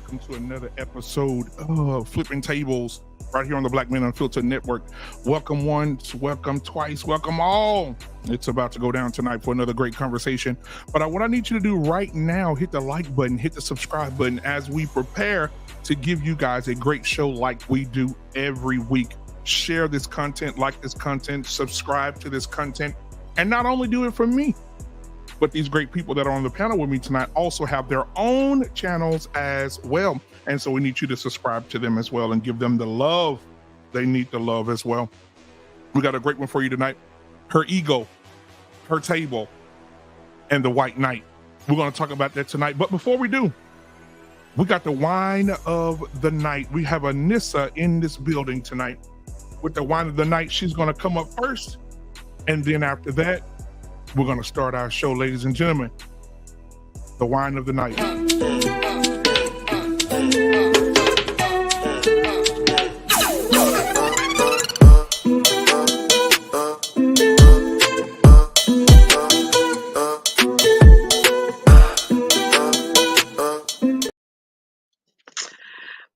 Welcome to another episode of Flipping Tables right here on the Black Men Unfiltered Network. Welcome once, welcome twice, welcome all. It's about to go down tonight for another great conversation. But what I need you to do right now, hit the like button, hit the subscribe button as we prepare to give you guys a great show like we do every week. Share this content, like this content, subscribe to this content, and not only do it for me, but these great people that are on the panel with me tonight also have their own channels as well. And so we need you to subscribe to them as well and give them the love. They need the love as well. We got a great one for you tonight. Her ego, her table, and the white knight. We're going to talk about that tonight. But before we do, we got the wine of the night. We have Anissa in this building tonight with the wine of the night. She's going to come up first. And then after that, we're going to start our show, ladies and gentlemen. The wine of the night.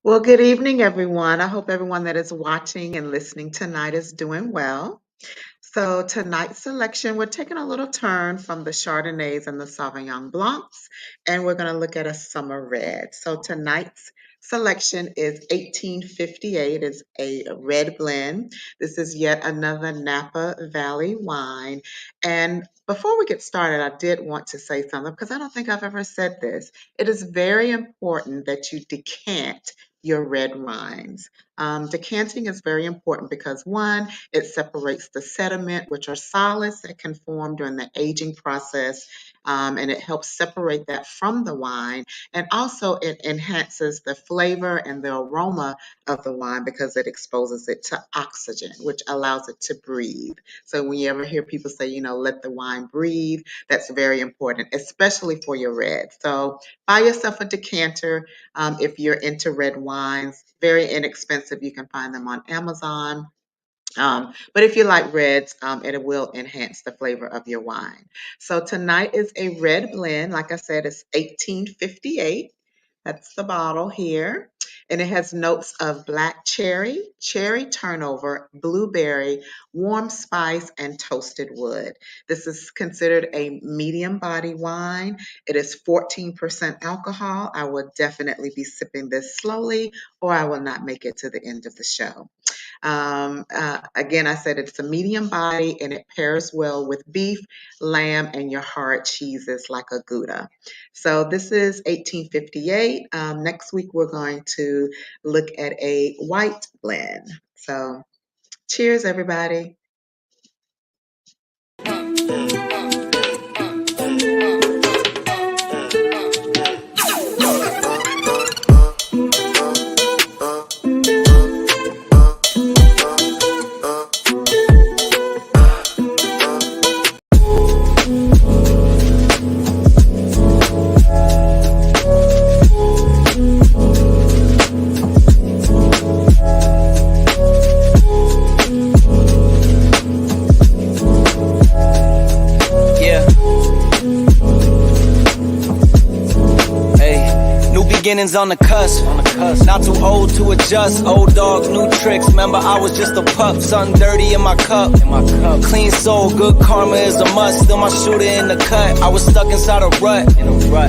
Well, good evening, everyone. I hope everyone that is watching and listening tonight is doing well. So tonight's selection, we're taking a little turn from the Chardonnays and the Sauvignon Blancs, and we're going to look at a summer red. So tonight's selection is 1858. It's a red blend. This is yet another Napa Valley wine. And before we get started, I did want to say something because I don't think I've ever said this. It is very important that you decant your red wines. Decanting is very important because one, it separates the sediment, which are solids that can form during the aging process, and it helps separate that from the wine. And also it enhances the flavor and the aroma of the wine because it exposes it to oxygen, which allows it to breathe. So when you ever hear people say, let the wine breathe, that's very important, especially for your red. So buy yourself a decanter if you're into red wines. Very inexpensive. You can find them on Amazon. But if you like reds, it will enhance the flavor of your wine. So tonight is a red blend. Like I said, it's 1858. That's the bottle here. And it has notes of black cherry, cherry turnover, blueberry, warm spice, and toasted wood. This is considered a medium body wine. It is 14% alcohol. I will definitely be sipping this slowly, or I will not make it to the end of the show. Again, I said it's a medium body and it pairs well with beef, lamb, and your hard cheeses like a Gouda. So this is 1858. Next week, we're going to look at a white blend. So cheers, everybody. Beginnings on the cusp, not too old to adjust. Old dogs, new tricks. Remember, I was just a pup, something dirty in my cup. Clean soul, good karma is a must. Still my shooter in the cut. I was stuck inside a rut.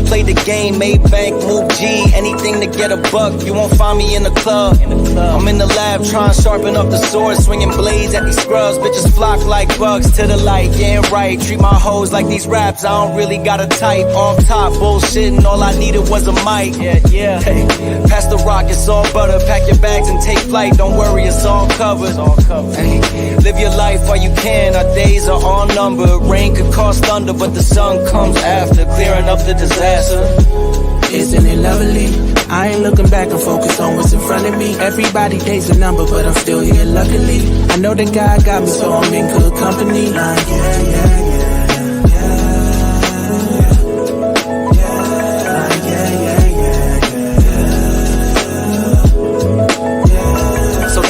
Played the game, made bank, moved G. Anything to get a buck. You won't find me in the club. I'm in the lab trying to sharpen up the sword, swinging blades at these scrubs. Bitches flock like bugs to the light. Yeah, right. Treat my hoes like these raps. I don't really got a type. Off top, bullshitting. All I needed was a mic. Yeah. Hey, pass the rock, it's all butter. Pack your bags and take flight. Don't worry, it's all covered. Hey, live your life while you can. Our days are all numbered. Rain could cause thunder, but the sun comes after, clearing up the disaster. Isn't it lovely? I ain't looking back, I'm focused on what's in front of me. Everybody dates a number, but I'm still here luckily. I know that God got me, so I'm in good company. Like, yeah.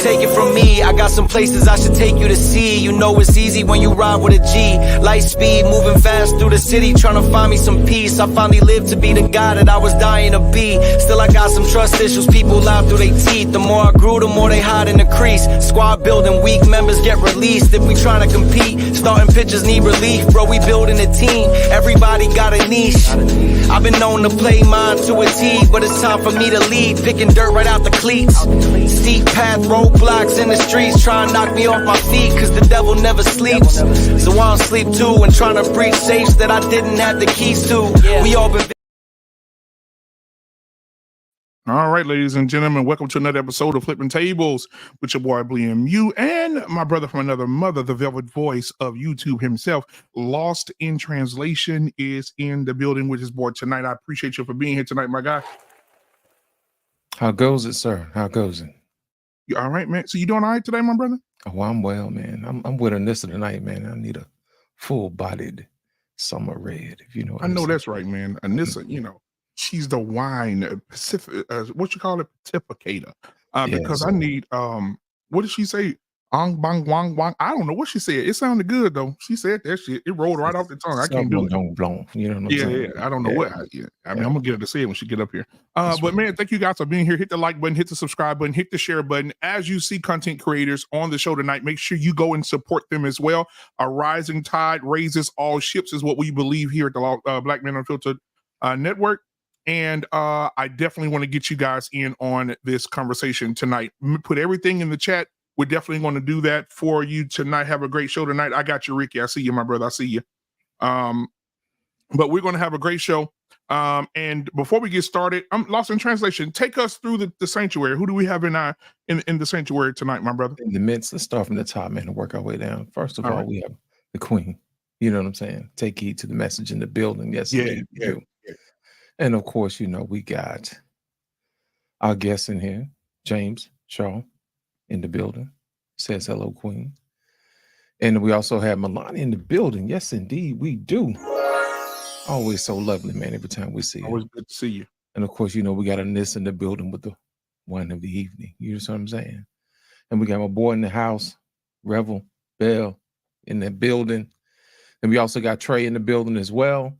Take it from me, I got some places I should take you to see. You know it's easy when you ride with a G. Light speed, moving fast through the city, trying to find me some peace. I finally lived to be the guy that I was dying to be. Still I got some trust issues, people lie through their teeth. The more I grew, the more they hide in the crease. Squad building, weak members get released. If we tryna compete, starting pitchers need relief. Bro, we building a team, everybody got a niche. I've been known to play mine to a T, but it's time for me to lead. Picking dirt right out the cleats. Steep path, roadblocks in the streets, trying to knock me off my feet, cause the devil never sleeps. So I don't sleep too, and trying to breach safes that I didn't have the keys to. We all been... All right, ladies and gentlemen, welcome to another episode of Flippin' Tables with your boy BMU and my brother from another mother, the velvet voice of YouTube himself. Lost in Translation is in the building with his boy tonight. I appreciate you for being here tonight, my guy. How goes it, sir? How goes it? You all right, man? So you doing all right today, my brother? Oh, I'm well, man. I'm with Anissa tonight, man. I need a full-bodied summer red, if you know what I know saying. that's right, man. Anissa, you know, she's the wine Pacific, what you call it, pacificator. Because I need what did she say? Ong bang wang wang. I don't know what she said. It sounded good though. She said that shit. It rolled right off the tongue. I can't do it. You know what I'm saying? Yeah. I don't know what. I mean, I'm gonna get her to say it when she get up here. But man, thank you guys for being here. Hit the like button, hit the subscribe button, hit the share button. As you see content creators on the show tonight, make sure you go and support them as well. A rising tide raises all ships is what we believe here at the Black Men Unfiltered Network. And I definitely want to get you guys in on this conversation tonight. Put everything in the chat. We're definitely going to do that for you tonight. Have a great show tonight. I got you, Ricky. I see you, my brother. I see you. But we're going to have a great show. And before we get started, I'm lost in translation. Take us through the sanctuary. Who do we have in the sanctuary tonight, my brother? In the midst, let's start from the top, man, and work our way down. First of all, we have the Queen. You know what I'm saying? Take heed to the message in the building. Yes, yeah. And of course, you know, we got our guest in here, James Shaw, in the building. Says hello, Queen. And we also have Melania in the building. Yes, indeed, we do. Always so lovely, man, every time we see you. Always good to see you. And of course, you know, we got Anissa in the building with the wine of the evening. You know what I'm saying? And we got my boy in the house, Revel Bell, in the building. And we also got Trey in the building as well.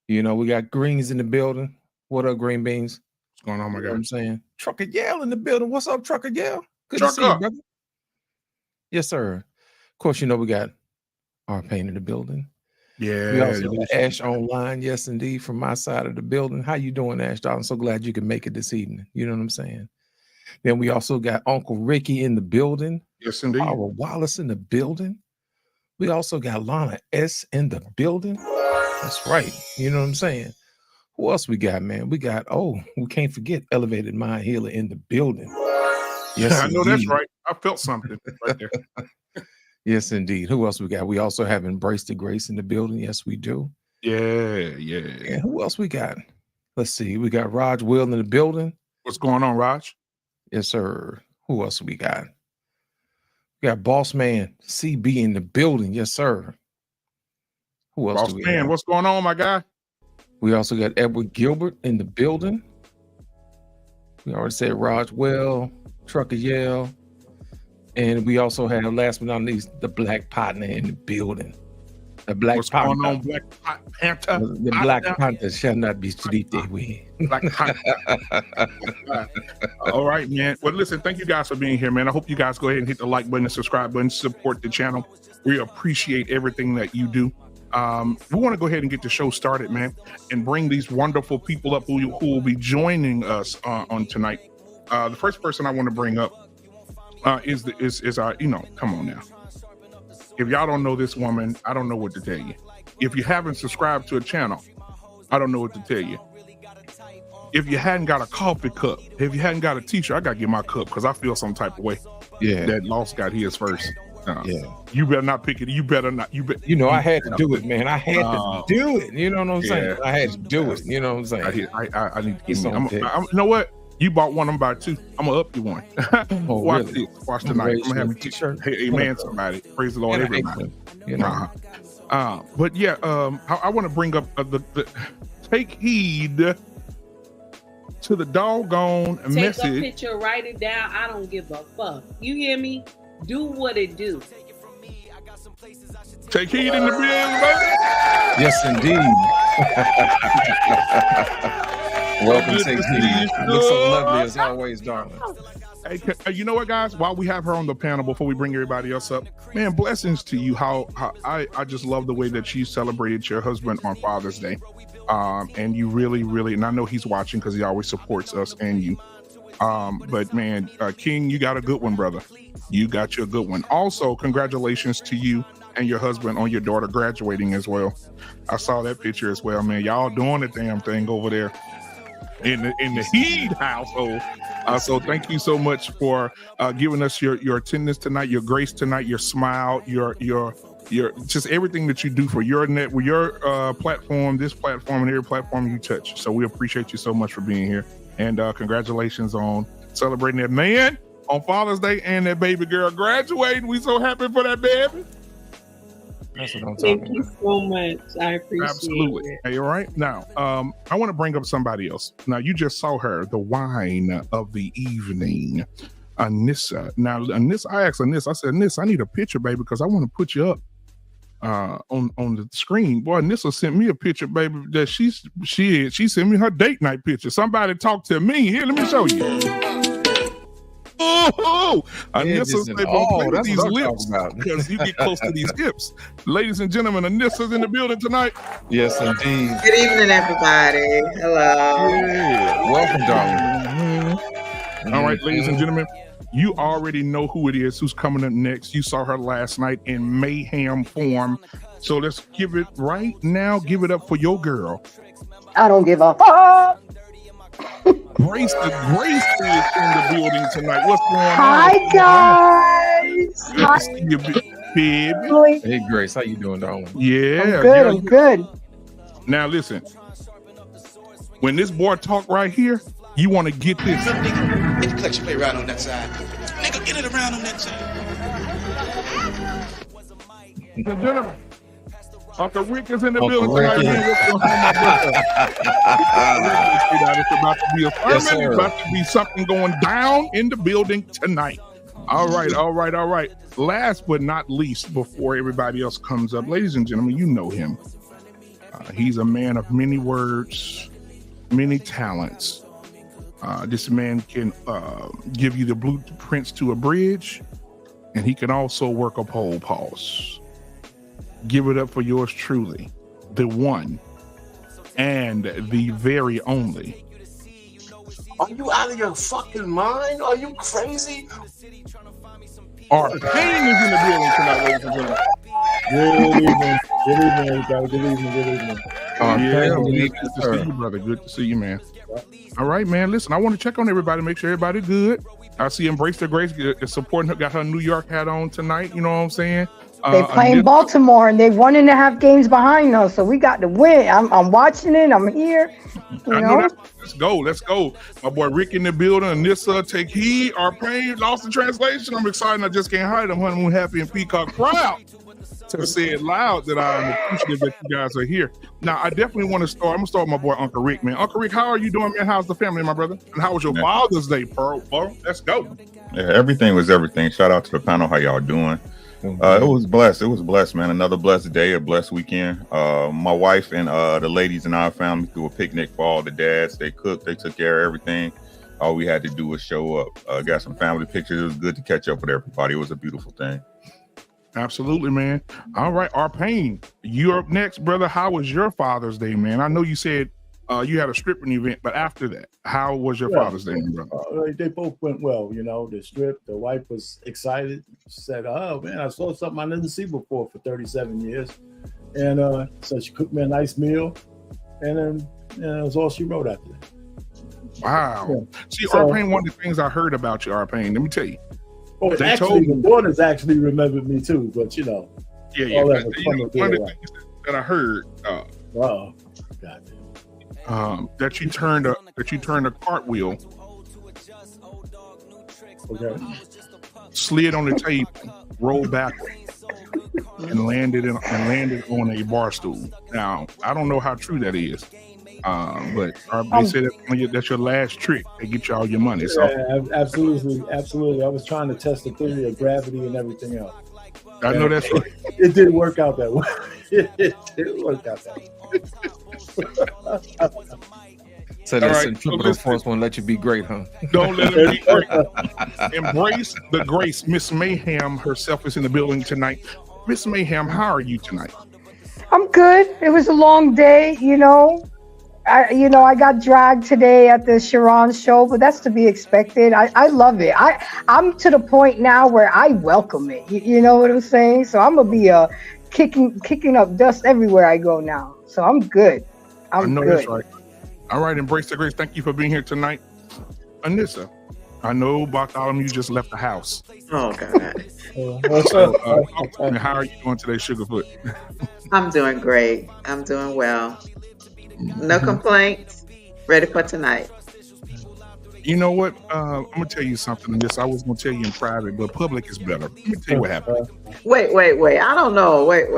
You know, we got Greens in the building. What up, Green Beans? What's going on, my guy? I'm saying? Trucker Yell in the building. What's up, Trucker Yell? Good Truck to see you, up. brother. Yes, sir. Of course, you know, we got our pain in the building. Yeah. We also got Ash online. Yes, indeed, from my side of the building. How you doing, Ash? I'm so glad you can make it this evening. You know what I'm saying? Then we also got Uncle Ricky in the building. Yes, indeed. Our Wallace in the building. We also got Lana S in the building. That's right. You know what I'm saying? Who else we got, man? We got, we can't forget Elevated Mind Healer in the building. Yes, I know that's right. I felt something right there. Yes, indeed. Who else we got? We also have Embrace the Grace in the building. Yes, we do. Yeah. And who else we got? Let's see. We got Raj Will in the building. What's going on, Raj? Yes, sir. Who else we got? We got Boss Man CB in the building. Yes, sir. Who else Boss do we Man, have? what's going on, my guy? We also got Edward Gilbert in the building. We already said Raj Well, Trucker Yell. And we also have, last but not least, the Black Partner in the building. The Black What's Panther. going on, Black Panther? The Black Panther shall not be treated with. Black Panther. All right, man. Well, listen, thank you guys for being here, man. I hope you guys go ahead and hit the like button and subscribe button, support the channel. We appreciate everything that you do. We want to go ahead and get the show started, man, and bring these wonderful people up who will be joining us on tonight. The first person I want to bring up is our, come on now. If y'all don't know this woman, I don't know what to tell you. If you haven't subscribed to a channel, I don't know what to tell you. If you hadn't got a coffee cup, if you hadn't got a t-shirt, I got to get my cup because I feel some type of way. Yeah. That Lost got his first. Yeah. You better not pick it. You better not. I had to do it, man. I had to do it. You know what I'm saying? I had to do it. You know what I'm saying? I need to get me. You know what? You bought one, I'm about two. I'm gonna up you one. Watch really? this. Watch tonight. I'm gonna have a t-shirt. Hey, amen, somebody. Praise the Lord, everybody. But yeah, I want to bring up the take heed to the doggone message. Take a picture, write it down. I don't give a fuck. You hear me? Do what it do. Take heed in the building, baby. Yes, indeed. Welcome, Good to St. see you. You look so lovely as always, darling. Hey, you know what, guys? While we have her on the panel, before we bring everybody else up, man, blessings to you. How I just love the way that she celebrated your husband on Father's Day. And you really, and I know he's watching because he always supports us and you. But man, King, you got a good one, brother. You got your good one. Also, congratulations to you and your husband on your daughter graduating as well. I saw that picture as well, man. Y'all doing the damn thing over there in the Heed household. So thank you so much for giving us your attendance tonight, your grace tonight, your smile, your just everything that you do for your platform, this platform, and every platform you touch. So we appreciate you so much for being here, and congratulations on celebrating that man on Father's Day and that baby girl graduating. We so happy for that baby. That's what I'm Thank talking you about. so much. I appreciate Absolutely. it. Hey, all right. Now, I want to bring up somebody else. Now, you just saw her, the wine of the evening, Anissa. Now, Anissa, I asked Anissa, I said, Anissa, I need a picture, baby, because I want to put you up on the screen. Boy, Anissa sent me a picture, baby, that she sent me her date night picture. Somebody talk to me. Here, let me show you. Oh, Anissa said, play with these lips because you get close to these hips. Ladies and gentlemen, Anissa's in the building tonight. Yes, indeed. Good evening, everybody. Hello. Yeah. Welcome, darling. All right, ladies and gentlemen, you already know who it is, who's coming up next. You saw her last night in mayhem form. So let's give it right now. Give it up for your girl. I don't give a fuck. Grace is in the building tonight. What's going on? Hi, guys. Good to see you, baby. Hi. Hey, Grace, how you doing, darling? Yeah. I'm good. I'm good. Now listen, when this boy talk right here, you want to get this. Nigga, get the collection plate around on that side. Nigga, get it around on that side. Ladies and gentlemen, Uncle Rick is in the Uncle building tonight. Ricky. Man, what's going on, my brother? It's about to be a sermon. Yes, sir. It's about to be something going down in the building tonight. All right. Last but not least, before everybody else comes up, ladies and gentlemen, you know him. He's a man of many words, many talents. This man can give you the blueprints to a bridge, and he can also work a pole pause. Give it up for yours truly, the one and the very only. Are you out of your fucking mind? Are you crazy? Our Pain is in the building tonight, ladies and gentlemen. Good evening, everybody. Good evening. Good to see you, brother. Good to see you, man. All right, man. Listen, I want to check on everybody, make sure everybody good. I see Embrace the Grace is supporting her, got her New York hat on tonight. You know what I'm saying? They playing Baltimore, and they're 1.5 games behind us, so we got to win. I'm watching it. I'm here. You know? Let's go. My boy Rick in the building. Anissa, take heed. Our Pain, lost in translation. I'm excited. I just can't hide. I'm honeymoon happy and peacock proud to say it loud that I'm appreciative that you guys are here. Now, I definitely want to start. I'm going to start with my boy Uncle Rick, man. Uncle Rick, how are you doing, man? How's the family, my brother? And how was your Father's Day, bro? Let's go. Yeah, everything was everything. Shout out to the panel. How y'all doing? It was blessed, man. Another blessed day, a blessed weekend. My wife and the ladies in our family threw a picnic for all the dads. They cooked, they took care of everything. All we had to do was show up. Got some family pictures. It was good to catch up with everybody. It was a beautiful thing. Absolutely, man. All right, Our Pain, you're up next, brother. How was your Father's Day, man? I know you said you had a stripping event, but after that, how was your Father's Day, brother? They both went well, you know. The strip, the wife was excited. She said, "Oh man, I saw something I didn't see before for 37 years," and so she cooked me a nice meal, and then that was all she wrote after that. Wow. Yeah. See, Our Pain, one of the things I heard about you, Our Pain, let me tell you. Oh, they actually, the daughters actually remembered me too, but you know, yeah. all One that of was fun to the do. things that I heard, Wow, that you turned a cartwheel, okay, slid on the table, rolled backwards, and landed on a bar stool. Now, I don't know how true that is, but they said that's your last trick. They get you all your money. So. Yeah, absolutely. I was trying to test the theory of gravity and everything else. I know that's right. It did work out that way. It did work out that way. So that centripetal force won't let you be great, huh? Don't let it be great. Embrace the grace. Miss Mayhem herself is in the building tonight. Miss Mayhem, how are you tonight? I'm good. It was a long day, you know. I got dragged today at the Sharon show, but that's to be expected. I love it. I'm to the point now where I welcome it. You know what I'm saying? So I'm gonna be kicking up dust everywhere I go now. So I'm good. I know good. That's right. All right, embrace the grace. Thank you for being here tonight. Anissa, I know Bartholomew just left the house. Oh, God. How are you doing today, Sugarfoot? I'm doing great. I'm doing well. No complaints. Ready for tonight. You know what? I'm going to tell you something. I was going to tell you in private, but public is better. Let me tell you what happened. Wait. I don't know. Wait.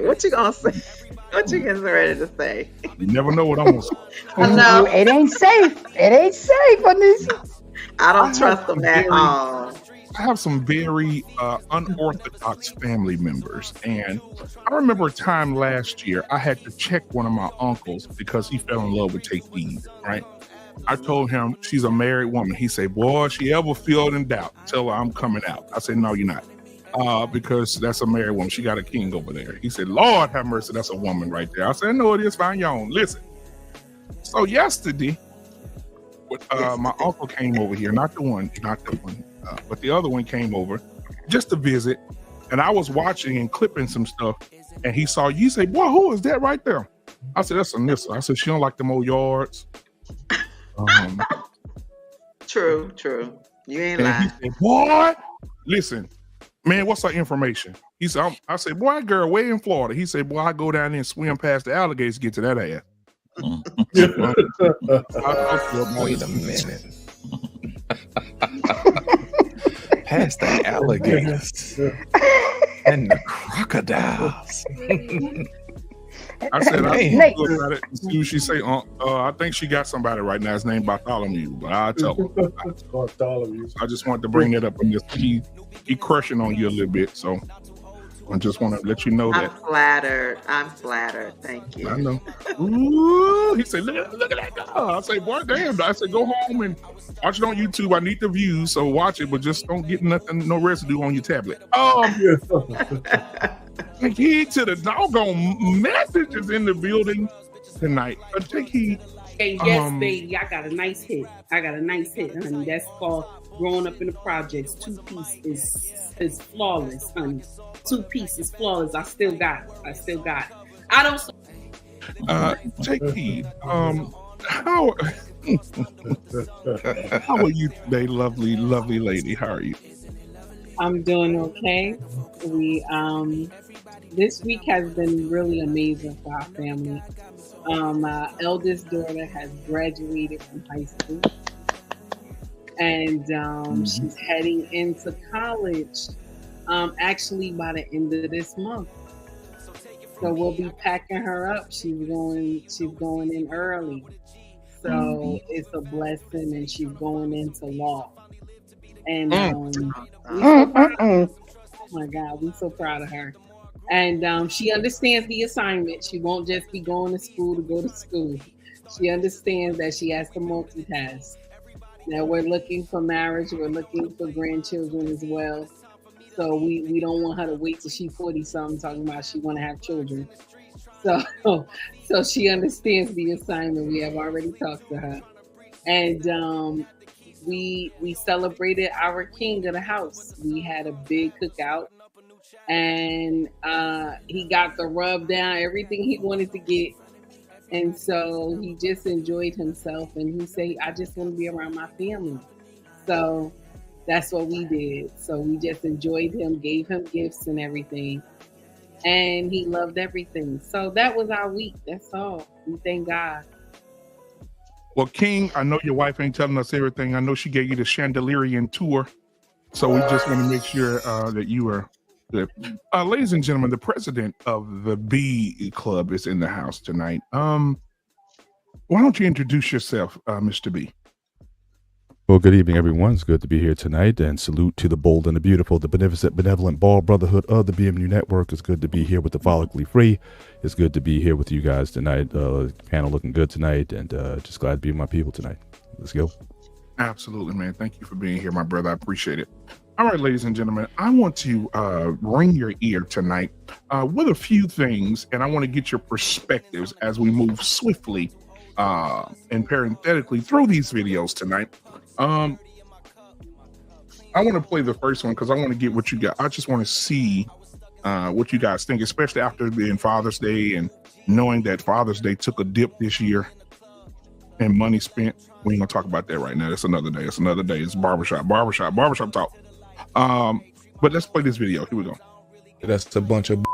What you going to say? What you getting ready to say? You never know what I'm going to say. No. It ain't safe. It ain't safe, Anissa. I don't trust them at all. I have some very unorthodox family members. And I remember a time last year, I had to check one of my uncles because he fell in love with Take Heed, right? I told him she's a married woman. He said, boy, if she ever feel in doubt, tell her I'm coming out. I said, no, you're not. Because that's a married woman. She got a king over there. He said, Lord have mercy, that's a woman right there. I said, no, it is, find your own. Listen. So yesterday, my uncle came over here, not the one, but the other one came over just to visit. And I was watching and clipping some stuff. And he saw you. He said, boy, who is that right there? I said, that's Anissa. I said, she don't like them old yards. True. You ain't lying. He said, boy, listen, man, what's her information? He said, I said, boy, girl, way in Florida. He said, boy, I go down there and swim past the alligators to get to that ass. Wait a minute. Past the alligators and the crocodiles. I said, I look about it and see what she say. I think she got somebody right now. His name Bartholomew, but I'll tell her. Bartholomew. I just wanted to bring that up and just he crushing on you a little bit. So I just want to let you know that. I'm flattered. Thank you. I know. Ooh, he said, look at that guy. I say, boy, damn. I said, go home and watch it on YouTube. I need the views, so watch it, but just don't get no residue on your tablet. Take heed to the doggone messages in the building tonight. Take heed. And yes, baby, I got a nice hit, honey. That's called Growing Up in the Projects. 2-piece is flawless, honey. 2-piece is flawless. I still got it. I don't. Take heed. How are you today, lovely lady? How are you? I'm doing okay. We this week has been really amazing for our family. My eldest daughter has graduated from high school, and she's heading into college. Actually, by the end of this month. So we'll be packing her up. She's going in early. So it's a blessing, and she's going into law. And oh my God, we're so proud of her. And she understands the assignment. She won't just be going to school to go to school. She understands that she has to multitask. Now we're looking for marriage. We're looking for grandchildren as well. So we don't want her to wait till she's 40-something talking about she want to have children. So she understands the assignment. We have already talked to her. And we celebrated our king of the house. We had a big cookout. And he got the rub down, everything he wanted to get. And so he just enjoyed himself. And he said, I just want to be around my family. So that's what we did. So we just enjoyed him, gave him gifts and everything. And he loved everything. So that was our week. That's all. We thank God. Well, King, I know your wife ain't telling us everything. I know she gave you the Chandelierian tour. So we just want to make sure that you are good. Ladies and gentlemen, the president of the B Club is in the house tonight. Why don't you introduce yourself, Mr. B? Well, good evening, everyone. It's good to be here tonight, and salute to the bold and the beautiful, the beneficent, benevolent ball brotherhood of the BMU network. It's good to be here with the follically free. It's good to be here with you guys tonight. Panel looking good tonight, and just glad to be with my people tonight. Let's go. Absolutely, man. Thank you for being here, my brother. I appreciate it. All right, ladies and gentlemen, I want to ring your ear tonight with a few things, and I want to get your perspectives as we move swiftly and parenthetically through these videos tonight. I want to play the first one because I want to get what you got. I just want to see what you guys think, especially after being Father's Day and knowing that Father's Day took a dip this year and money spent. We ain't gonna talk about that right now. That's another day. It's another day. It's barbershop talk. But let's play this video. Here we go. That's a bunch of.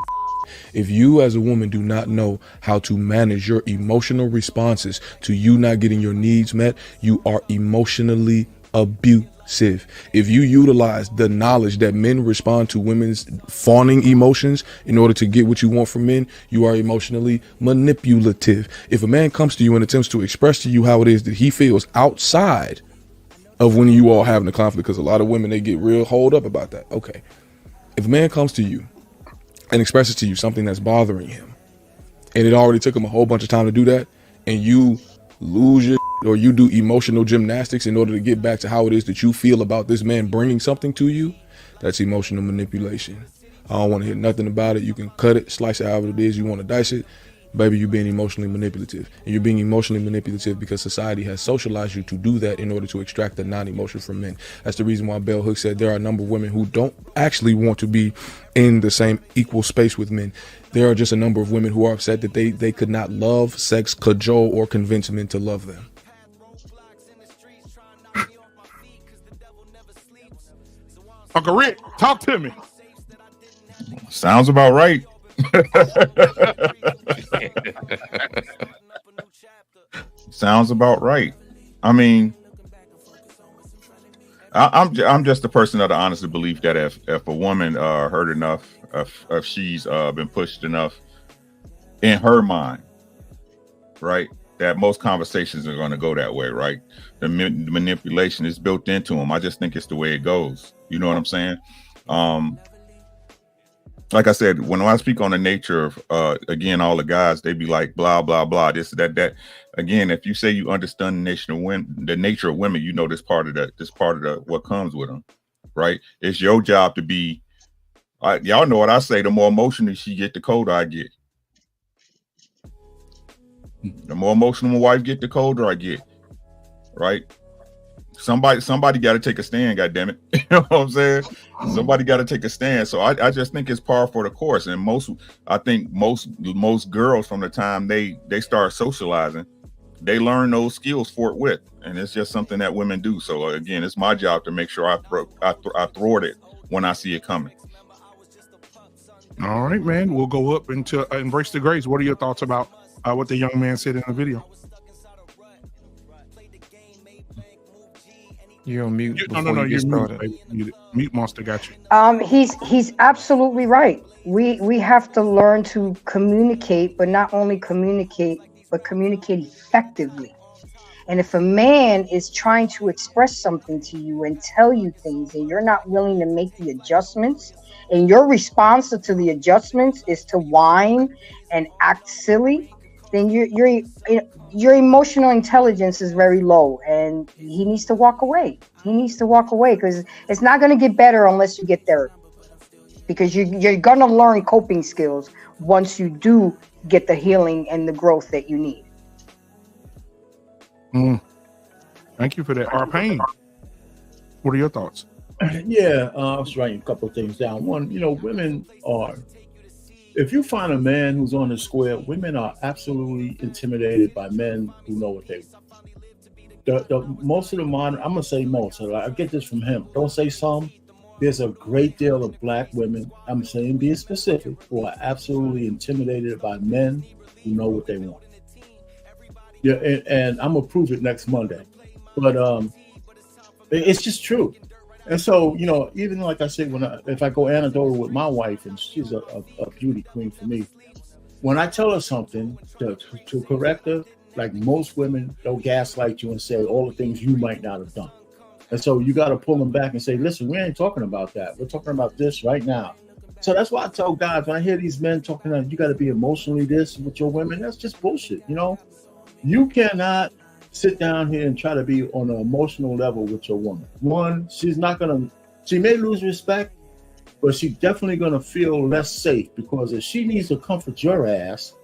If you as a woman do not know how to manage your emotional responses to you not getting your needs met, you are emotionally abusive. If you utilize the knowledge that men respond to women's fawning emotions in order to get what you want from men, you are emotionally manipulative. If a man comes to you and attempts to express to you how it is that he feels outside of when you all having a conflict, because a lot of women, they get real hold up about that. Okay. If a man comes to you and expresses to you something that's bothering him, and it already took him a whole bunch of time to do that, and you lose your or you do emotional gymnastics in order to get back to how it is that you feel about this man bringing something to you, that's emotional manipulation. I don't want to hear nothing about it. You can cut it, slice it however it is you want to dice it. Baby, you're being emotionally manipulative. And you're being emotionally manipulative because society has socialized you to do that in order to extract the non-emotion from men. That's the reason why Bell Hooks said there are a number of women who don't actually want to be in the same equal space with men. There are just a number of women who are upset that they could not love, sex, cajole, or convince men to love them. Uncle Rick, talk to me. Sounds about right. Sounds about right. I mean, I'm just the person of the honest belief that if a woman hurt enough, if she's been pushed enough in her mind, right, that most conversations are going to go that way, right? The manipulation is built into them. I just think it's the way it goes. You know what I'm saying? Like I said, when I speak on the nature of, again, all the guys, they be like, blah, blah, blah, this, that. Again, if you say you understand the nature of women, you know this part of what comes with them, right? It's your job to be, y'all know what I say, the more emotional she get, the colder I get. The more emotional my wife get, the colder I get, right? Somebody got to take a stand, goddammit. You know what I'm saying? Somebody got to take a stand. So I just think it's par for the course. And I think most girls, from the time they start socializing, they learn those skills forthwith. And it's just something that women do. So again, it's my job to make sure I thwart it when I see it coming. All right, man. We'll go up into Embrace the Grace. What are your thoughts about what the young man said in the video? You're on mute. No, you're muted. Mute Monster got you. He's absolutely right. We have to learn to communicate, but not only communicate, but communicate effectively. And if a man is trying to express something to you and tell you things, and you're not willing to make the adjustments, and your response to the adjustments is to whine and act silly, then your emotional intelligence is very low, and he needs to walk away. He needs to walk away because it's not going to get better unless you get therapy, because you're going to learn coping skills once you do get the healing and the growth that you need. Thank you for that. Arpain, what are your thoughts? Yeah, I was writing a couple of things down. One, women are, if you find a man who's on the square, women are absolutely intimidated by men who know what they want. The most of the modern, I'm gonna say most. I get this from him. Don't say some. There's a great deal of black women, I'm saying being specific, who are absolutely intimidated by men who know what they want. Yeah, and I'm gonna prove it next Monday. But it's just true. And so, even like I said, if I go anecdotal with my wife, and she's a beauty queen for me, when I tell her something to correct her, like most women, they'll gaslight you and say all the things you might not have done. And so you got to pull them back and say, listen, we ain't talking about that. We're talking about this right now. So that's why I tell guys, when I hear these men talking about you got to be emotionally this with your women, that's just bullshit. You know, you cannot sit down here and try to be on an emotional level with your woman. One, she may lose respect, but she's definitely going to feel less safe, because if she needs to comfort your ass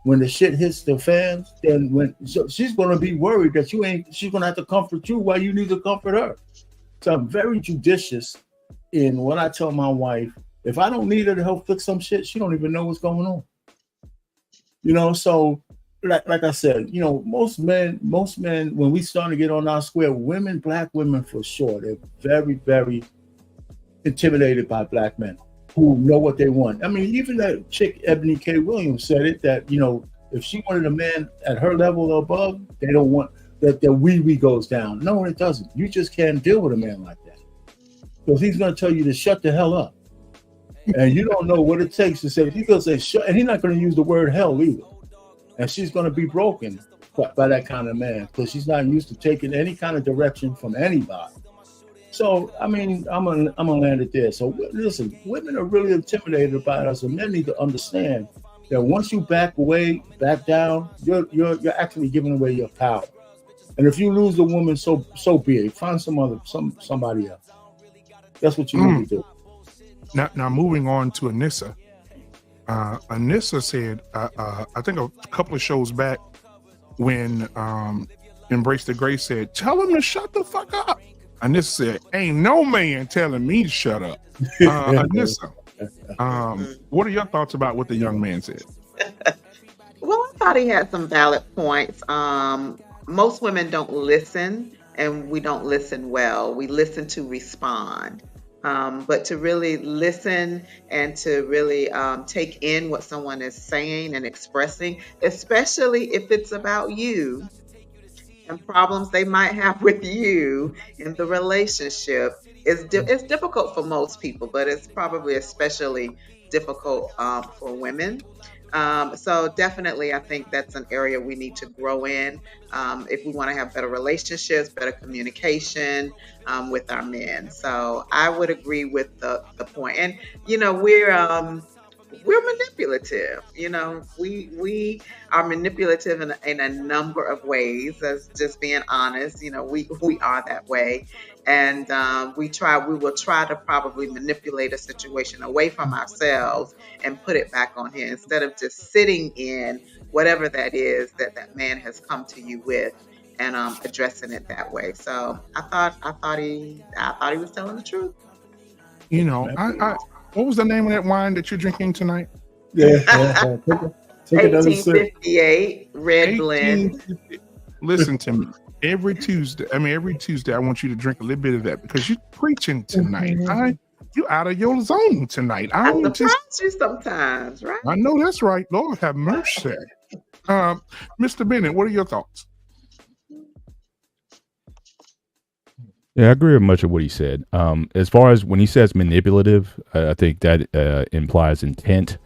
when the shit hits the fan, then she's going to be worried that she's going to have to comfort you while you need to comfort her. So I'm very judicious in what I tell my wife. If I don't need her to help fix some shit, she don't even know what's going on. You know, so like I said, you know, most men, when we start to get on our square, women, black women for sure, they're very, very intimidated by black men who know what they want. I mean, even that chick, Ebony K. Williams, said it, that, you know, if she wanted a man at her level or above, they don't want that their wee goes down. No, it doesn't. You just can't deal with a man like that, because he's going to tell you to shut the hell up. And you don't know what it takes to say, he's going to say shut, and he's not going to use the word hell either. And she's going to be broken by that kind of man, because she's not used to taking any kind of direction from anybody. So, I mean, I'm gonna land it there. So listen, women are really intimidated by us, and men need to understand that once you back away, back down, you're actually giving away your power. And if you lose the woman, so be it. Find somebody else. That's what you need to do. Now moving on to Anissa. Anissa said, I think a couple of shows back, when Embrace the Grace said, tell him to shut the fuck up. Anissa said, ain't no man telling me to shut up. Anissa, what are your thoughts about what the young man said? Well, I thought he had some valid points. Most women don't listen, and we don't listen well. We listen to respond. But to really listen and to really take in what someone is saying and expressing, especially if it's about you and problems they might have with you in the relationship, it's difficult for most people, but it's probably especially difficult for women. So definitely, I think that's an area we need to grow in if we want to have better relationships, better communication with our men. So I would agree with the point. And, you know, we're manipulative. You know, we are manipulative in a number of ways. As just being honest, you know, we are that way. And we will try to probably manipulate a situation away from ourselves and put it back on him, instead of just sitting in whatever that is that man has come to you with and addressing it that way. So I thought he was telling the truth. You know, what was the name of that wine that you're drinking tonight? Yeah, 1858 red blend. Listen to me. Every Tuesday, I want you to drink a little bit of that, because you're preaching tonight. You out of your zone tonight. I surprise you sometimes, right? I know that's right. Lord have mercy. Mr. Bennett, what are your thoughts? Yeah, I agree with much of what he said. As far as when he says manipulative, I think that implies intent.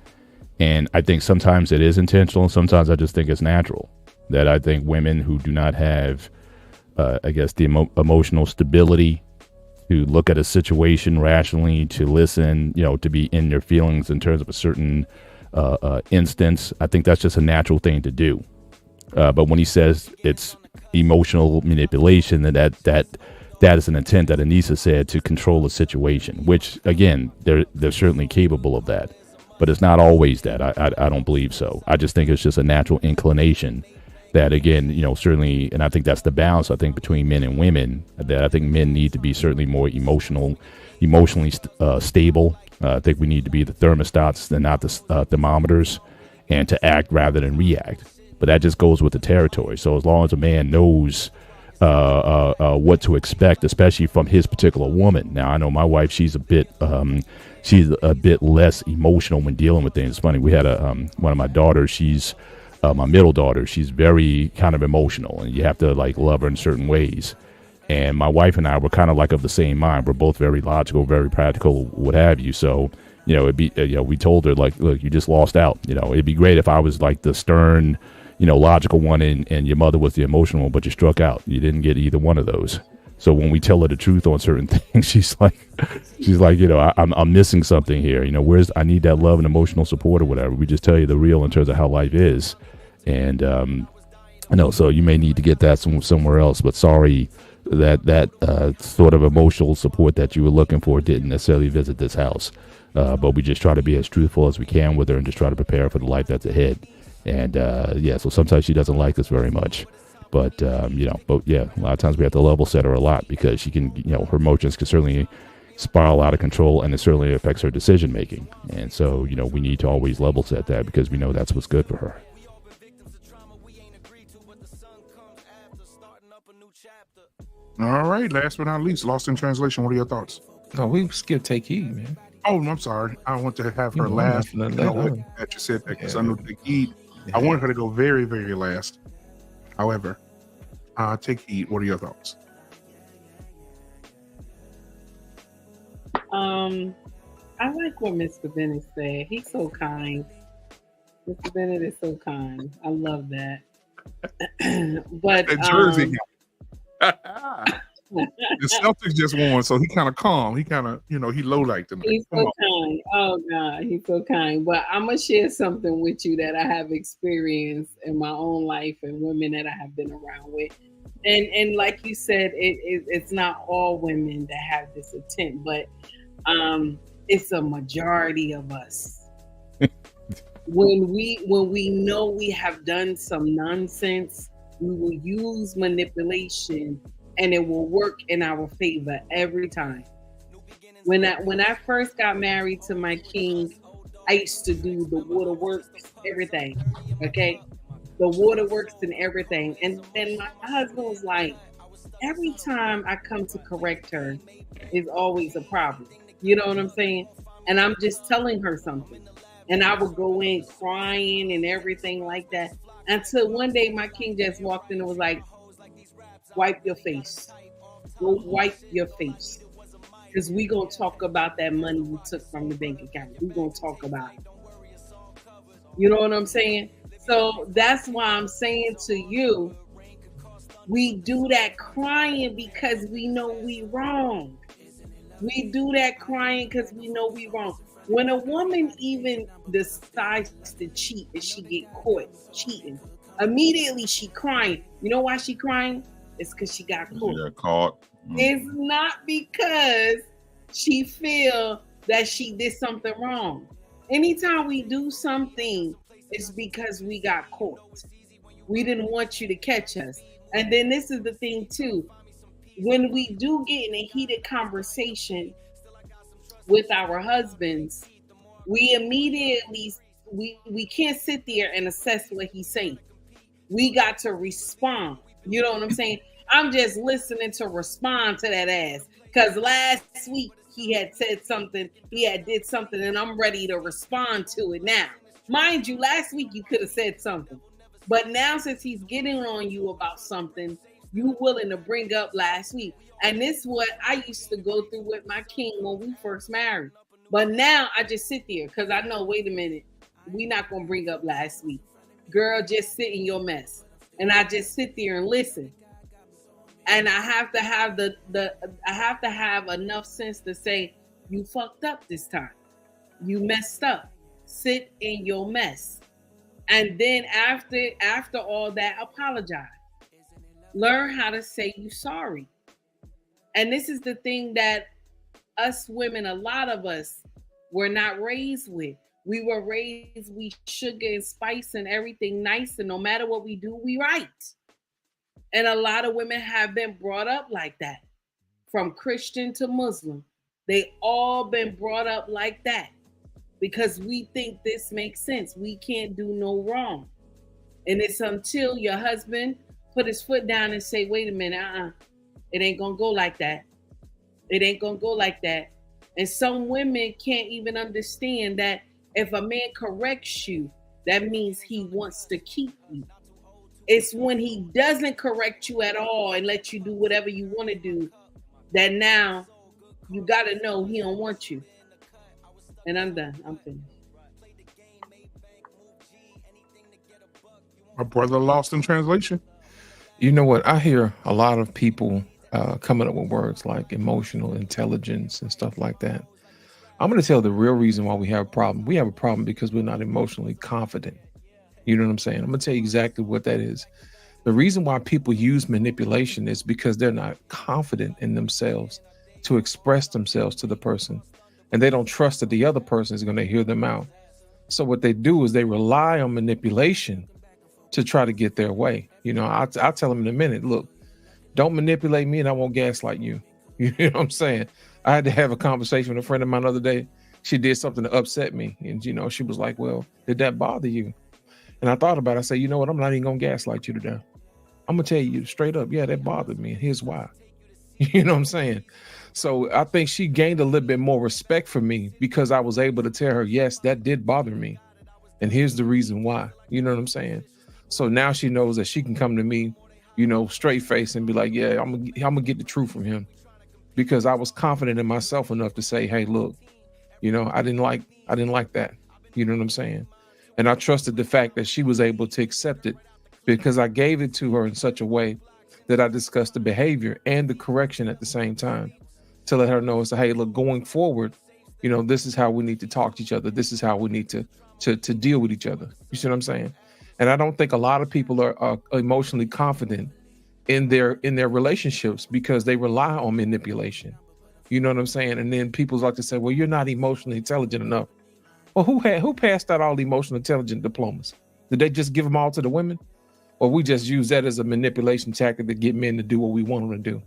And I think sometimes it is intentional. Sometimes I just think it's natural. That I think women who do not have, I guess, the emotional stability to look at a situation rationally, to listen, you know, to be in their feelings in terms of a certain instance, I think that's just a natural thing to do. But when he says it's emotional manipulation, that is an intent that Anissa said to control a situation, which again, they're certainly capable of that, but it's not always that. I don't believe so. I just think it's just a natural inclination that, again, you know, certainly, and I think that's the balance, I think, between men and women, that I think men need to be certainly more emotionally stable. I think we need to be the thermostats and not the thermometers, and to act rather than react. But that just goes with the territory. So as long as a man knows what to expect, especially from his particular woman. Now, I know my wife, she's a bit less emotional when dealing with things. It's funny, we had one of my daughters, she's my middle daughter, she's very kind of emotional, and you have to like love her in certain ways. And my wife and I were kind of like of the same mind. We're both very logical, very practical, what have you. So, you know, we told her, like, look, you just lost out. You know, it'd be great if I was like the stern, you know, logical one, and your mother was the emotional one, but you struck out. You didn't get either one of those. So when we tell her the truth on certain things, she's like, you know, I'm missing something here. You know, I need that love and emotional support or whatever. We just tell you the real in terms of how life is. And, I know, so you may need to get that somewhere else, but sorry that sort of emotional support that you were looking for didn't necessarily visit this house. But we just try to be as truthful as we can with her and just try to prepare for the life that's ahead. And yeah, so sometimes she doesn't like us very much, but you know, but yeah, a lot of times we have to level set her a lot because she can, you know, her emotions can certainly spiral out of control, and it certainly affects her decision making. And so, you know, we need to always level set that because we know that's what's good for her. All right. Last but not least, Lost in Translation. What are your thoughts? No, we skipped Take Heed, man. Oh, I'm sorry. I want to have her last. That you said that because I know Take Heed. I wanted her to go very, very last. However, Take Heed. What are your thoughts? I like what Mr. Bennett said. He's so kind. Mr. Bennett is so kind. I love that. But Jersey. The Celtics just won, so he kind of calm. He kind of, you know, he low like tonight. He's so kind. Oh God, he's so kind. But I'm gonna share something with you that I have experienced in my own life and women that I have been around with. And like you said, it's not all women that have this intent, but it's a majority of us. When we know we have done some nonsense, we will use manipulation, and it will work in our favor every time. When I first got married to my king, I used to do the waterworks, everything. Okay, the waterworks and everything. And then my husband was like, every time I come to correct her, is always a problem. You know what I'm saying? And I'm just telling her something. And I would go in crying and everything like that. Until one day my king just walked in and was like, wipe your face. Go wipe your face. Because we going to talk about that money you took from the bank account. we going to talk about it. You know what I'm saying? So that's why I'm saying to you, we do that crying because we know we wrong. We do that crying because we know we wrong. When a woman even decides to cheat and she get caught cheating, immediately she crying. You know why she crying? It's because she got caught. She got caught. It's not because she feel that she did something wrong. Anytime we do something, it's because we got caught. We didn't want you to catch us. And then this is the thing too. When we do get in a heated conversation with our husbands, we immediately, we can't sit there and assess what he's saying. We got to respond. You know what I'm saying? I'm just listening to respond to that ass. Because last week he had said something, he had did something, and I'm ready to respond to it now. Mind you, last week you could have said something. But now since he's getting on you about something, you willing to bring up last week. And this is what I used to go through with my king when we first married. But now I just sit there because I know, wait a minute, we're not going to bring up last week. Girl, just sit in your mess. And I just sit there and listen. And I have to have I have to have enough sense to say, you fucked up this time. You messed up. Sit in your mess. And then after all that, apologize. Learn how to say you sorry. And this is the thing that us women, a lot of us, were not raised with. We were raised with sugar and spice and everything nice, and no matter what we do, we right. And a lot of women have been brought up like that. From Christian to Muslim. They all been brought up like that. Because we think this makes sense. We can't do no wrong. And it's until your husband put his foot down and say, wait a minute, it ain't gonna go like that. It ain't gonna go like that. And some women can't even understand that if a man corrects you, that means he wants to keep you. It's when he doesn't correct you at all and let you do whatever you want to do, that now you gotta know he don't want you. And I'm done. I'm finished. My brother lost in translation. You know what? I hear a lot of people coming up with words like emotional intelligence and stuff like that. I'm going to tell the real reason why we have a problem. We have a problem because we're not emotionally confident. You know what I'm saying? I'm going to tell you exactly what that is. The reason why people use manipulation is because they're not confident in themselves to express themselves to the person. And they don't trust that the other person is going to hear them out. So what they do is they rely on manipulation to try to get their way. You know, I'll tell them in a minute, look, don't manipulate me and I won't gaslight you. You know what I'm saying? I had to have a conversation with a friend of mine the other day. She did something to upset me. And, you know, she was like, well, did that bother you? And I thought about it. I said, you know what? I'm not even going to gaslight you today. I'm going to tell you straight up. Yeah, that bothered me. And here's why. You know what I'm saying? So I think she gained a little bit more respect for me because I was able to tell her, yes, that did bother me. And here's the reason why. You know what I'm saying? So now she knows that she can come to me, you know, straight face and be like, yeah, I'm gonna get the truth from him, because I was confident in myself enough to say, hey, look, you know, I didn't like that. You know what I'm saying? And I trusted the fact that she was able to accept it because I gave it to her in such a way that I discussed the behavior and the correction at the same time to let her know, it's hey, look, going forward, you know, this is how we need to talk to each other. This is how we need to deal with each other. You see what I'm saying? And I don't think a lot of people are emotionally confident in their relationships because they rely on manipulation. You know what I'm saying? And then people like to say, well, you're not emotionally intelligent enough. Well, who passed out all the emotional intelligence diplomas? Did they just give them all to the women? Or we just use that as a manipulation tactic to get men to do what we want them to do?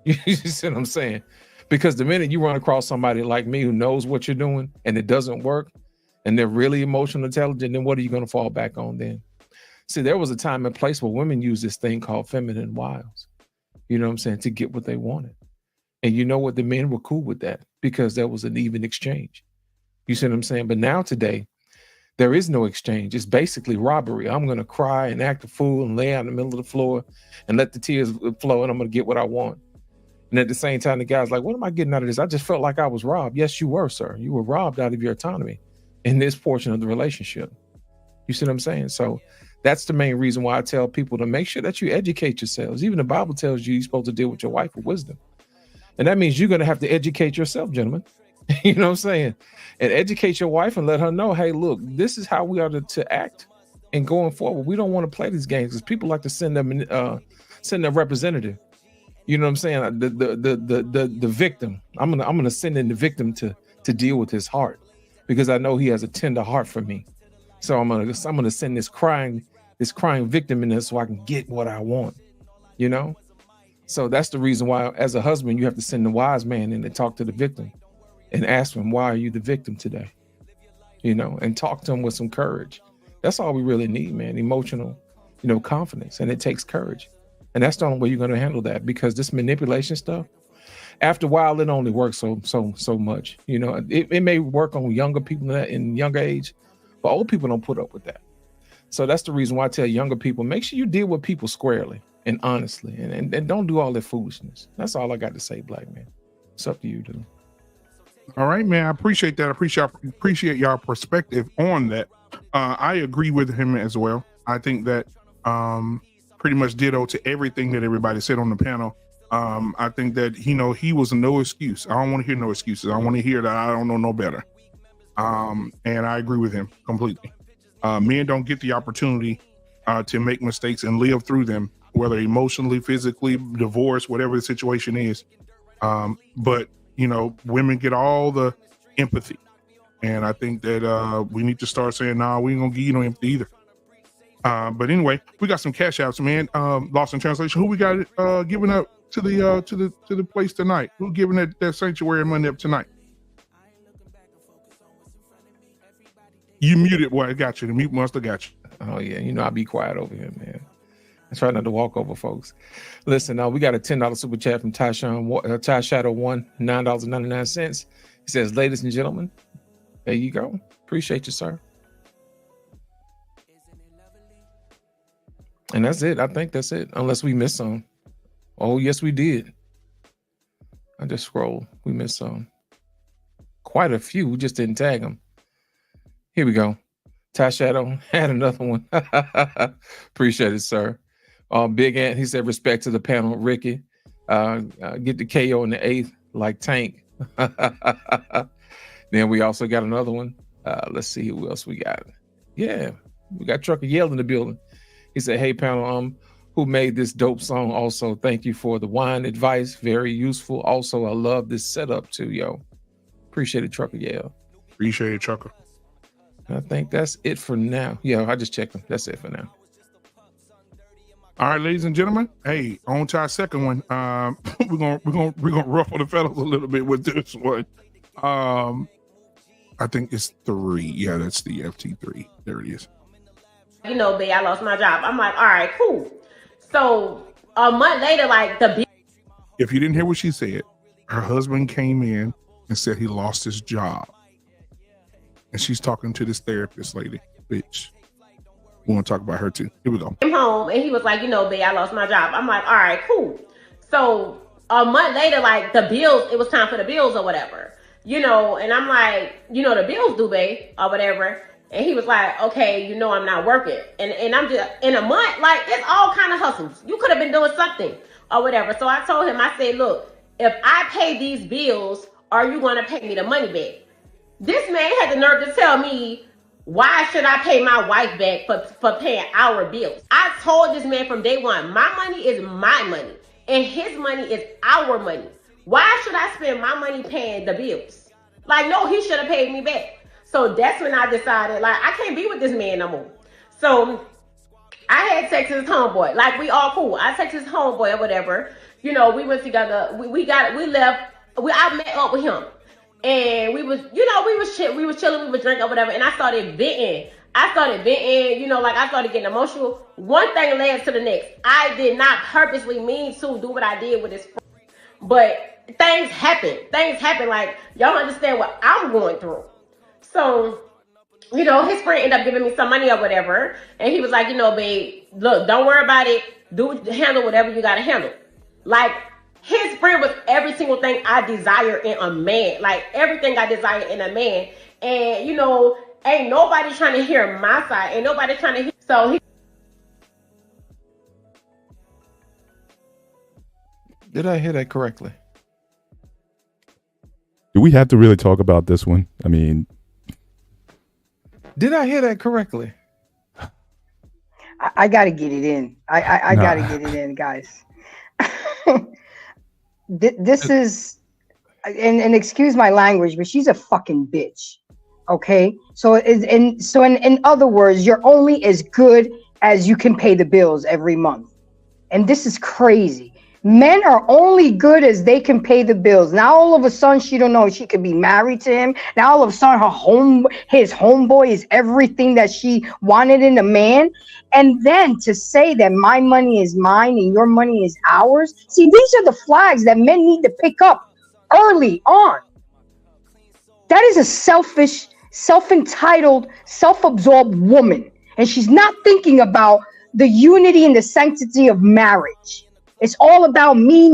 You see what I'm saying? Because the minute you run across somebody like me who knows what you're doing and it doesn't work and they're really emotional intelligent, then what are you going to fall back on then? See, there was a time and place where women used this thing called feminine wiles, you know what I'm saying, to get what they wanted. And you know what? The men were cool with that because there was an even exchange. You see what I'm saying? But now today, there is no exchange. It's basically robbery. I'm going to cry and act a fool and lay out in the middle of the floor and let the tears flow, and I'm going to get what I want. And at the same time, the guy's like, what am I getting out of this? I just felt like I was robbed. Yes, you were, sir. You were robbed out of your autonomy in this portion of the relationship. You see what I'm saying? So that's the main reason why I tell people to make sure that you educate yourselves. Even the Bible tells you you're supposed to deal with your wife with wisdom. And that means you're going to have to educate yourself, gentlemen. You know what I'm saying? And educate your wife and let her know, hey, look, this is how we are to act. And going forward, we don't want to play these games because people like to send their representative. You know what I'm saying? The victim. I'm gonna send in the victim to deal with his heart because I know he has a tender heart for me. So I'm gonna send this crying victim in there so I can get what I want. You know? So that's the reason why, as a husband, you have to send the wise man in and talk to the victim and ask him, why are you the victim today? You know, and talk to him with some courage. That's all we really need, man. Emotional, you know, confidence, and it takes courage. And that's the only way you're going to handle that, because this manipulation stuff, after a while, it only works so much. You know, it may work on younger people in younger age, but old people don't put up with that. So that's the reason why I tell younger people, make sure you deal with people squarely and honestly, and don't do all that foolishness. That's all I got to say, black man. It's up to you, dude. All right, man. I appreciate that. Appreciate y'all perspective on that. I agree with him as well. I think that pretty much ditto to everything that everybody said on the panel. I think that he was no excuse. I don't want to hear no excuses. I want to hear that I don't know no better. And I agree with him completely. Men don't get the opportunity to make mistakes and live through them, whether emotionally, physically, divorce, whatever the situation is. But women get all the empathy, and I think that we need to start saying, nah, we ain't gonna give you no empathy either. But anyway, we got some cash apps, man. Lost in translation. Who we got giving up to the place tonight? Who giving that sanctuary money up tonight? You muted, boy. I got you. The mute must have got you. Oh yeah, I be quiet over here, man. I try not to walk over folks. Listen, we got a $10 super chat from Ty Shadow 1, $9.99. He says, ladies and gentlemen, there you go. Appreciate you, sir. And that's it. I think that's it. Unless we missed some. Oh, yes, we did. I just scrolled. We missed some. Quite a few. We just didn't tag them. Here we go. Ty Shadow had another one. Appreciate it, sir. Big Ant, he said, respect to the panel. Ricky, Get the KO in the 8th like Tank. Then we also got another one. Let's see who else we got. Yeah, we got Trucker Yell in the building. He said, hey, panel, who made this dope song? Also, thank you for the wine advice. Very useful. Also, I love this setup too, yo. Appreciate it, Trucker Yell. Appreciate it, Trucker. I think that's it for now. Yeah, I just checked them. That's it for now. All right, ladies and gentlemen. Hey, on to our second one. We're gonna ruffle the feathers a little bit with this one. I think it's 3. Yeah, that's the FT3. There it is. You know, babe, I lost my job. I'm like, all right, cool. So a month later, like if you didn't hear what she said, her husband came in and said he lost his job. And she's talking to this therapist lady, bitch. We want to talk about her too. Here we go. Came home and he was like, you know, babe, I lost my job. I'm like, all right, cool. So a month later, like the bills, it was time for the bills or whatever, you know, and I'm like, you know, the bills due, babe, or whatever. And he was like, okay, you know, I'm not working. And I'm just in a month, like it's all kind of hustles. You could have been doing something or whatever. So I told him, I said, look, if I pay these bills, are you going to pay me the money back? This man had the nerve to tell me, why should I pay my wife back for paying our bills? I told this man from day one, my money is my money and his money is our money. Why should I spend my money paying the bills? Like, no, he should have paid me back. So that's when I decided, like, I can't be with this man no more. So I had texted his homeboy, like, we all cool. I texted his homeboy or whatever. You know, we went together. We left. I met up with him. And we was chilling, we was drinking or whatever. And I started venting, you know, like I started getting emotional. One thing led to the next. I did not purposely mean to do what I did with his friend. But things happen. Like, y'all understand what I'm going through. So, you know, his friend ended up giving me some money or whatever. And he was like, you know, babe, look, don't worry about it. Handle whatever you got to handle. Like, his friend was every single thing I desire in a man. Like, everything I desire in a man. And, you know, ain't nobody trying to hear my side. Ain't nobody trying to hear. So Did I hear that correctly? Do we have to really talk about this one? I mean, did I hear that correctly? I got to get it in. I got to get it in, guys. This is, and excuse my language, but she's a fucking bitch. Okay, so in other words, you're only as good as you can pay the bills every month, and this is crazy. Men are only good as they can pay the bills. Now all of a sudden she don't know she could be married to him. Now all of a sudden his homeboy is everything that she wanted in a man. And then to say that my money is mine and your money is ours. See, these are the flags that men need to pick up early on. That is a selfish, self-entitled, self-absorbed woman. And she's not thinking about the unity and the sanctity of marriage. It's all about me.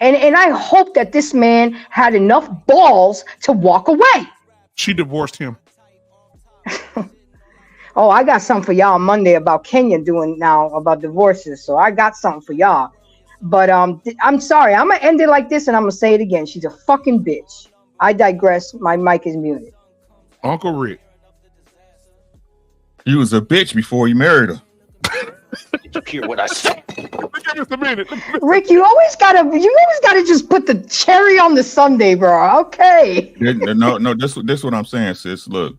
And I hope that this man had enough balls to walk away. She divorced him. Oh, I got something for y'all Monday about Kenya doing now about divorces. So I got something for y'all. But I'm sorry. I'm going to end it like this and I'm going to say it again. She's a fucking bitch. I digress. My mic is muted. Uncle Rick. You was a bitch before you married her. You hear what I said? Just a minute. Rick, you always gotta just put the cherry on the sundae, bro. Okay. No. This what I'm saying, sis. Look,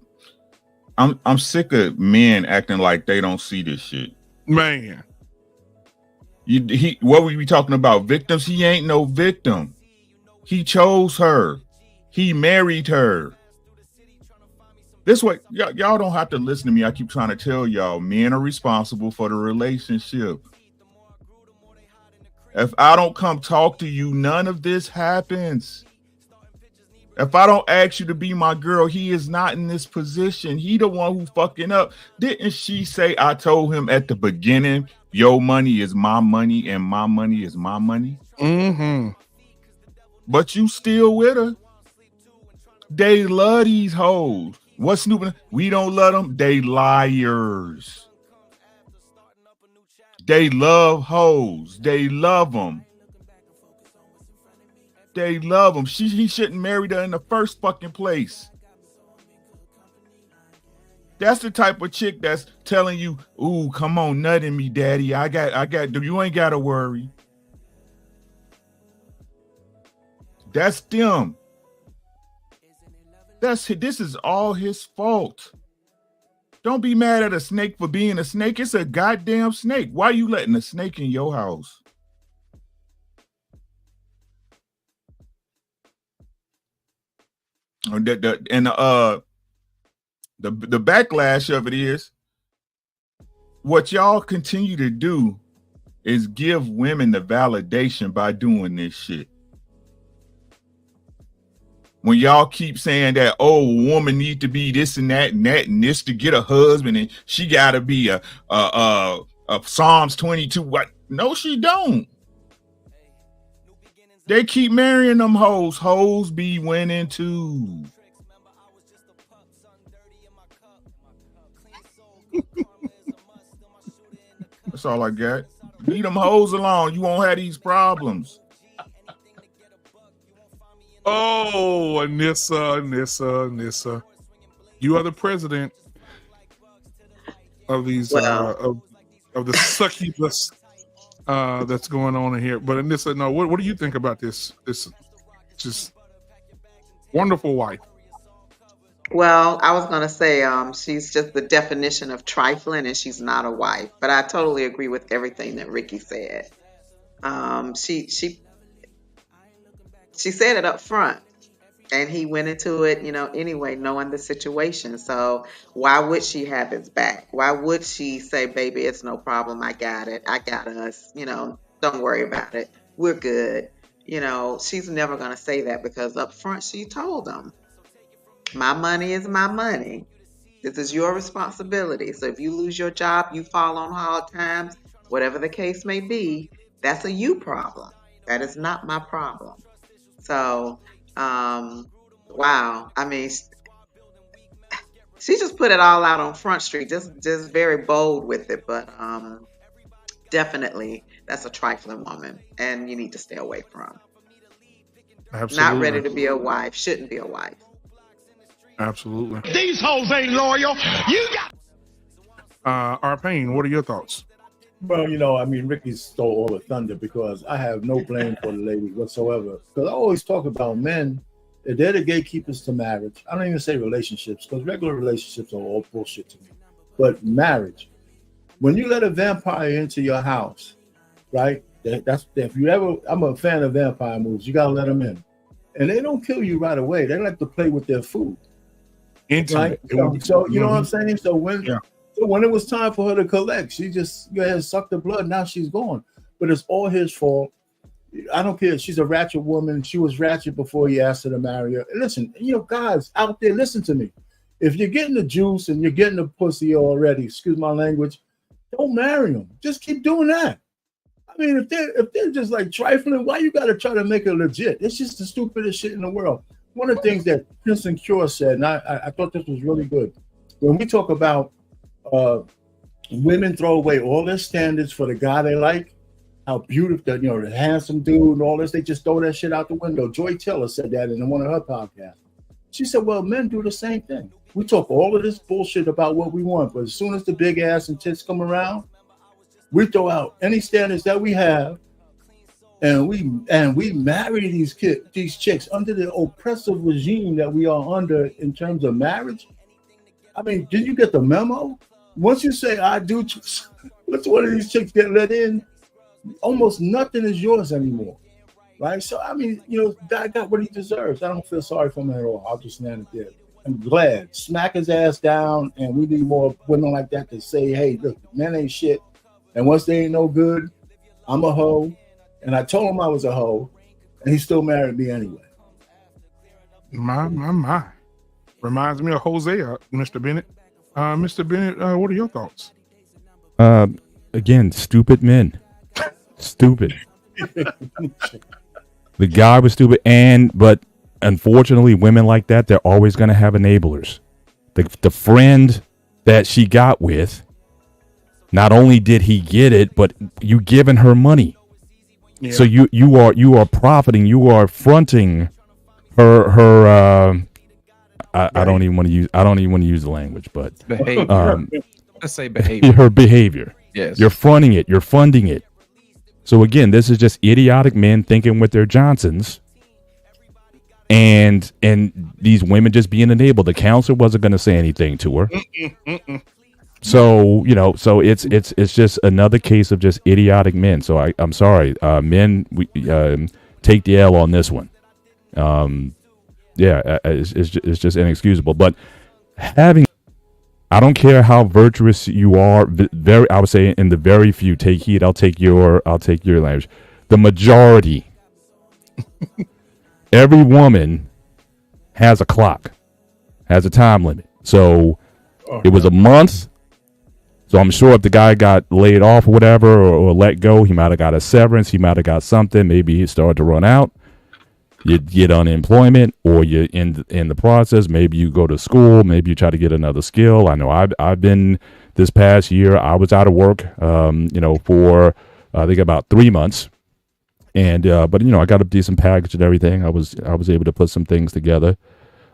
I'm sick of men acting like they don't see this shit. Man, what were we talking about? Victims? He ain't no victim. He chose her. He married her. This way, y'all don't have to listen to me. I keep trying to tell y'all, men are responsible for the relationship. If I don't come talk to you, none of this happens. If I don't ask you to be my girl, he is not in this position. He the one who fucking up. Didn't she say I told him at the beginning, your money is my money and my money is my money? Mm-hmm. But you still with her. They love these hoes. What's Snoop? We don't love them. They liars. They love hoes. They love them. They love him. He shouldn't marry her in the first fucking place. That's the type of chick that's telling you, "Ooh, come on, nut in me, daddy. I got. You ain't gotta worry." That's them. This is all his fault. Don't be mad at a snake for being a snake. It's a goddamn snake. Why are you letting a snake in your house? The backlash of it is what y'all continue to do is give women the validation by doing this shit. When y'all keep saying that, oh, a woman need to be this and that and this to get a husband, and she got to be a Psalms 22. What? No, she don't. They keep marrying them hoes. Hoes be winning too. That's all I got. Leave them hoes alone. You won't have these problems. Oh, Anissa. You are the president of these of the succubus that's going on in here. But Anissa, no, what do you think about this just wonderful wife? Well, I was gonna say she's just the definition of trifling, and she's not a wife. But I totally agree with everything that Ricky said. She said it up front, and he went into it, anyway, knowing the situation. So why would she have his back? Why would she say, "Baby, it's no problem. I got it. I got us. Don't worry about it. We're good." She's never gonna say that because up front she told him, "My money is my money. This is your responsibility. So if you lose your job, you fall on hard times, whatever the case may be, that's a you problem. That is not my problem." So, wow. I mean, she just put it all out on Front Street, just very bold with it. But definitely, that's a trifling woman, and you need to stay away from. Absolutely. Not ready to be a wife. Shouldn't be a wife. Absolutely. These hoes ain't loyal. You got. Arpain, what are your thoughts? Well, Ricky stole all the thunder because I have no blame for the lady whatsoever. Because I always talk about men, they're the gatekeepers to marriage. I don't even say relationships because regular relationships are all bullshit to me. But marriage, when you let a vampire into your house, right? I'm a fan of vampire movies. You gotta let them in, and they don't kill you right away. They like to play with their food. Right? So you know what I'm saying? So when it was time for her to collect, she just sucked the blood. Now she's gone. But it's all his fault. I don't care. She's a ratchet woman. She was ratchet before he asked her to marry her. And listen, guys out there, listen to me. If you're getting the juice and you're getting the pussy already, excuse my language, don't marry him. Just keep doing that. I mean, if they're just like trifling, why you got to try to make it legit? It's just the stupidest shit in the world. One of the things that Princeton Cure said, and I thought this was really good. When we talk about women throw away all their standards for the guy they like, how beautiful, the handsome dude and all this, they just throw that shit out the window. Joy Taylor said that in one of her podcasts. She said, well, men do the same thing. We talk all of this bullshit about what we want, but as soon as the big ass and tits come around, we throw out any standards that we have, and we marry these chicks under the oppressive regime that we are under in terms of marriage. I mean, did you get the memo? Once you say I do, once one of these chicks get let in, almost nothing is yours anymore, right? So I mean, guy got what he deserves. I don't feel sorry for him at all. I'll just stand it there. I'm glad. Smack his ass down, and we need more women like that to say, "Hey, look, men ain't shit, and once they ain't no good, I'm a hoe." And I told him I was a hoe, and he still married me anyway. My. Reminds me of Hosea, Mr. Bennett. Mr. Bennett, what are your thoughts? Again, stupid men. Stupid. The guy was stupid, but unfortunately, women like that, they're always going to have enablers. The friend that she got with Not only did he get it, but you giving her money. Yeah. So you are profiting, you are fronting her I don't even want to use the language, but behavior. Let's say behavior. Her behavior. Yes. You're fronting it, you're funding it. So again, this is just idiotic men thinking with their Johnsons. And these women just being enabled. The counselor wasn't going to say anything to her. So, so it's just another case of just idiotic men. So I'm sorry, men, we take the L on this one. It's just inexcusable. But I don't care how virtuous you are. I would say in the very few, take heed. I'll take your language. The majority, every woman has a clock, has a time limit. So it was a month. So I'm sure if the guy got laid off or whatever, or let go, he might have got a severance. He might have got something. Maybe he started to run out. You get unemployment, or you in the process. Maybe you go to school. Maybe you try to get another skill. I know I've been this past year. I was out of work, for I think about 3 months, and but I got a decent package and everything. I was able to put some things together.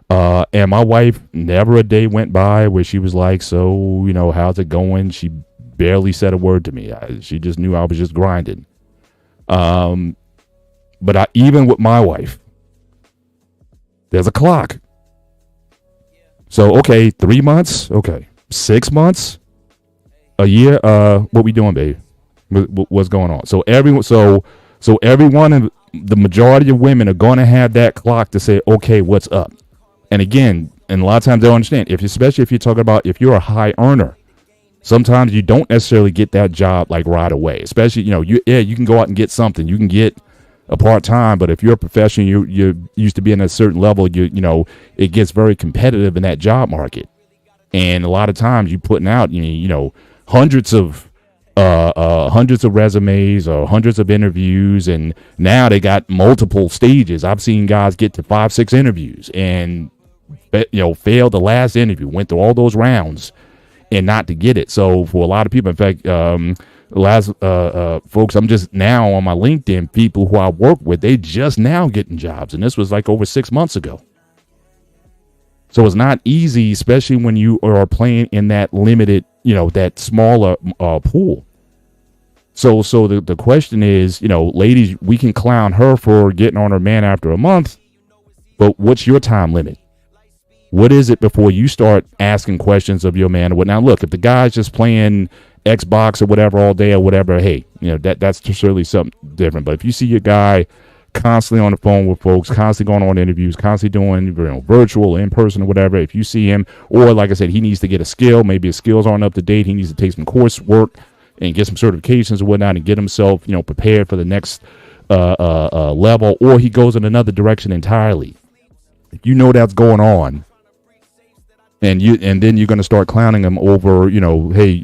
And my wife, never a day went by where she was like, so, how's it going? She barely said a word to me. She just knew I was just grinding. But even with my wife, there's a clock. So, okay, 3 months. Okay. 6 months, a year. What we doing, babe? What's going on? So everyone, the majority of women are going to have that clock to say, okay, what's up? And again, and a lot of times they don't understand, especially if you're talking about if you're a high earner, sometimes you don't necessarily get that job like right away. Especially, you can go out and get something. You can get a part-time, but if you're a professional, you're used to being at a certain level, it gets very competitive in that job market. And a lot of times you're putting out, hundreds of resumes or hundreds of interviews, and now they got multiple stages. I've seen guys get to 5-6 interviews and failed the last interview, went through all those rounds and not to get it. So for a lot of people, in fact, folks, I'm just now on my LinkedIn, people who I work with, they just now getting jobs, and this was like over 6 months ago. So it's not easy, especially when you are playing in that limited, that smaller pool. So the question is, ladies, we can clown her for getting on her man after a month, but what's your time limit? What is it before you start asking questions of your man or what? Now, look, if the guy's just playing Xbox or whatever all day or whatever, hey, that's certainly something different. But if you see your guy constantly on the phone with folks, constantly going on interviews, constantly doing virtual, in person, or whatever, if you see him, or like I said, he needs to get a skill, maybe his skills aren't up to date, he needs to take some coursework and get some certifications or whatnot and get himself, prepared for the next level, or he goes in another direction entirely. If you know that's going on, and then you're going to start clowning him over, hey,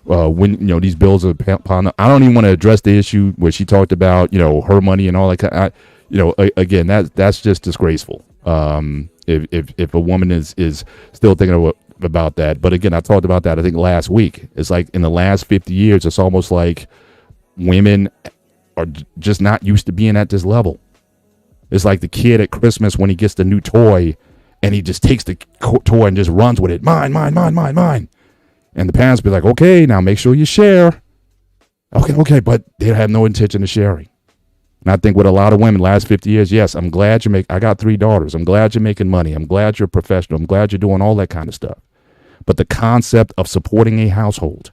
when these bills are piling up. I don't even want to address the issue where she talked about her money and all that. Again, that's just disgraceful. If a woman is still thinking about that, but again, I talked about that I think last week. It's like in the last 50 years, it's almost like women are just not used to being at this level. It's like the kid at Christmas when he gets the new toy, and he just takes the toy and just runs with it. Mine. And the parents be like, okay, now make sure you share. Okay, but they have no intention of sharing. And I think with a lot of women, last 50 years, yes, I'm glad I got 3 daughters. I'm glad you're making money. I'm glad you're a professional. I'm glad you're doing all that kind of stuff. But the concept of supporting a household,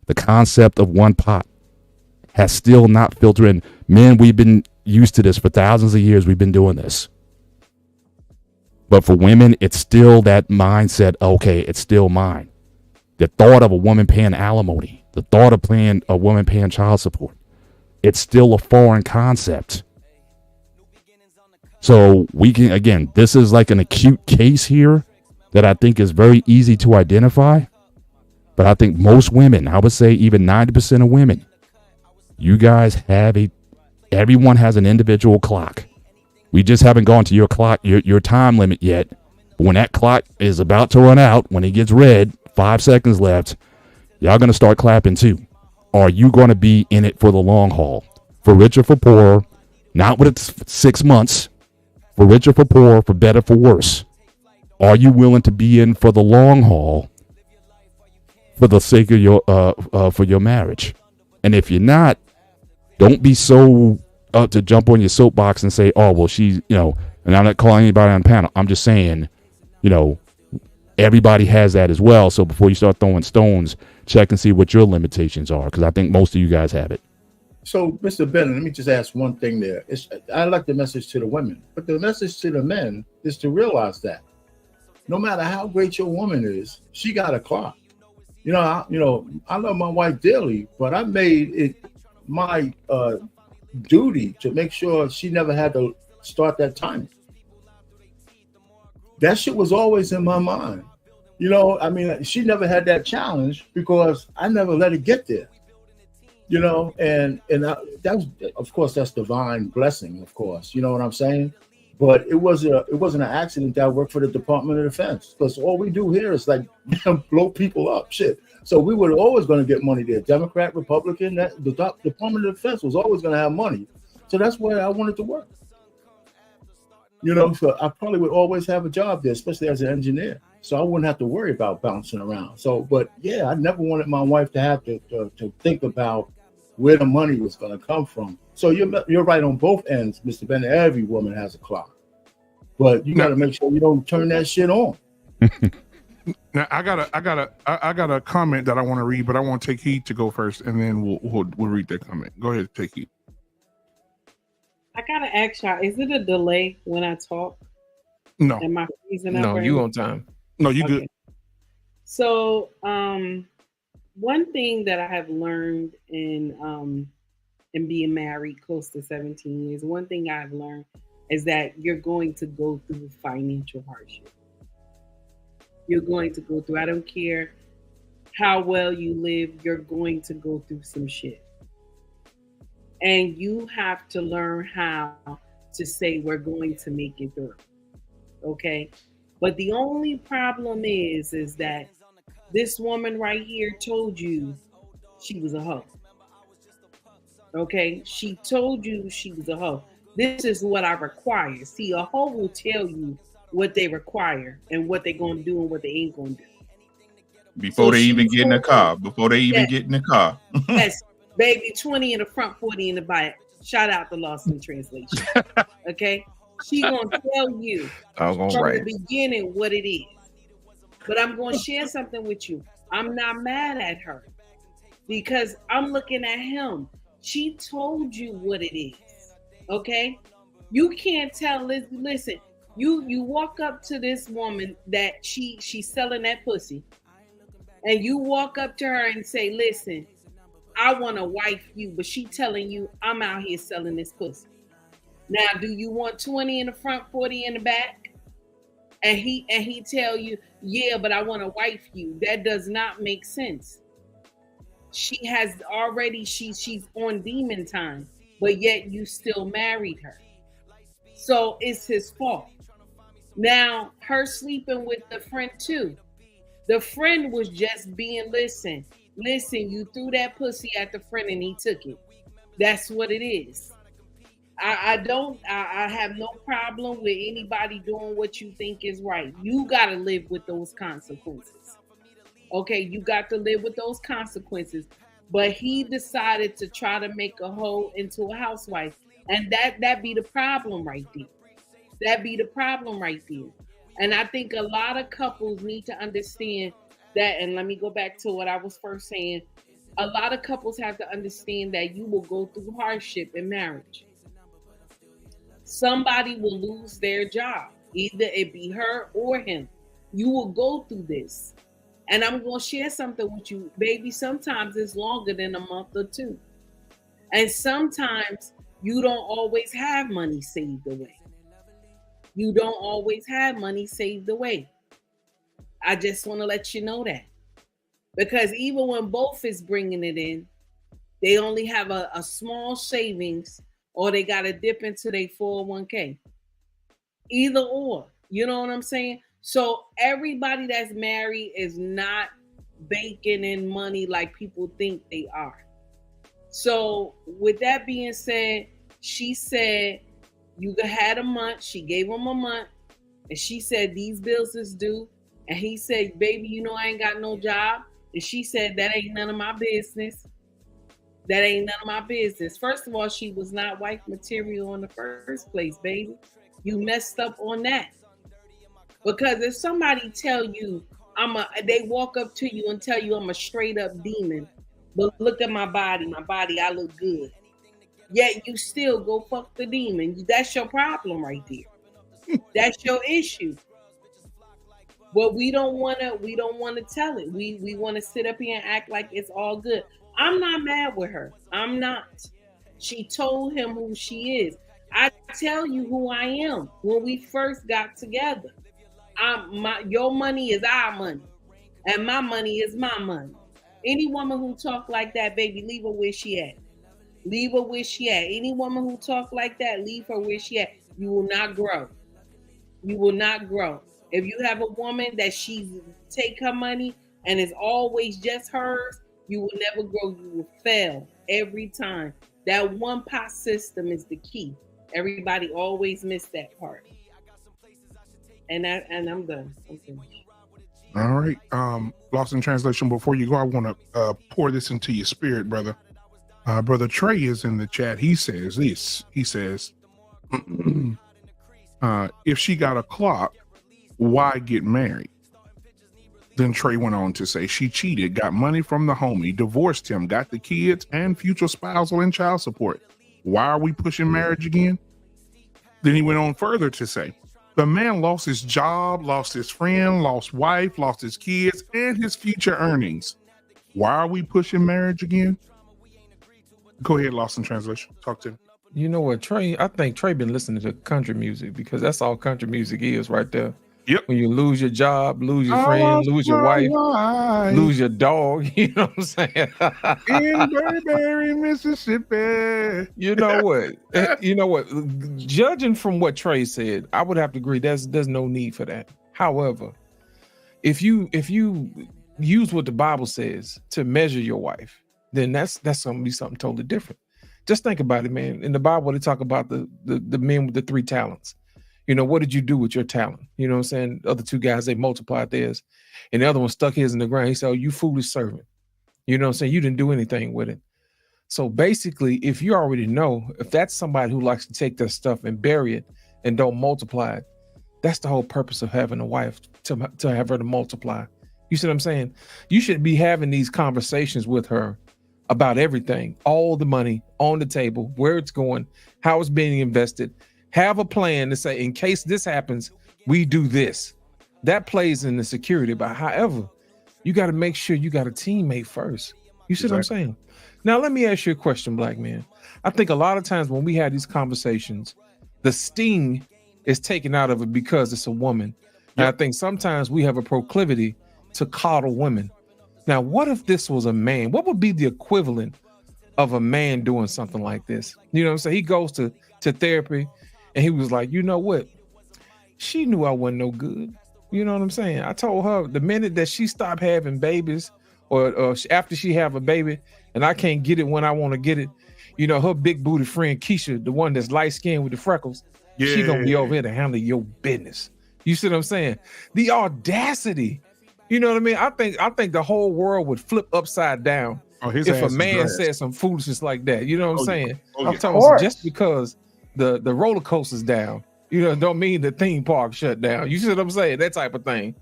the concept of one pot, has still not filtered in. Men, we've been used to this for thousands of years. We've been doing this. But for women, it's still that mindset, okay, it's still mine. The thought of a woman paying alimony, the thought of a woman paying child support, it's still a foreign concept. So this is like an acute case here that I think is very easy to identify. But I think most women, I would say even 90% of women, you guys everyone has an individual clock. We just haven't gone to your clock, your time limit yet. But when that clock is about to run out, when it gets red, 5 seconds left, Y'all going to start clapping too. Are you going to be in it for the long haul? For richer, for poorer, not with 6 months, for richer, for poorer, for better, for worse. Are you willing to be in for the long haul for the sake of your for your marriage? And if you're not, don't be so to jump on your soapbox and say, oh, well, she's, and I'm not calling anybody on the panel. I'm just saying, everybody has that as well. So before you start throwing stones, check and see what your limitations are, because I think most of you guys have it. So, Mr. Bennett, let me just ask one thing there. I like the message to the women, but the message to the men is to realize that no matter how great your woman is, she got a clock. I love my wife dearly, but I made it my duty to make sure she never had to start that timer. That shit was always in my mind. She never had that challenge because I never let it get there. That's, of course, that's divine blessing, of course. You know what I'm saying? But it wasn't an accident that I worked for the Department of Defense, because all we do here is like blow people up, shit. So we were always going to get money there, Democrat, Republican. The Department of Defense was always going to have money. So that's where I wanted to work. So I probably would always have a job there, especially as an engineer. So I wouldn't have to worry about bouncing around. So, but yeah, I never wanted my wife to have to think about where the money was going to come from. So you're right on both ends, Mr. Bennett. Every woman has a clock, but you got to make sure you don't turn that shit on. Now I got a comment that I want to read, but I want to take heed to go first, and then we'll read that comment. Go ahead, take heed. I gotta ask y'all: is it a delay when I talk? No. Am I freezing up? No, you on time. No, you good. So, one thing that I have learned in being married close to 17 years, one thing I've learned is that you're going to go through financial hardship. You're going to go through, I don't care how well you live, you're going to go through some shit. And you have to learn how to say, we're going to make it through. Okay? But the only problem is that this woman right here told you she was a hoe. Okay? She told you she was a hoe. This is what I require. See, a hoe will tell you what they require and what they're going to do and what they ain't going to do. Before they even get in the car. Before they even get in the car. Yes, baby, 20 in the front, 40 in the back. Shout out to Lost in Translation. Okay? She going to tell you from the beginning what it is. But I'm going to share something with you. I'm not mad at her because I'm looking at him. She told you what it is. Okay? You can't tell. Listen, you walk up to this woman that she's selling that pussy, and you walk up to her and say, listen, I want to wife you, but she telling you I'm out here selling this pussy. Now, do you want 20 in the front, 40 in the back? And he tell you, yeah, but I want to wife you. That does not make sense. She has already, she's on demon time, but yet you still married her. So it's his fault. Now, her sleeping with the friend too. The friend was just being, listen, you threw that pussy at the friend and he took it. That's what it is. I have no problem with anybody doing what you think is right. You got to live with those consequences. Okay, you got to live with those consequences. But he decided to try to make a hoe into a housewife. And that be the problem right there. That be the problem right there. And I think a lot of couples need to understand that. And let me go back to what I was first saying. A lot of couples have to understand that you will go through hardship in marriage. Somebody will lose their job. Either it be her or him. You will go through this. And I'm going to share something with you, baby. Sometimes it's longer than a month or two. And sometimes you don't always have money saved away. You don't always have money saved away. I just want to let you know that. Because even when both is bringing it in, they only have a small savings, or they got to dip into their 401k. Either or. You know what I'm saying? So everybody that's married is not banking in money like people think they are. So with that being said, she said you had a month. She gave him a month, and she said these bills is due. And he said, baby, you know I ain't got no job. And she said that ain't none of my business. That ain't none of my business. First of all, she was not wife material in the first place, baby. You messed up on that. Because if somebody tell you they walk up to you and tell you I'm a straight up demon, but look at my body, I look good. Yet you still go fuck the demon. That's your problem right there. That's your issue. But we don't wanna tell it. We wanna sit up here and act like it's all good. I'm not mad with her. I'm not. She told him who she is. I tell you who I am. When we first got together, your money is our money, and my money is my money. Any woman who talk like that, baby, leave her where she at. Leave her where she at. Any woman who talk like that, leave her where she at. You will not grow. You will not grow. If you have a woman that she's take her money and it's always just hers, you will never grow. You will fail every time. That one pot system is the key. Everybody always miss that part. And I'm done. I'm finished. All right. Lost in translation. Before you go, I want to pour this into your spirit, brother. Brother Trey is in the chat. He says this. He says, if she got a clock, why get married? Then Trey went on to say she cheated, got money from the homie, divorced him, got the kids and future spousal and child support. Why are we pushing marriage again? Then he went on further to say, the man lost his job, lost his friend, lost wife, lost his kids and his future earnings. Why are we pushing marriage again? Go ahead, Lost in Translation. Talk to him. You know what, Trey? I think Trey been listening to country music because that's all country music is right there. Yep. When you lose your job, lose your friend, lose your wife, lose your dog, you know what I'm saying? In Burberry, Mississippi. You know what? Judging from what Trey said, I would have to agree. There's no need for that. However, if you use what the Bible says to measure your wife, then that's gonna be something totally different. Just think about it, man. In the Bible, they talk about the men with the 3 talents. You know, what did you do with your talent? You know what I'm saying? The other 2 guys, they multiplied theirs. And the other one stuck his in the ground. He said, oh, you foolish servant. You know what I'm saying? You didn't do anything with it. So basically, if you already know, if that's somebody who likes to take their stuff and bury it and don't multiply it, that's the whole purpose of having a wife, to have her to multiply. You see what I'm saying? You should be having these conversations with her about everything, all the money on the table, where it's going, how it's being invested. Have a plan to say, in case this happens, we do this. That plays in the security. But however, you got to make sure you got a teammate first. You see what I'm saying? Now, let me ask you a question, black man. I think a lot of times when we have these conversations, the sting is taken out of it because it's a woman. And I think sometimes we have a proclivity to coddle women. Now, what if this was a man? What would be the equivalent of a man doing something like this? You know what I'm saying? He goes to therapy and he was like, you know what? She knew I wasn't no good. You know what I'm saying? I told her the minute that she stopped having babies or after she have a baby and I can't get it when I want to get it, you know, her big booty friend Keisha, the one that's light skinned with the freckles, she gonna be over here to handle your business. You see what I'm saying? The audacity. You know what I mean? I think the whole world would flip upside down if a man said some foolishness like that. You know what I'm saying? I'm talking about just because the roller coaster's down, you know, don't mean the theme park shut down. You see what I'm saying? That type of thing.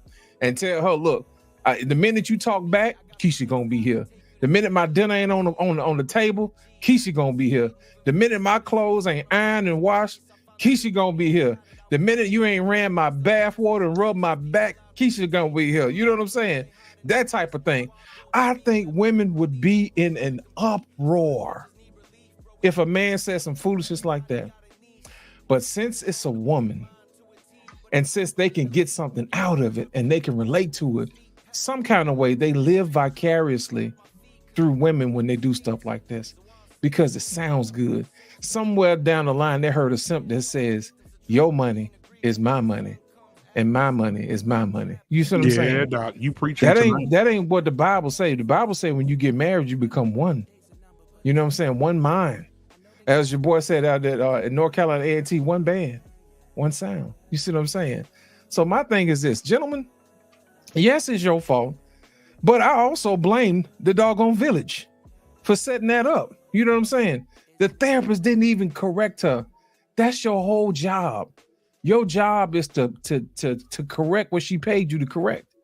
And tell her, look, the minute you talk back, Keisha gonna be here. The minute my dinner ain't on the table, Keisha gonna be here. The minute my clothes ain't ironed and washed, Keisha gonna be here. The minute you ain't ran my bath water and rubbed my back, Keisha gonna be here. You know what I'm saying? That type of thing. I think women would be in an uproar if a man said some foolishness like that. But since it's a woman, and since they can get something out of it and they can relate to it, some kind of way, they live vicariously through women when they do stuff like this because it sounds good. Somewhere down the line, they heard a simp that says, your money is my money. and my money is my money. You see what I'm saying? Yeah, Doc, you preaching That ain't what the Bible say. The Bible say when you get married, you become one. You know what I'm saying? One mind. As your boy said out there in North Carolina A&T, one band, one sound. You see what I'm saying? So my thing is this, gentlemen, yes, it's your fault, but I also blame the doggone village for setting that up. You know what I'm saying? The therapist didn't even correct her. That's your whole job. Your job is to correct what she paid you to correct.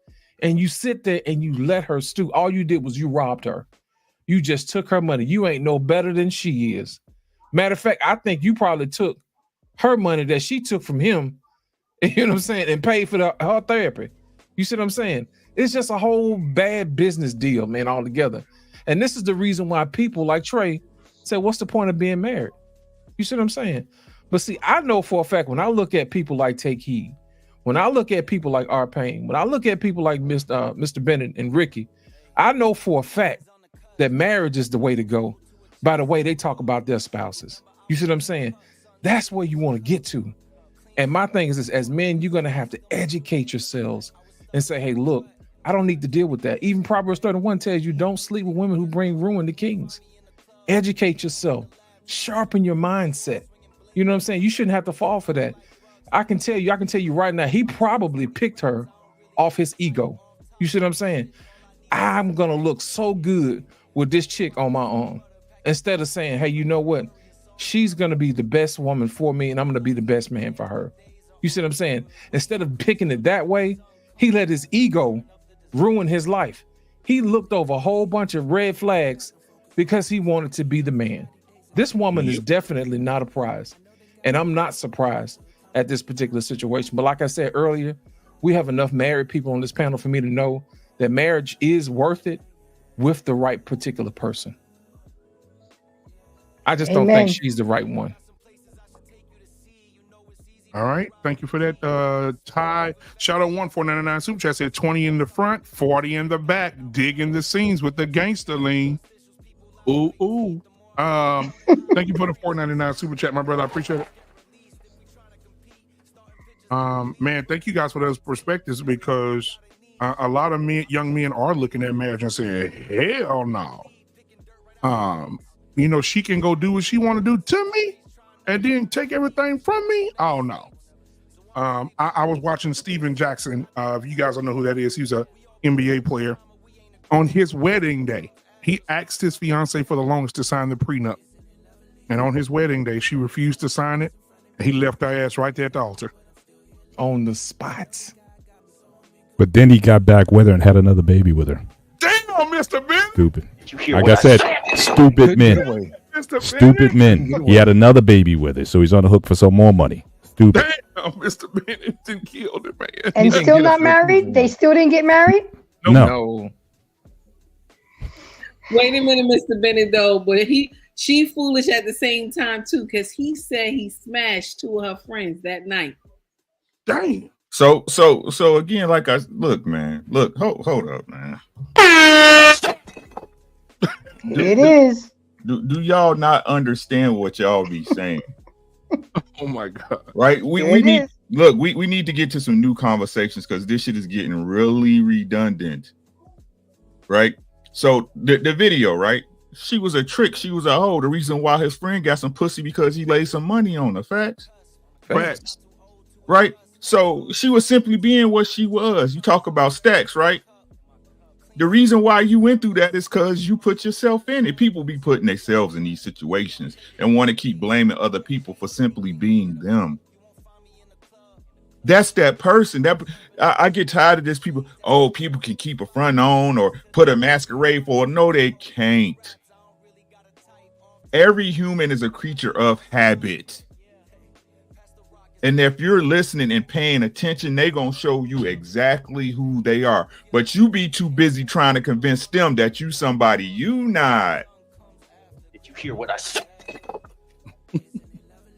And you sit there and you let her stew. All you did was you robbed her. You just took her money. You ain't no better than she is. Matter of fact, I think you probably took her money that she took from him, you know what I'm saying, and paid for her therapy. You see what I'm saying? It's just a whole bad business deal, man, altogether. And this is the reason why people like Trey say, what's the point of being married? You see what I'm saying? But see, I know for a fact when I look at people like Take Heed, when I look at people like R. Payne, when I look at people like Mr. Bennett and Ricky, I know for a fact that marriage is the way to go by the way they talk about their spouses. You see what I'm saying? That's where you want to get to. And my thing is this, as men, you're going to have to educate yourselves and say, hey, look, I don't need to deal with that. Even Proverbs 31 tells you don't sleep with women who bring ruin to kings. Educate yourself. Sharpen your mindset. You know what I'm saying? You shouldn't have to fall for that. I can tell you right now, he probably picked her off his ego. You see what I'm saying? I'm going to look so good with this chick on my arm. Instead of saying, hey, you know what? She's going to be the best woman for me and I'm going to be the best man for her. You see what I'm saying? Instead of picking it that way, he let his ego ruin his life. He looked over a whole bunch of red flags because he wanted to be the man. This woman is definitely not a prize. And I'm not surprised at this particular situation. But like I said earlier, we have enough married people on this panel for me to know that marriage is worth it with the right particular person. I just don't think she's the right one. All right. Thank you for that, Ty. Shadow 1499 Super Chat said 20 in the front, 40 in the back, digging the scenes with the gangster lean. Ooh, ooh. Thank you for the 499 Super Chat, my brother. I appreciate it. Man, thank you guys for those perspectives because a lot of young men are looking at marriage and saying, hell no. You know, she can go do what she want to do to me and then take everything from me. Oh no. I was watching Steven Jackson. If you guys don't know who that is, he's a NBA player. On his wedding day, he asked his fiance for the longest to sign the prenup. And on his wedding day, she refused to sign it. He left her ass right there at the altar. On the spot. But then he got back with her and had another baby with her. Damn, Mr. Ben. Stupid. Like I said, stupid men. Stupid men. He had another baby with her, so he's on the hook for some more money. Stupid. Damn, Mr. Bennett didn't kill the man. And still not married? They still didn't get married? No. Wait a minute, Mr. Bennett, though, but she foolish at the same time too, because he said he smashed two of her friends that night. Dang. So again, like look, hold up, man. It is. Do y'all not understand what y'all be saying? Oh my God. Right? We need to get to some new conversations because this shit is getting really redundant. Right? So the video, right? She was a trick. She was a hoe. The reason why his friend got some pussy because he laid some money on her. Facts. Right? So she was simply being what she was. You talk about stacks, right? The reason why you went through that is because you put yourself in it. People be putting themselves in these situations and want to keep blaming other people for simply being them. That's that person. That I get tired of this. People can keep a front on or put a masquerade for. No, they can't. Every human is a creature of habit. And if you're listening and paying attention, they're going to show you exactly who they are. But you be too busy trying to convince them that you somebody you not. Did you hear what I said?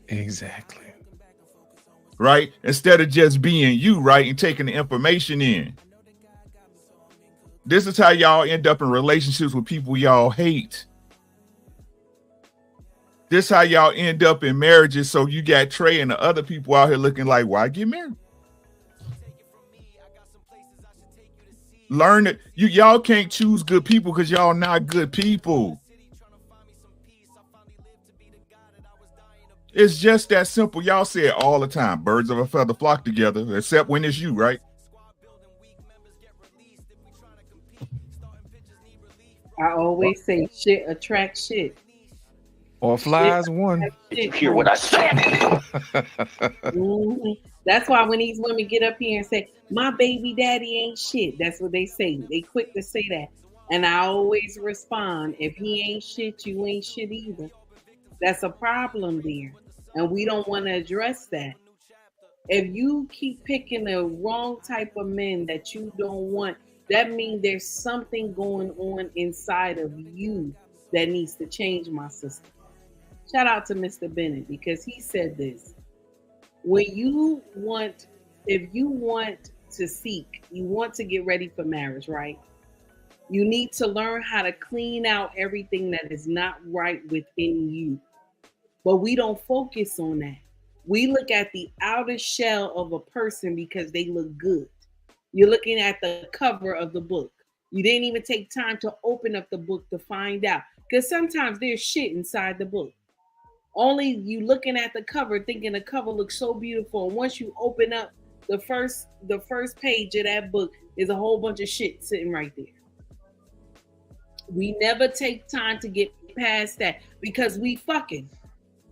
Exactly. Right? Instead of just being you, right? And taking the information in. This is how y'all end up in relationships with people y'all hate. This how y'all end up in marriages. So you got Trey and the other people out here looking like, why get married? Learn it. Y'all can't choose good people because y'all not good people. It's just that simple. Y'all say it all the time. Birds of a feather flock together, except when it's you, right? I always say shit attracts shit. Or flies one. Did you hear what I said? That's why when these women get up here and say, my baby daddy ain't shit, that's what they say. They quick to say that. And I always respond, if he ain't shit, you ain't shit either. That's a problem there. And we don't want to address that. If you keep picking the wrong type of men that you don't want, that means there's something going on inside of you that needs to change, my sister. Shout out to Mr. Bennett because he said this. If you want to seek, you want to get ready for marriage, right? You need to learn how to clean out everything that is not right within you. But we don't focus on that. We look at the outer shell of a person because they look good. You're looking at the cover of the book. You didn't even take time to open up the book to find out. Because sometimes there's shit inside the book. Only you looking at the cover thinking the cover looks so beautiful. And once you open up the first page of that book, there's a whole bunch of shit sitting right there. We never take time to get past that because we fucking.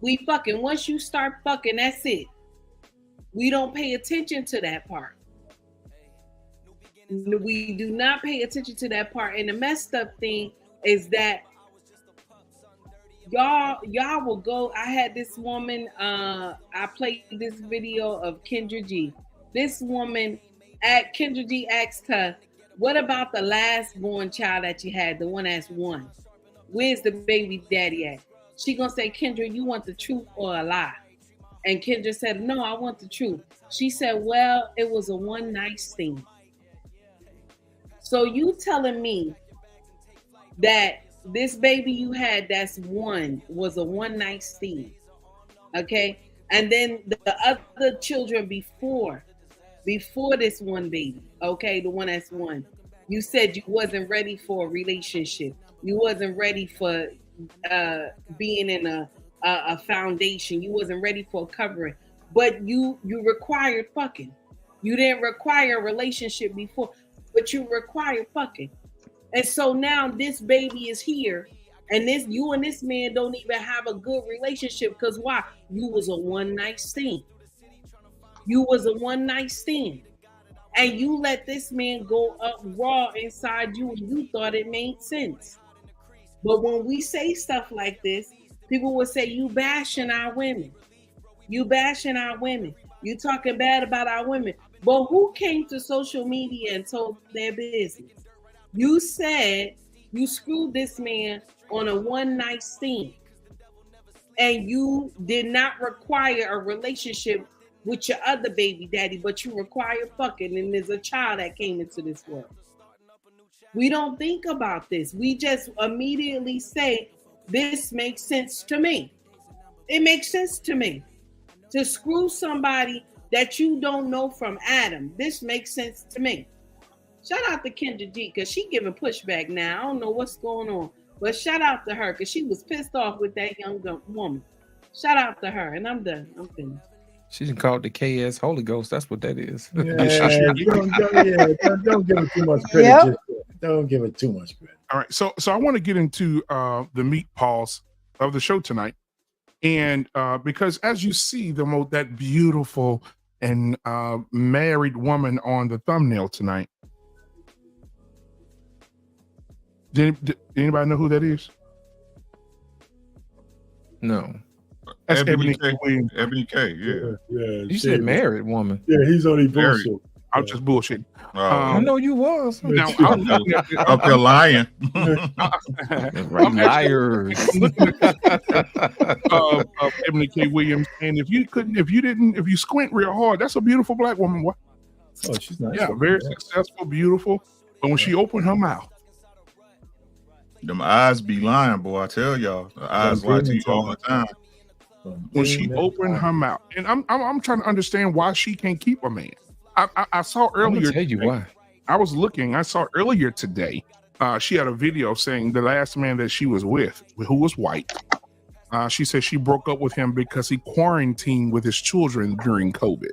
Once you start fucking, that's it. We don't pay attention to that part. We do not pay attention to that part. And the messed up thing is that y'all will go. I had this woman, I played this video of Kendra G. This woman at Kendra G asked her, what about the last born child that you had, the one that's one? Where's the baby daddy at? She gonna say, Kendra, you want the truth or a lie? And Kendra said, no, I want the truth. She said, well, it was a one night stand. So you telling me that this baby you had that's one was a one night stand, okay? And then the other children before this one baby, okay, the one that's one, you said you wasn't ready for a relationship. You wasn't ready for being in a foundation. You wasn't ready for a covering, but you required fucking. You didn't require a relationship before, but you required fucking. And so now this baby is here, and you and this man don't even have a good relationship because why? You was a one night stand. You was a one night stand, and you let this man go up raw inside you, and you thought it made sense. But when we say stuff like this, people will say, you bashing our women. You bashing our women. You talking bad about our women. But who came to social media and told their business? You said you screwed this man on a one night stand. And you did not require a relationship with your other baby daddy, but you require fucking, and there's a child that came into this world. We don't think about this. We just immediately say, this makes sense to me. It makes sense to me. To screw somebody that you don't know from Adam, this makes sense to me. Shout out to Kendra G, because she giving pushback now. I don't know what's going on. But shout out to her, because she was pissed off with that young woman. Shout out to her, and I'm done. I'm finished. She can call it the KS Holy Ghost. That's what that is. Don't give it too much credit. Yep. Don't give it too much credit. All right, so I want to get into the meat pause of the show tonight, and because as you see that beautiful and married woman on the thumbnail tonight, did anybody know who that is? No. That's Ebony K. Ebony K. Yeah. You said married woman. Yeah, he's only bullshit. I'm just bullshitting. I know you was. Now, I'm up there lying. Liars. Ebony K. Williams, and if you squint real hard, that's a beautiful black woman. What? Oh, she's nice. Yeah, very successful, beautiful. But when she opened her mouth, them eyes be lying, boy. I tell y'all, the eyes lie to you all the time. When she opened her mouth, and I'm trying to understand why she can't keep a man. I saw earlier. I'm gonna tell you why. I was looking. I saw earlier today. She had a video saying the last man that she was with, who was white. She said she broke up with him because he quarantined with his children during COVID.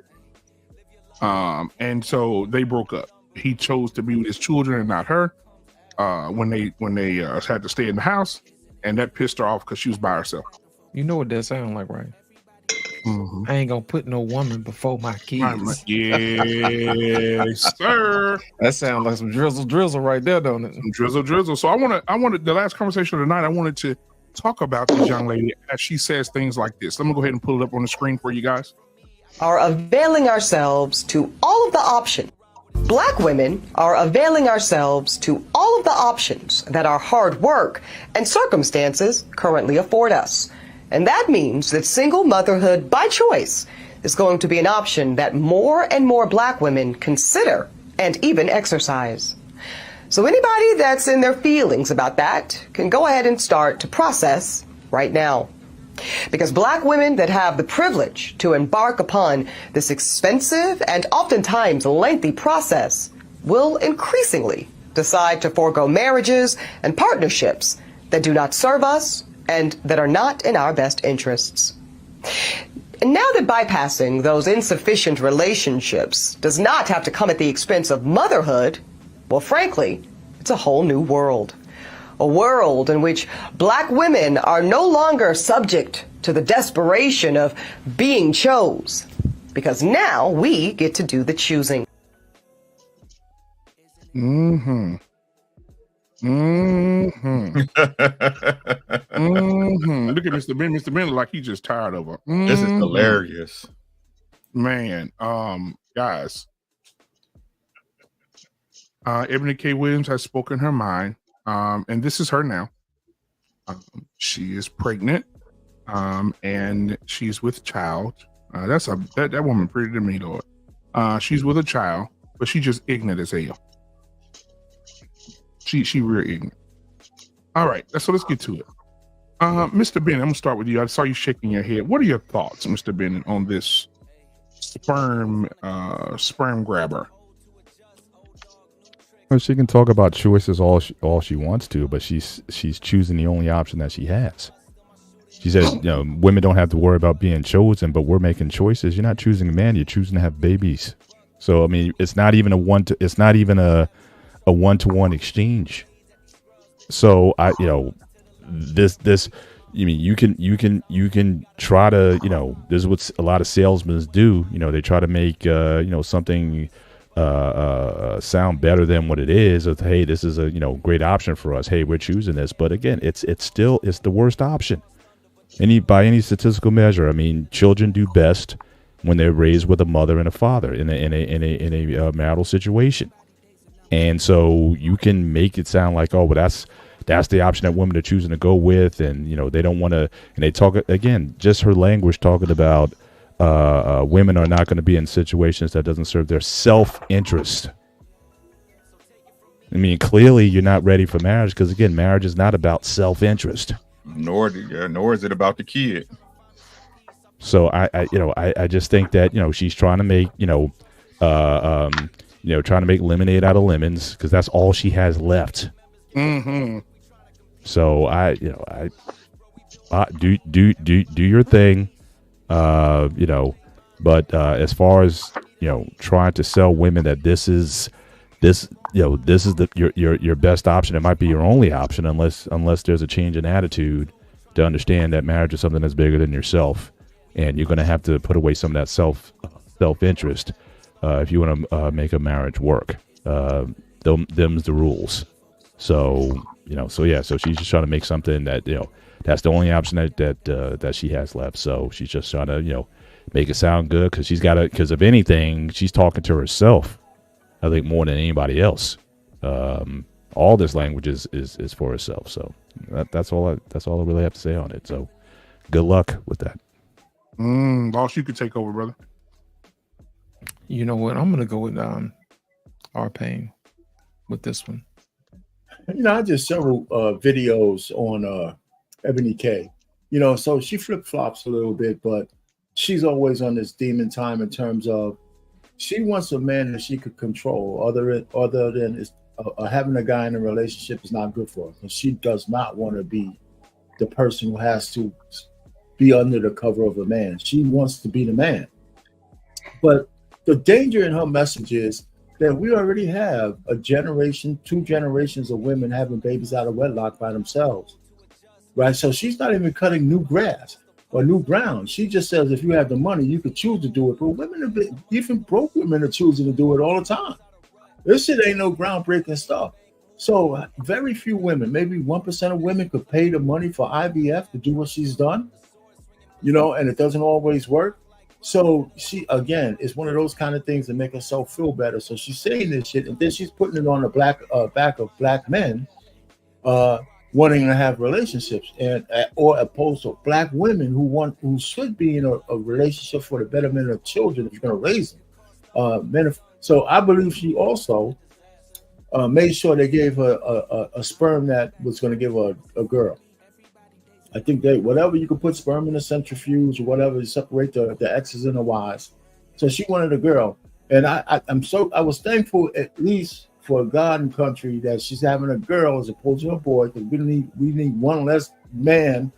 And so they broke up. He chose to be with his children and not her. When they had to stay in the house, and that pissed her off because she was by herself. You know what that sounds like, right? Mm-hmm. I ain't gonna put no woman before my kids. Yes, sir. That sounds like some drizzle right there, don't it? Some drizzle. So I wanted the last conversation of the night. I wanted to talk about this young lady as she says things like this. Let me go ahead and pull it up on the screen for you guys. Are availing ourselves to all of the options. Black women are availing ourselves to all of the options that our hard work and circumstances currently afford us. And that means that single motherhood by choice is going to be an option that more and more Black women consider and even exercise. So anybody that's in their feelings about that can go ahead and start to process right now. Because Black women that have the privilege to embark upon this expensive and oftentimes lengthy process will increasingly decide to forego marriages and partnerships that do not serve us and that are not in our best interests. And now that bypassing those insufficient relationships does not have to come at the expense of motherhood, well, frankly, it's a whole new world. A world in which Black women are no longer subject to the desperation of being chose, because now we get to do the choosing. Mm-hmm. Mm-hmm. Mm-hmm. Look at Mr. Ben. Mr. Ben look like he's just tired of her. Mm-hmm. This is hilarious. Man, guys. Ebony K. Williams has spoken her mind. And this is her now. She is pregnant, and she's with child. That woman pretty to me, Lord. She's with a child, but she just ignorant as hell. She real ignorant. All right, so let's get to it. Mr. Bennett, I'm gonna start with you. I saw you shaking your head. What are your thoughts, Mr. Bennett, on this sperm grabber? Well, she can talk about choices all she wants to, but she's choosing the only option that she has. She says, women don't have to worry about being chosen, but we're making choices. You're not choosing a man; you're choosing to have babies. So I mean, it's not even a one-to-one exchange. So you can try to, this is what a lot of salesmen do. They try to make something sound better than what it is. Of, hey, this is a great option for us. Hey, we're choosing this, but again, it's the worst option. By any statistical measure, I mean, children do best when they're raised with a mother and a father in a marital situation. And so you can make it sound like, oh, well, that's the option that women are choosing to go with, and they don't want to. And they talk again, just her language talking about women are not going to be in situations that doesn't serve their self-interest. I mean, clearly you're not ready for marriage because again, marriage is not about self-interest. Nor is it about the kid. So I just think that she's trying to make trying to make lemonade out of lemons because that's all she has left. Mm-hmm. So I do your thing, but as far as trying to sell women that this is your best option, it might be your only option unless there's a change in attitude to understand that marriage is something that's bigger than yourself, and you're going to have to put away some of that self-interest if you want to make a marriage work. Them's the rules. So so she's just trying to make something that that's the only option that she has left. So she's just trying to make it sound good because because if anything, she's talking to herself, I think, more than anybody else. All this language is for herself. So that's all I really have to say on it. So good luck with that. Boss, you could take over, brother. You know what? I'm gonna go with R-Pain with this one. I did several videos on Ebony K. So she flip-flops a little bit, but she's always on this demon time in terms of She wants a man that she could control. Other than having a guy in a relationship is not good for her. Because she does not want to be the person who has to be under the cover of a man. She wants to be the man. But the danger in her message is that we already have a generation, 2 generations of women having babies out of wedlock by themselves, right? So she's not even cutting new grass or new ground. She just says if you have the money, you could choose to do it. But women, even broke women, are choosing to do it all the time. This shit ain't no groundbreaking stuff. So very few women, maybe 1% of women, could pay the money for IVF to do what she's done, and it doesn't always work. So she, again, is one of those kind of things that make herself feel better. So she's saying this shit, and then she's putting it on the back of black men wanting to have relationships, or opposed to black women who should be in a relationship for the betterment of children if you're going to raise them. So I believe she also made sure they gave her a sperm that was going to give her a girl. I think whatever you could put sperm in a centrifuge or whatever to separate the X's and the Y's. So she wanted a girl, and I was thankful at least for God and country that she's having a girl as opposed to a boy, because we need one less man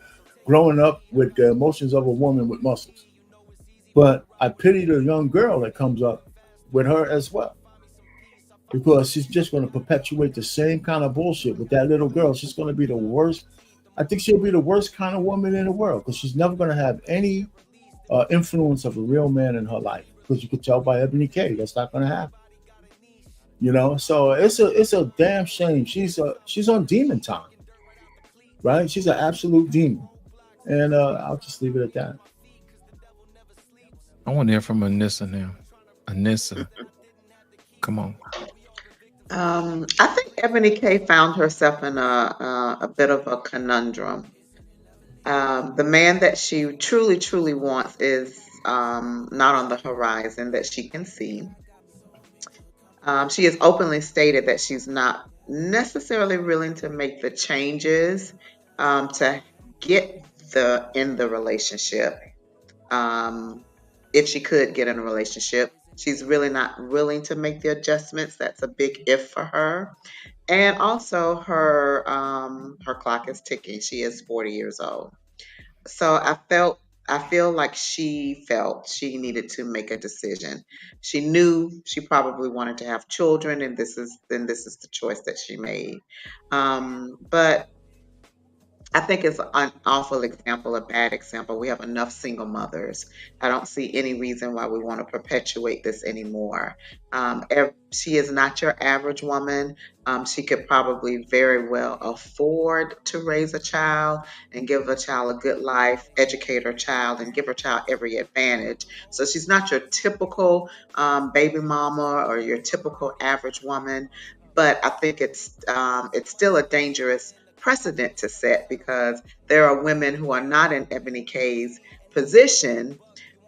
growing up with the emotions of a woman with muscles. But I pity the young girl that comes up with her as well, because she's just going to perpetuate the same kind of bullshit with that little girl. She's going to be the worst. I think she'll be the worst kind of woman in the world, because she's never going to have any influence of a real man in her life, because you could tell by Ebony K that's not going to happen. So it's a damn shame. She's on demon time, right? She's an absolute demon, and I'll just leave it at that. I want to hear from Anissa now. Anissa, come on. I think Ebony K found herself in a bit of a conundrum. The man that she truly, truly wants is not on the horizon that she can see. She has openly stated that she's not necessarily willing to make the changes to get in the relationship. If she could get in a relationship, she's really not willing to make the adjustments. That's a big if for her. And also her clock is ticking. She is 40 years old. So I feel like she felt she needed to make a decision. She knew she probably wanted to have children, and this is the choice that she made. But I think it's an awful example, a bad example. We have enough single mothers. I don't see any reason why we want to perpetuate this anymore. She is not your average woman. She could probably very well afford to raise a child and give a child a good life, educate her child, and give her child every advantage. So she's not your typical baby mama or your typical average woman. But I think it's still a dangerous precedent to set, because there are women who are not in Ebony K's position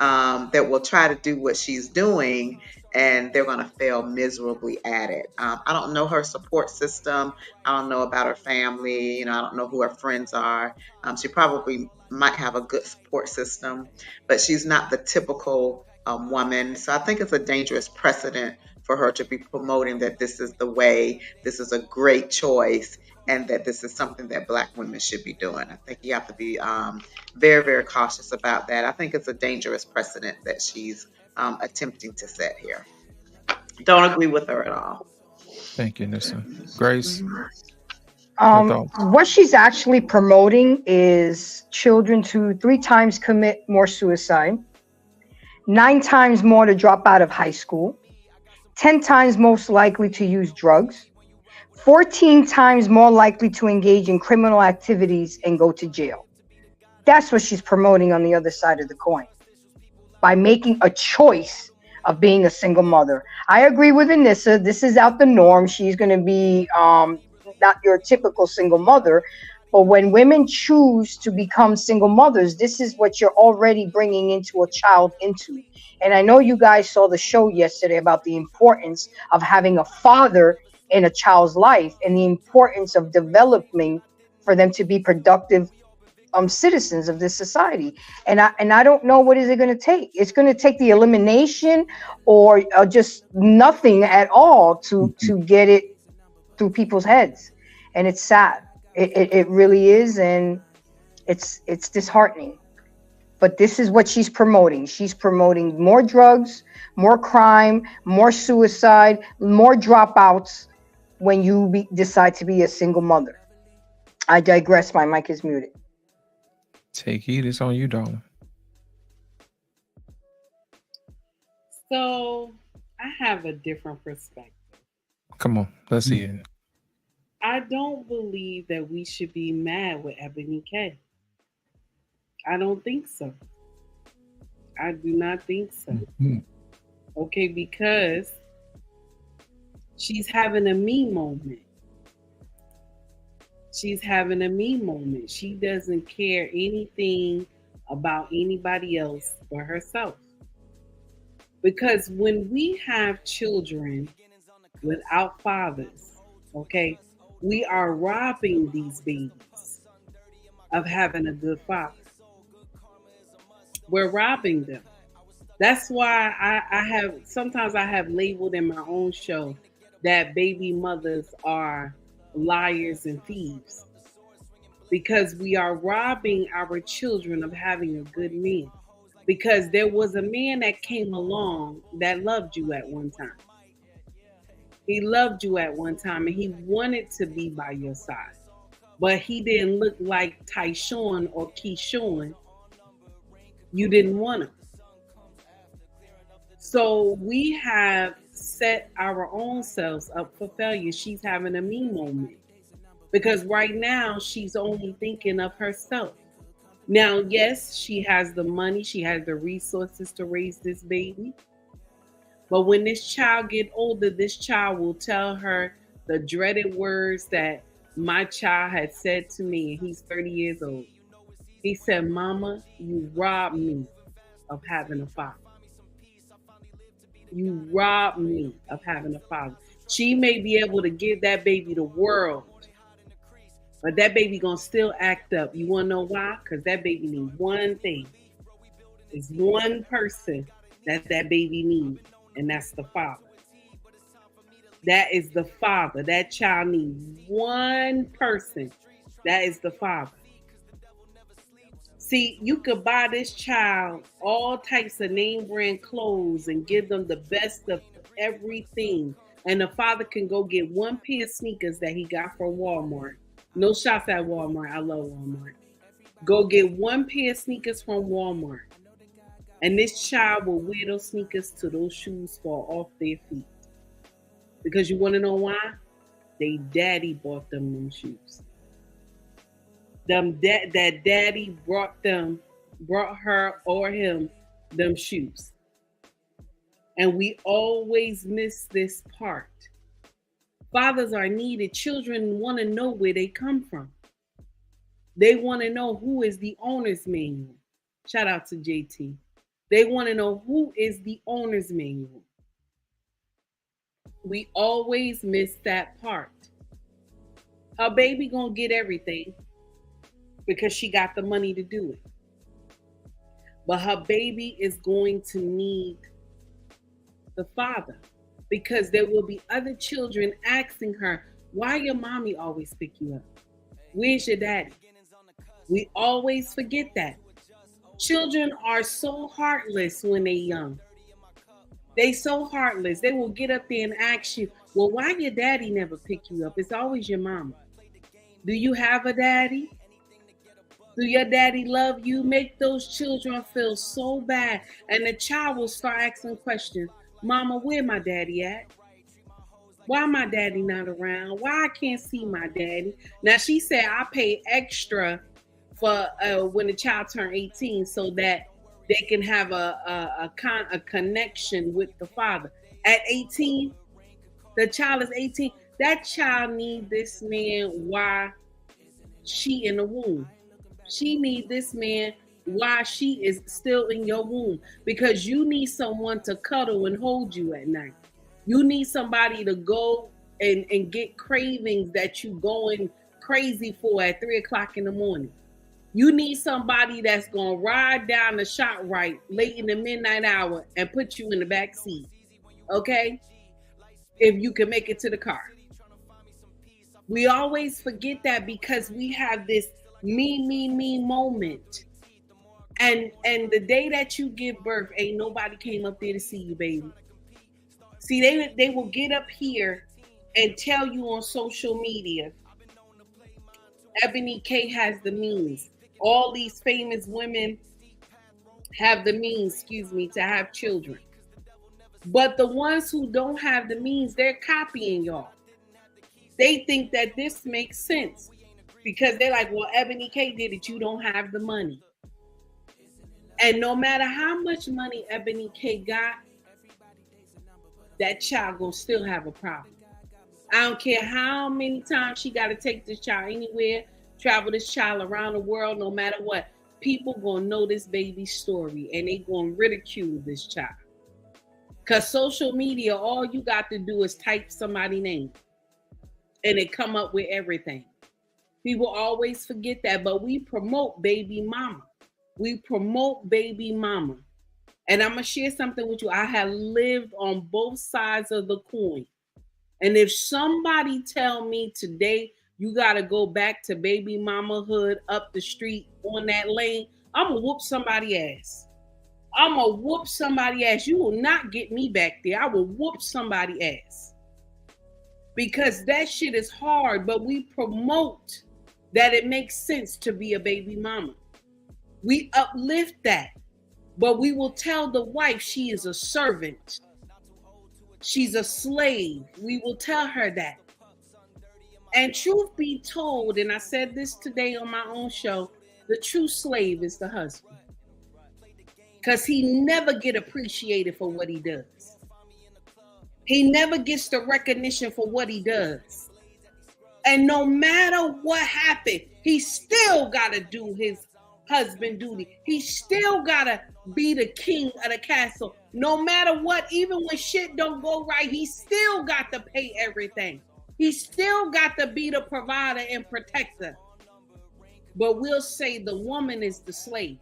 that will try to do what she's doing, and they're going to fail miserably at it. I don't know her support system. I don't know about her family. I don't know who her friends are. She probably might have a good support system, but she's not the typical woman. So I think it's a dangerous precedent for her to be promoting that this is the way, this is a great choice, and that this is something that Black women should be doing. I think you have to be very, very cautious about that. I think it's a dangerous precedent that she's attempting to set here. Don't agree with her at all. Thank you, Nissa. Grace? What she's actually promoting is children to 3 times commit more suicide, 9 times more to drop out of high school, 10 times most likely to use drugs, 14 times more likely to engage in criminal activities and go to jail. That's what she's promoting on the other side of the coin, by making a choice of being a single mother. I agree with Anissa. This is out the norm. She's going to be not your typical single mother. But when women choose to become single mothers, this is what you're already bringing into a child into. And I know you guys saw the show yesterday about the importance of having a father in a child's life, and the importance of developing for them to be productive citizens of this society. And I don't know what is it going to take. It's going to take the elimination or just nothing at all to get it through people's heads. And it's sad. It really is, and it's disheartening. But this is what she's promoting. She's promoting more drugs, more crime, more suicide, more dropouts when you decide to be a single mother. I digress. My mic is muted. Take heed. It's on you, darling. So I have a different perspective. Come on, let's see it. I don't believe that we should be mad with Ebony K. I don't think so. I do not think so. Okay, because she's having a me moment. She's having a me moment. She doesn't care anything about anybody else but herself. Because when we have children without fathers, okay, we are robbing these babies of having a good father. We're robbing them. That's why sometimes I have labeled in my own show that baby mothers are liars and thieves, because we are robbing our children of having a good man. Because there was a man that came along that loved you at one time. He loved you at one time and he wanted to be by your side. But he didn't look like Tyshawn or Keyshawn. You didn't want him. So we have set our own selves up for failure. She's having a me moment. Because right now she's only thinking of herself. Now, yes, she has the money, she has the resources to raise this baby. But when this child get older, this child will tell her the dreaded words that my child had said to me, and he's 30 years old. He said, "Mama, you robbed me of having a father. You robbed me of having a father." She may be able to give that baby the world, but that baby gonna still act up. You wanna know why? Because that baby needs one thing. It's one person that baby needs, and that's the father. That is the father. That child needs one person. That is the father. See, you could buy this child all types of name brand clothes and give them the best of everything. And the father can go get one pair of sneakers that he got from Walmart. No shots at Walmart. I love Walmart. Go get one pair of sneakers from Walmart. And this child will wear those sneakers till those shoes fall off their feet. Because you want to know why? They daddy bought them shoes. That daddy brought her or him them shoes. And we always miss this part. Fathers are needed. Children want to know where they come from. They want to know who is the owner's manual. Shout out to JT. They want to know who is the owner's manual. We always miss that part. Her baby gonna get everything because she got the money to do it. But her baby is going to need the father, because there will be other children asking her, "Why your mommy always pick you up? Where's your daddy?" We always forget that. Children are so heartless when they're young. They so heartless. They will get up there and ask you, "Well, why your daddy never pick you up? It's always your mama." Do you have a daddy? Do your daddy love you? Make those children feel so bad. And the child will start asking questions. "Mama, where my daddy at? Why my daddy not around? Why I can't see my daddy?" Now, she said I pay extra for when the child turn 18 so that they can have a connection with the father. At 18, the child is 18. That child needs this man while she in the womb. She needs this man while she is still in your womb, because you need someone to cuddle and hold you at night. You need somebody to go and get cravings that you going crazy for at 3 o'clock in the morning. You need somebody that's gonna ride down the shot right late in the midnight hour and put you in the back seat. Okay? If you can make it to the car. We always forget that because we have this me moment. And the day that you give birth, ain't nobody came up there to see you, baby. See, they will get up here and tell you on social media, Ebony K has the means. All these famous women have the means, to have children. But the ones who don't have the means, they're copying y'all. They think that this makes sense because they're like, well, Ebony K did it. You don't have the money. And no matter how much money Ebony K got, that child gonna still have a problem. I don't care how many times she got to take this child anywhere, travel this child around the world, no matter what. People gonna know this baby's story and they gonna ridicule this child. Because social media, all you got to do is type somebody's name and it come up with everything. People always forget that, but we promote baby mama. We promote baby mama. And I'm going to share something with you. I have lived on both sides of the coin. And if somebody tell me today, you got to go back to baby mamahood up the street on that lane, I'm going to whoop somebody's ass. I'm going to whoop somebody's ass. You will not get me back there. I will whoop somebody's ass. Because that shit is hard, but we promote that it makes sense to be a baby mama. We uplift that, but we will tell the wife she is a servant. She's a slave. We will tell her that. And truth be told, and I said this today on my own show, the true slave is the husband. Because he never get appreciated for what he does. He never gets the recognition for what he does. And no matter what happened, he still got to do his husband duty. He still got to be the king of the castle. No matter what, even when shit don't go right, he still got to pay everything. He still got to be the provider and protector. But we'll say the woman is the slave.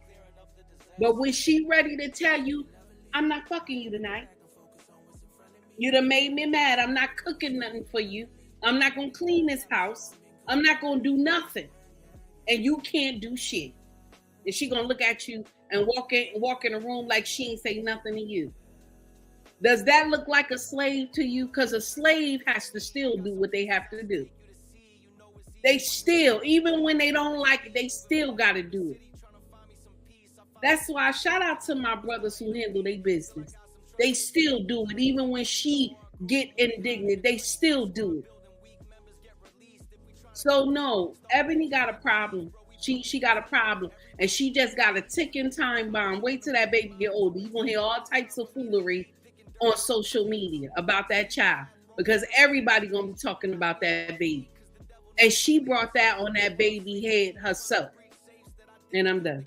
But when she ready to tell you, I'm not fucking you tonight. You done made me mad. I'm not cooking nothing for you. I'm not going to clean this house. I'm not going to do nothing. And you can't do shit. And she going to look at you and walk in a room like she ain't say nothing to you. Does that look like a slave to you? Because a slave has to still do what they have to do. They still, even when they don't like it, they still got to do it. That's why I shout out to my brothers who handle their business. They still do it. Even when she get indignant, they still do it. So no, Ebony got a problem. She got a problem. And she just got a ticking time bomb. Wait till that baby get older. You're going to hear all types of foolery on social media about that child. Because everybody going to be talking about that baby. And she brought that on that baby head herself. And I'm done.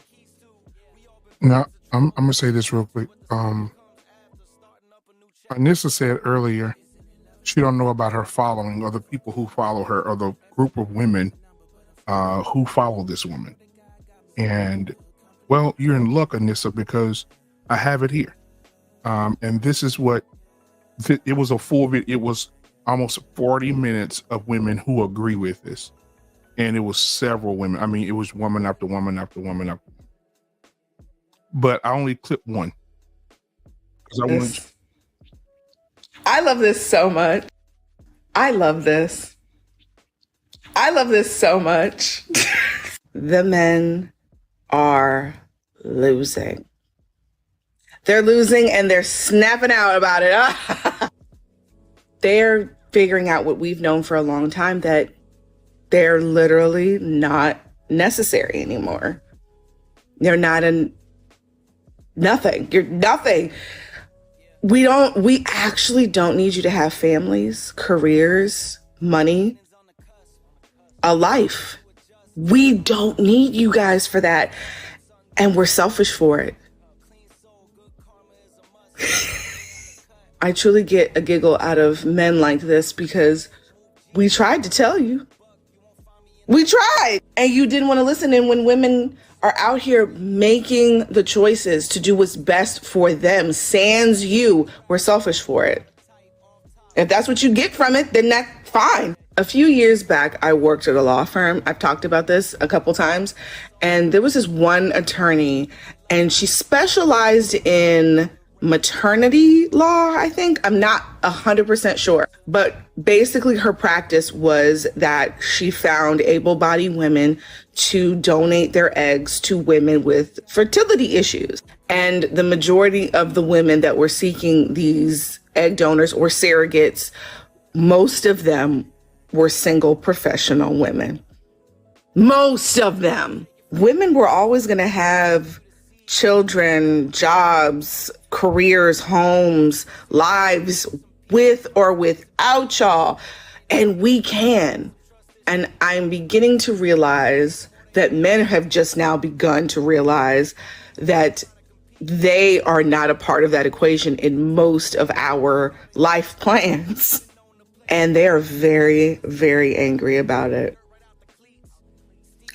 Now, I'm going to say this real quick. Anissa said earlier, she don't know about her following or the people who follow her or the group of women who follow this woman. And, well, you're in luck, Anissa, because I have it here. And this is what, it was a full video. It was almost 40 minutes of women who agree with this. And it was several women. I mean, it was woman after woman after woman after woman. But I only clipped one. Because I love this so much. I love this. I love this so much. The men are losing. They're losing and they're snapping out about it. They're figuring out what we've known for a long time, that they're literally not necessary anymore. They're not nothing. You're nothing. We actually don't need you to have families, careers, money, a life. We don't need you guys for that. And we're selfish for it. I truly get a giggle out of men like this because we tried to tell you. We tried, and you didn't want to listen. And when women are out here making the choices to do what's best for them, sans you, we're selfish for it. If that's what you get from it, then that's fine. A few years back, I worked at a law firm. I've talked about this a couple times. And there was this one attorney, and she specialized in maternity law, I think. I'm not 100% sure. But basically, her practice was that she found able-bodied women to donate their eggs to women with fertility issues. And the majority of the women that were seeking these egg donors or surrogates, most of them were single professional women. Most of them. Women were always going to have children, jobs, careers, homes, lives with or without y'all. And we can. And I'm beginning to realize that men have just now begun to realize that they are not a part of that equation in most of our life plans. And they are very, very angry about it.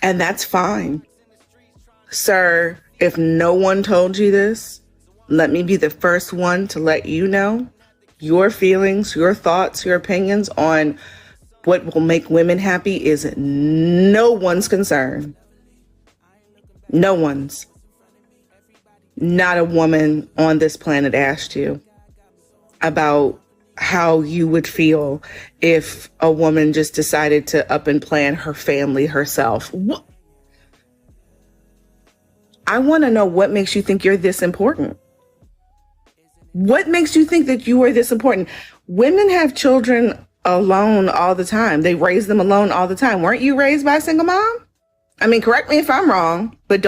And that's fine. Sir, if no one told you this, let me be the first one to let you know your feelings, your thoughts, your opinions on what will make women happy is no one's concern. No one's. Not a woman on this planet asked you about how you would feel if a woman just decided to up and plan her family herself. I want to know what makes you think you're this important. What makes you think that you are this important? Women have children alone all the time. They raise them alone all the time. Weren't you raised by a single mom? I mean, correct me if I'm wrong, but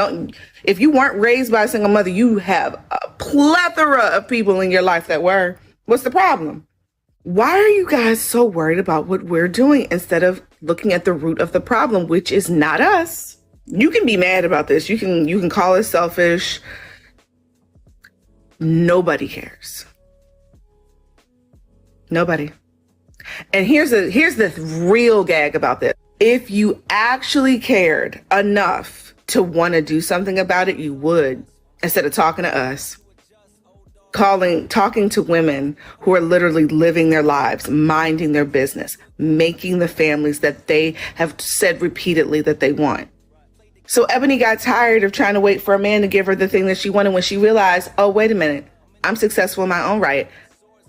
if you weren't raised by a single mother, you have a plethora of people in your life that were. What's the problem? Why are you guys so worried about what we're doing instead of looking at the root of the problem, which is not us? You can be mad about this. You can call it selfish. Nobody cares. Nobody. And here's the real gag about this. If you actually cared enough to want to do something about it, you would, instead of talking to us. Talking to women who are literally living their lives, minding their business, making the families that they have said repeatedly that they want. So Ebony got tired of trying to wait for a man to give her the thing that she wanted when she realized, oh, wait a minute, I'm successful in my own right.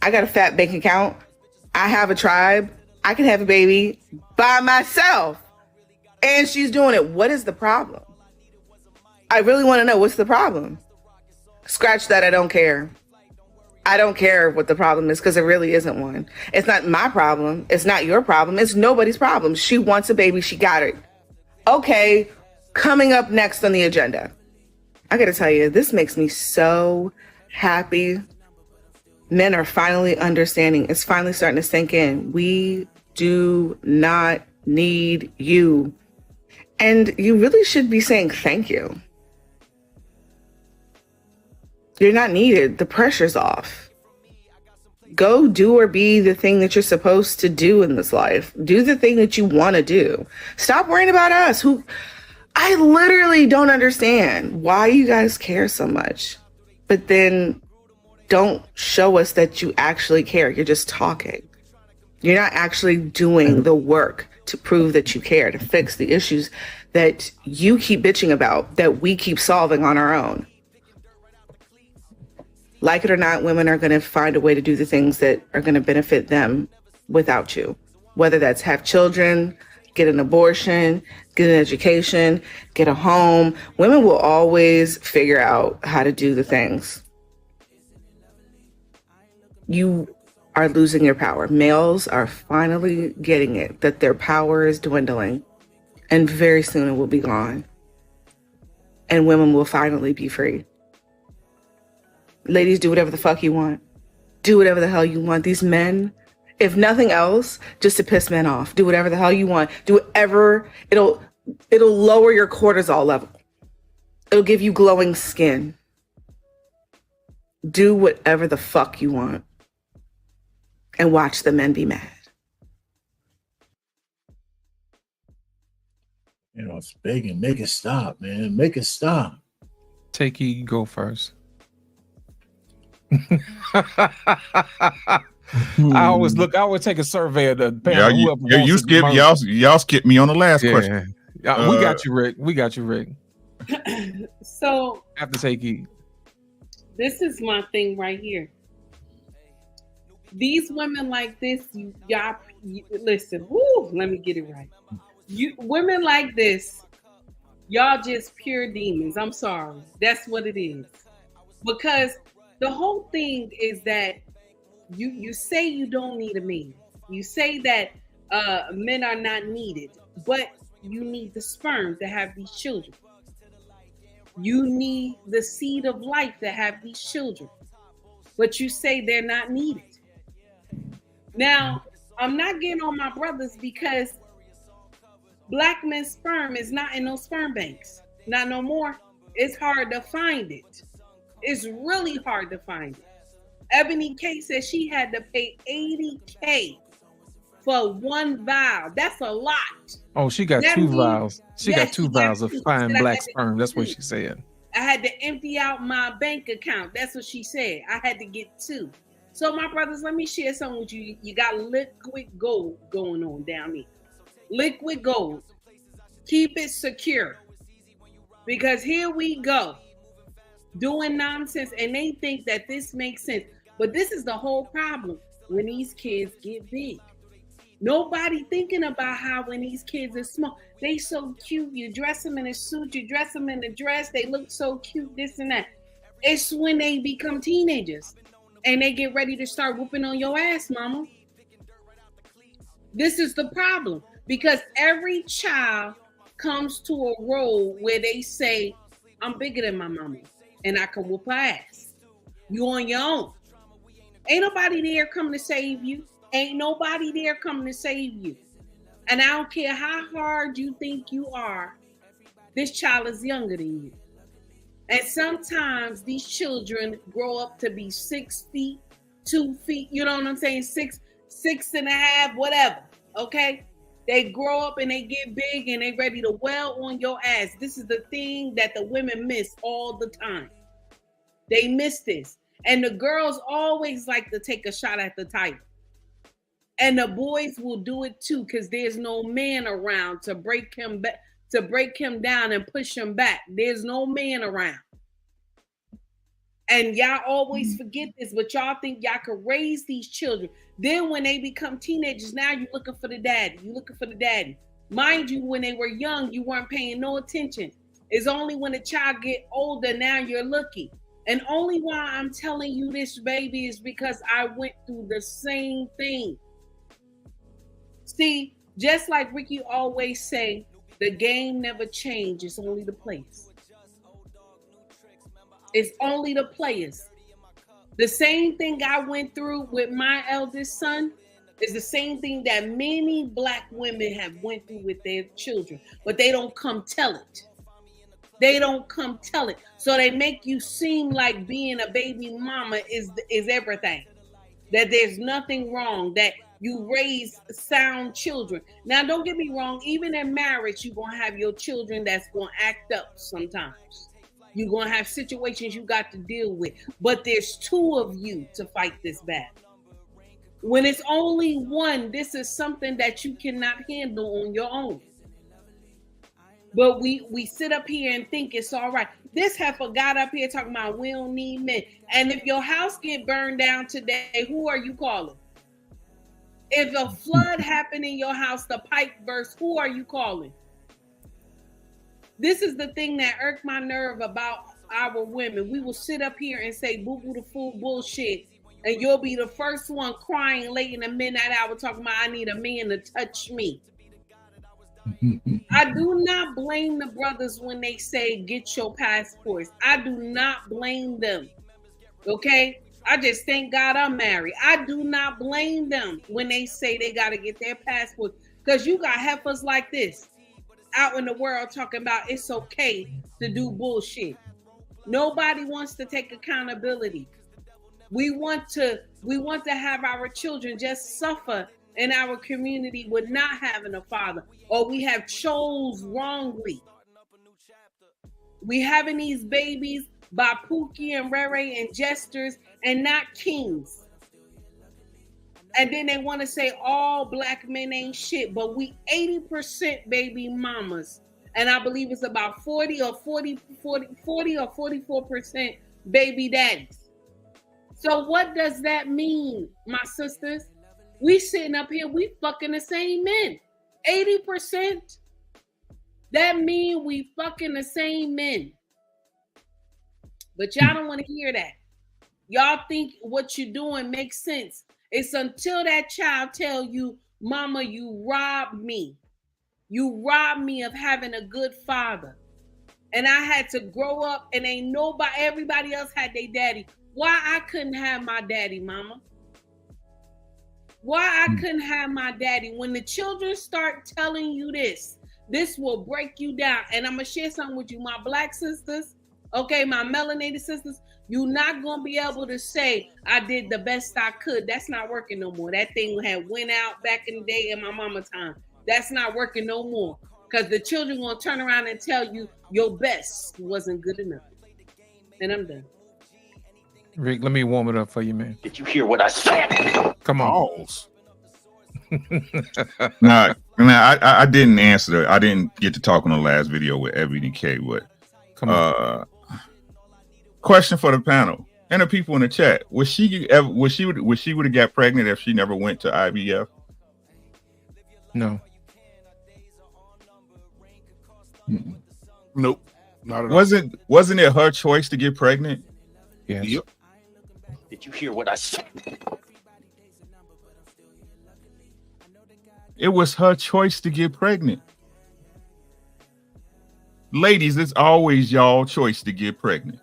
I got a fat bank account. I have a tribe. I can have a baby by myself. And she's doing it. What is the problem? I really want to know, what's the problem? Scratch that, I don't care. I don't care what the problem is, because it really isn't one. It's not my problem. It's not your problem. It's nobody's problem. She wants a baby. She got it. Okay, coming up next on the agenda. I got to tell you, this makes me so happy. Men are finally understanding. It's finally starting to sink in. We do not need you. And you really should be saying thank you. You're not needed. The pressure's off. Go do or be the thing that you're supposed to do in this life. Do the thing that you want to do. Stop worrying about us. I literally don't understand why you guys care so much. But then don't show us that you actually care. You're just talking. You're not actually doing the work to prove that you care, to fix the issues that you keep bitching about, that we keep solving on our own. Like it or not, women are going to find a way to do the things that are going to benefit them without you. Whether that's have children, get an abortion, get an education, get a home. Women will always figure out how to do the things. You are losing your power. Males are finally getting it, that their power is dwindling. And very soon it will be gone. And women will finally be free. Ladies, do whatever the fuck you want. Do whatever the hell you want. These men, if nothing else, just to piss men off. Do whatever the hell you want. Do whatever. It'll lower your cortisol level. It'll give you glowing skin. Do whatever the fuck you want. And watch the men be mad. You know, it's begging, make it stop, man. Make it stop. Take you go first. I always take a survey of the panel. Yeah, you skipped y'all skipped me on the last question. We got you, Rick. So after take you. This is my thing right here. These women like this, y'all listen. Woo, let me get it right. Women like this, y'all just pure demons. I'm sorry. That's what it is. Because the whole thing is that you say you don't need a man. You say that men are not needed, but you need the sperm to have these children. You need the seed of life to have these children, but you say they're not needed. Now, I'm not getting on my brothers because black men's sperm is not in those sperm banks. Not no more. It's hard to find it. It's really hard to find it. Ebony K said she had to pay $80K for one vial. That's a lot. Oh, she got two vials. She got two vials of fine black sperm. That's what she said. I had to empty out my bank account. That's what she said. I had to get two. So my brothers, let me share something with you. You got liquid gold going on down here. Liquid gold. Keep it secure. Because here we go. Doing nonsense, and they think that this makes sense. But this is the whole problem when these kids get big. Nobody thinking about how when these kids are small, they so cute. You dress them in a suit, you dress them in a dress, they look so cute, this and that. It's when they become teenagers and they get ready to start whooping on your ass, mama. This is the problem because every child comes to a role where they say, I'm bigger than my mama and I can whoop her ass. You on your own. Ain't nobody there coming to save you. Ain't nobody there coming to save you. And I don't care how hard you think you are, this child is younger than you. And sometimes these children grow up to be 6 feet, 2 feet, you know what I'm saying? Six and a half, whatever. Okay? They grow up and they get big and they ready to well on your ass. This is the thing that the women miss all the time. They miss this. And the girls always like to take a shot at the title. And the boys will do it too, because there's no man around to break him back, to break him down and push him back. There's no man around. And y'all always forget this, but y'all think y'all can raise these children. Then when they become teenagers, now you're looking for the daddy. You're looking for the daddy. Mind you, when they were young, you weren't paying no attention. It's only when the child get older, now you're looking. And only why I'm telling you this, baby, is because I went through the same thing. See, just like Ricky always say, the game never changes, only the players. It's only the players. The same thing I went through with my eldest son is the same thing that many black women have went through with their children, but they don't come tell it. They don't come tell it. So they make you seem like being a baby mama is everything. That there's nothing wrong, that you raise sound children. Now, don't get me wrong, even in marriage, you're going to have your children that's going to act up sometimes. You're going to have situations you got to deal with. But there's two of you to fight this battle. When it's only one, this is something that you cannot handle on your own. But we sit up here and think it's all right. This heifer got up here talking about we don't need men. And if your house get burned down today, who are you calling? If a flood happened in your house, the pipe burst, who are you calling? This is the thing that irked my nerve about our women. We will sit up here and say boo-boo the fool bullshit, and you'll be the first one crying late in the midnight hour talking about I need a man to touch me. I do not blame the brothers when they say get your passports. I do not blame them. Okay? I just thank God I'm married. I do not blame them when they say they got to get their passports, because you got heifers like this out in the world talking about it's okay to do bullshit. Nobody wants to take accountability. We want to have our children just suffer in our community with not having a father, or we have chose wrongly. We having these babies by Pookie and Rere and jesters and not kings. And then they want to say all black men ain't shit, but we 80% baby mamas. And I believe it's about 40 or 44% baby daddies. So what does that mean, my sisters? We sitting up here, we fucking the same men. 80%. That mean we fucking the same men. But y'all don't want to hear that. Y'all think what you're doing makes sense. It's until that child tell you, mama, you robbed me. You robbed me of having a good father. And I had to grow up and ain't nobody, everybody else had their daddy. Why I couldn't have my daddy, mama? Why I couldn't have my daddy? When the children start telling you this will break you down. And I'm going to share something with you, my black sisters, okay, my melanated sisters. You're not going to be able to say, I did the best I could. That's not working no more. That thing had went out back in the day in my mama's time. That's not working no more. Because the children going to turn around and tell you your best wasn't good enough. And I'm done. Rick, let me warm it up for you, man. Did you hear what I said? Come on. Nah, I didn't answer. I didn't get to talk on the last video with Ebony K. What? Come on. Question for the panel and the people in the chat: would she would have got pregnant if she never went to IVF? No. Nope. Not at all. Wasn't it her choice to get pregnant? Yes. Yep. Did you hear what I said? It was her choice to get pregnant. Ladies, it's always y'all choice to get pregnant.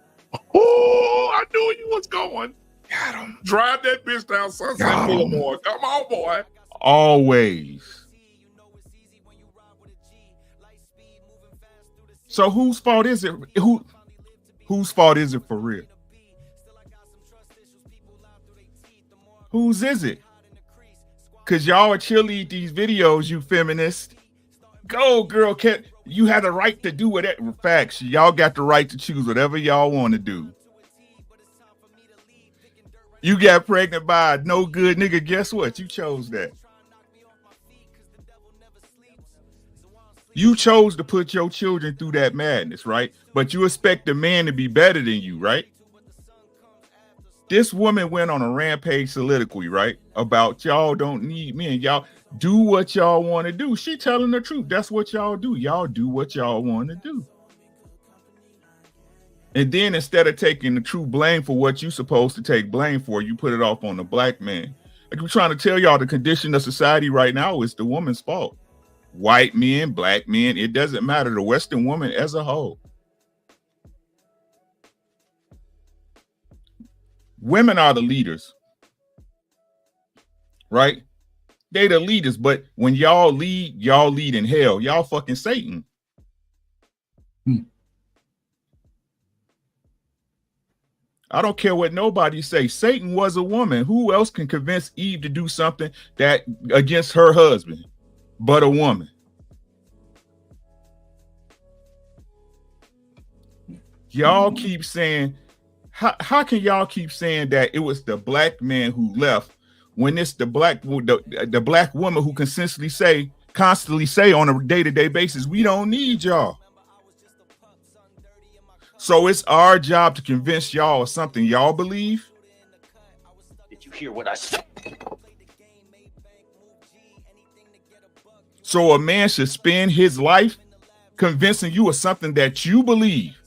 Oh, I knew where you was going. Got him. Drive that bitch down Sunset Boulevard. Come on, boy. Always. So whose fault is it? Whose fault is it for real? Whose is it? Because y'all cheerlead these videos, you feminists. Go, girl, you have the right to do whatever. Facts, y'all got the right to choose whatever y'all want to do. You got pregnant by a no good nigga. Guess what? You chose that. You chose to put your children through that madness, right? But you expect the man to be better than you, right? This woman went on a rampage soliloquy, right? About y'all don't need men. Y'all do what y'all want to do. She telling the truth. That's what y'all do. Y'all do what y'all want to do. And then instead of taking the true blame for what you're supposed to take blame for, you put it off on the black man. Like we're trying to tell y'all, the condition of society right now is the woman's fault. White men, black men, it doesn't matter. The Western woman as a whole. Women are the leaders, right? They the leaders, but when y'all lead in hell. Y'all fucking Satan. I don't care what nobody say. Satan was a woman. Who else can convince Eve to do something that against her husband but a woman? Y'all keep saying, how can y'all keep saying that it was the black man who left when it's the black woman who constantly say on a day-to-day basis, we don't need y'all. So it's our job to convince y'all of something y'all believe. Did you hear what I said? So a man should spend his life convincing you of something that you believe.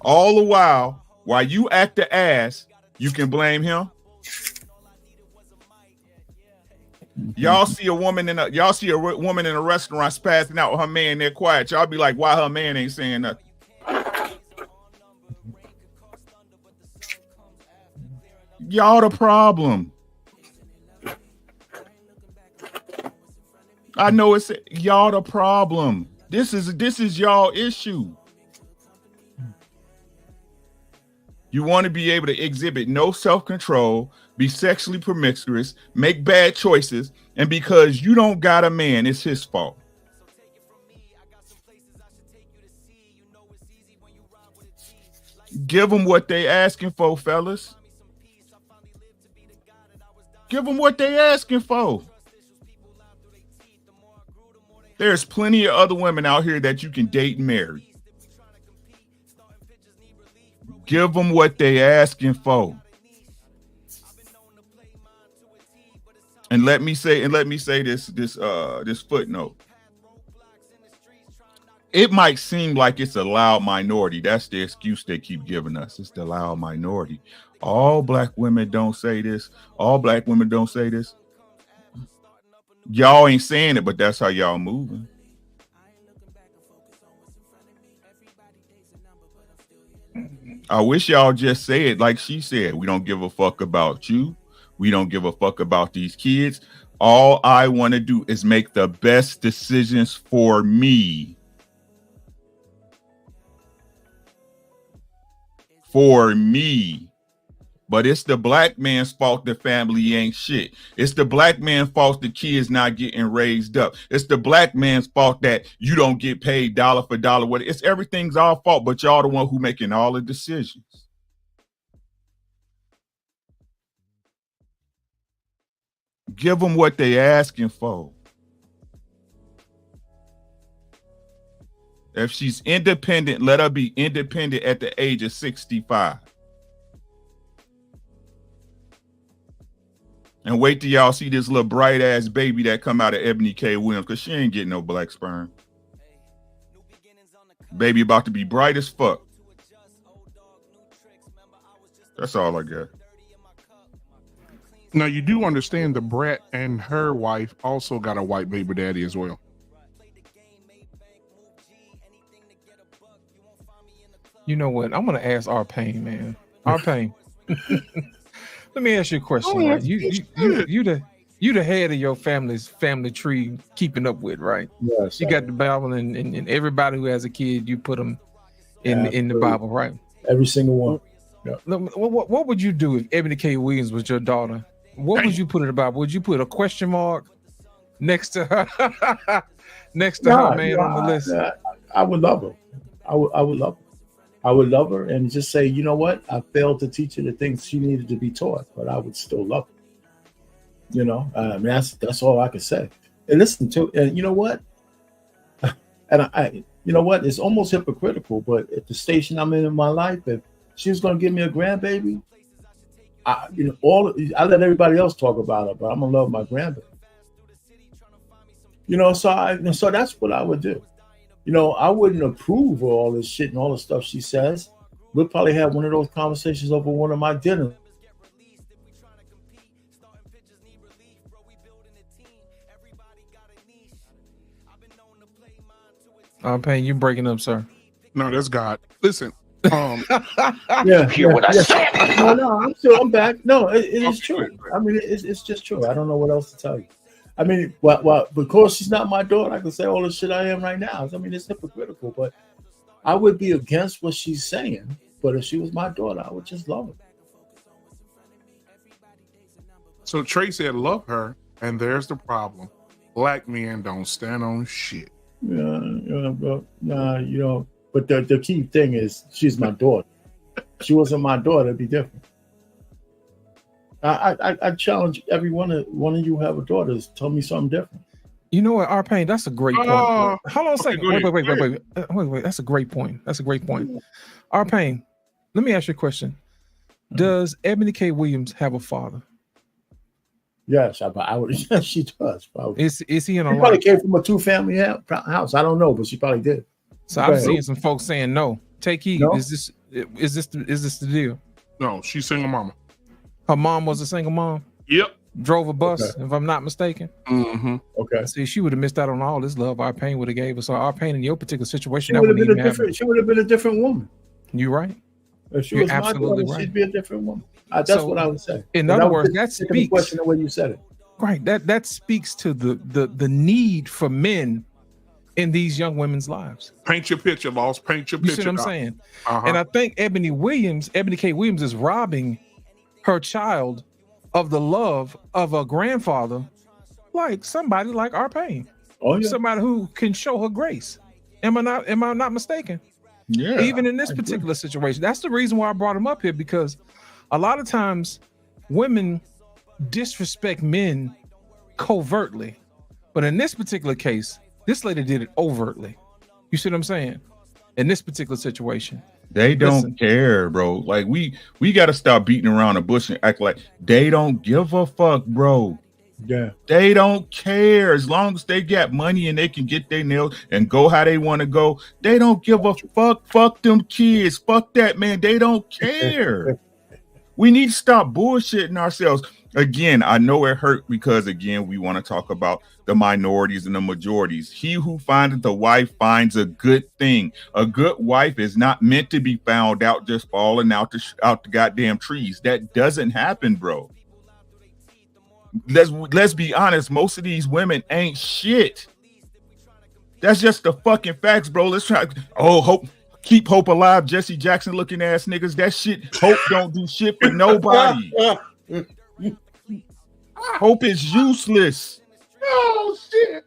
All the while you act the ass, you can blame him. Y'all see a woman in a restaurant spazzing out with her man there quiet. Y'all be like, why her man ain't saying nothing? Y'all the problem. I know it's y'all the problem. This is y'all issue. You want to be able to exhibit no self-control, be sexually promiscuous, make bad choices, and because you don't got a man, it's his fault. Give them what they asking for, fellas. Give them what they asking for. There's plenty of other women out here that you can date and marry. Give them what they asking for. And let me say this footnote. It might seem like it's a loud minority. That's the excuse they keep giving us. It's the loud minority. All black women don't say this. All black women don't say this. Y'all ain't saying it, but that's how y'all moving. I wish y'all just say it like she said. We don't give a fuck about you. We don't give a fuck about these kids. All I want to do is make the best decisions for me. For me. But it's the black man's fault the family ain't shit. It's the black man's fault the kids not getting raised up. It's the black man's fault that you don't get paid dollar for dollar. It's everything's our fault, but y'all the one who making all the decisions. Give them what they asking for. If she's independent, let her be independent at the age of 65. And wait till y'all see this little bright ass baby that come out of Ebony K. Williams, because she ain't getting no black sperm. Baby about to be bright as fuck. That's all I got. Now, you do understand the brat and her wife also got a white baby daddy as well. You know what? I'm gonna ask R-Pain, man. R-Pain. Let me ask you a question. Right? You the head of your family tree, keeping up with, right? Yes. You got the Bible, and everybody who has a kid, you put them in the Bible, right? Every single one. Yeah. What would you do if Ebony K. Williams was your daughter? What would you put in the Bible? Would you put a question mark next to her, her man on the list? I would love her. I would love her. I would love her and just say, you know what? I failed to teach her the things she needed to be taught, but I would still love her. You know, I mean, that's all I can say. And listen to, and you know what? And I you know what? It's almost hypocritical, but at the station I'm in my life, if she was going to give me a grandbaby, I let everybody else talk about her, but I'm gonna love my grandbaby. You know, so that's what I would do. You know, I wouldn't approve of all this shit and all the stuff she says. We'll probably have one of those conversations over one of my dinners. Pain, you breaking up, sir. No, that's God. Listen. Yeah. Hear what I said? No, I'm back. No, it is true. I mean, it's just true. I don't know what else to tell you. I mean, well, because she's not my daughter, I can say all the shit I am right now. I mean, it's hypocritical, but I would be against what she's saying. But if she was my daughter, I would just love her. So Trey said, love her, and there's the problem. Black men don't stand on shit. But the key thing is she's my daughter. If she wasn't my daughter, it'd be different. I challenge every one of you who have a daughter. Tell me something different. You know what, R-Pain, that's a great point. Hold on a second. Wait. That's a great point. R-Pain, let me ask you a question. Does Ebony K. Williams have a father? Yes, I would. Yes, she does. Probably. Is he in a She probably came from a 2-family house. I don't know, but she probably did. So I'm seeing some folks saying no. Take heed. No? Is this the deal? No, she's single mama. Her mom was a single mom? Yep. Drove a bus, if I'm not mistaken. Mm-hmm. Okay. See, she would have missed out on all this love R-Pain would have gave us. So R-Pain in your particular situation, she would have been a different woman. You're right. If she was absolutely my daughter, she'd be a different woman. That's what I would say. In other words, that speaks the question the way you said it. Right. That speaks to the need for men in these young women's lives. Paint your picture, boss. Paint your You picture. see what I'm saying? Uh-huh. And I think Ebony K. Williams is robbing her child of the love of a grandfather, like somebody like Arpain. Oh, yeah. Somebody who can show her grace. Am I not mistaken? Yeah. Even in this particular situation. That's the reason why I brought him up here, because a lot of times women disrespect men covertly. But in this particular case, this lady did it overtly. You see what I'm saying? In this particular situation. They don't care, bro. Like we got to stop beating around the bush and act like they don't give a fuck, bro. Yeah. They don't care. As long as they got money and they can get their nails and go how they want to go, they don't give a fuck. Fuck them kids. Fuck that, man. They don't care. We need to stop bullshitting ourselves. Again, I know it hurt because, again, we want to talk about the minorities and the majorities. He who findeth the wife finds a good thing. A good wife is not meant to be found out just falling out the goddamn trees. That doesn't happen, bro. Let's be honest. Most of these women ain't shit. That's just the fucking facts, bro. Let's try. Keep hope alive, Jesse Jackson looking ass niggas. That shit, hope don't do shit for nobody. Hope is useless. Oh shit.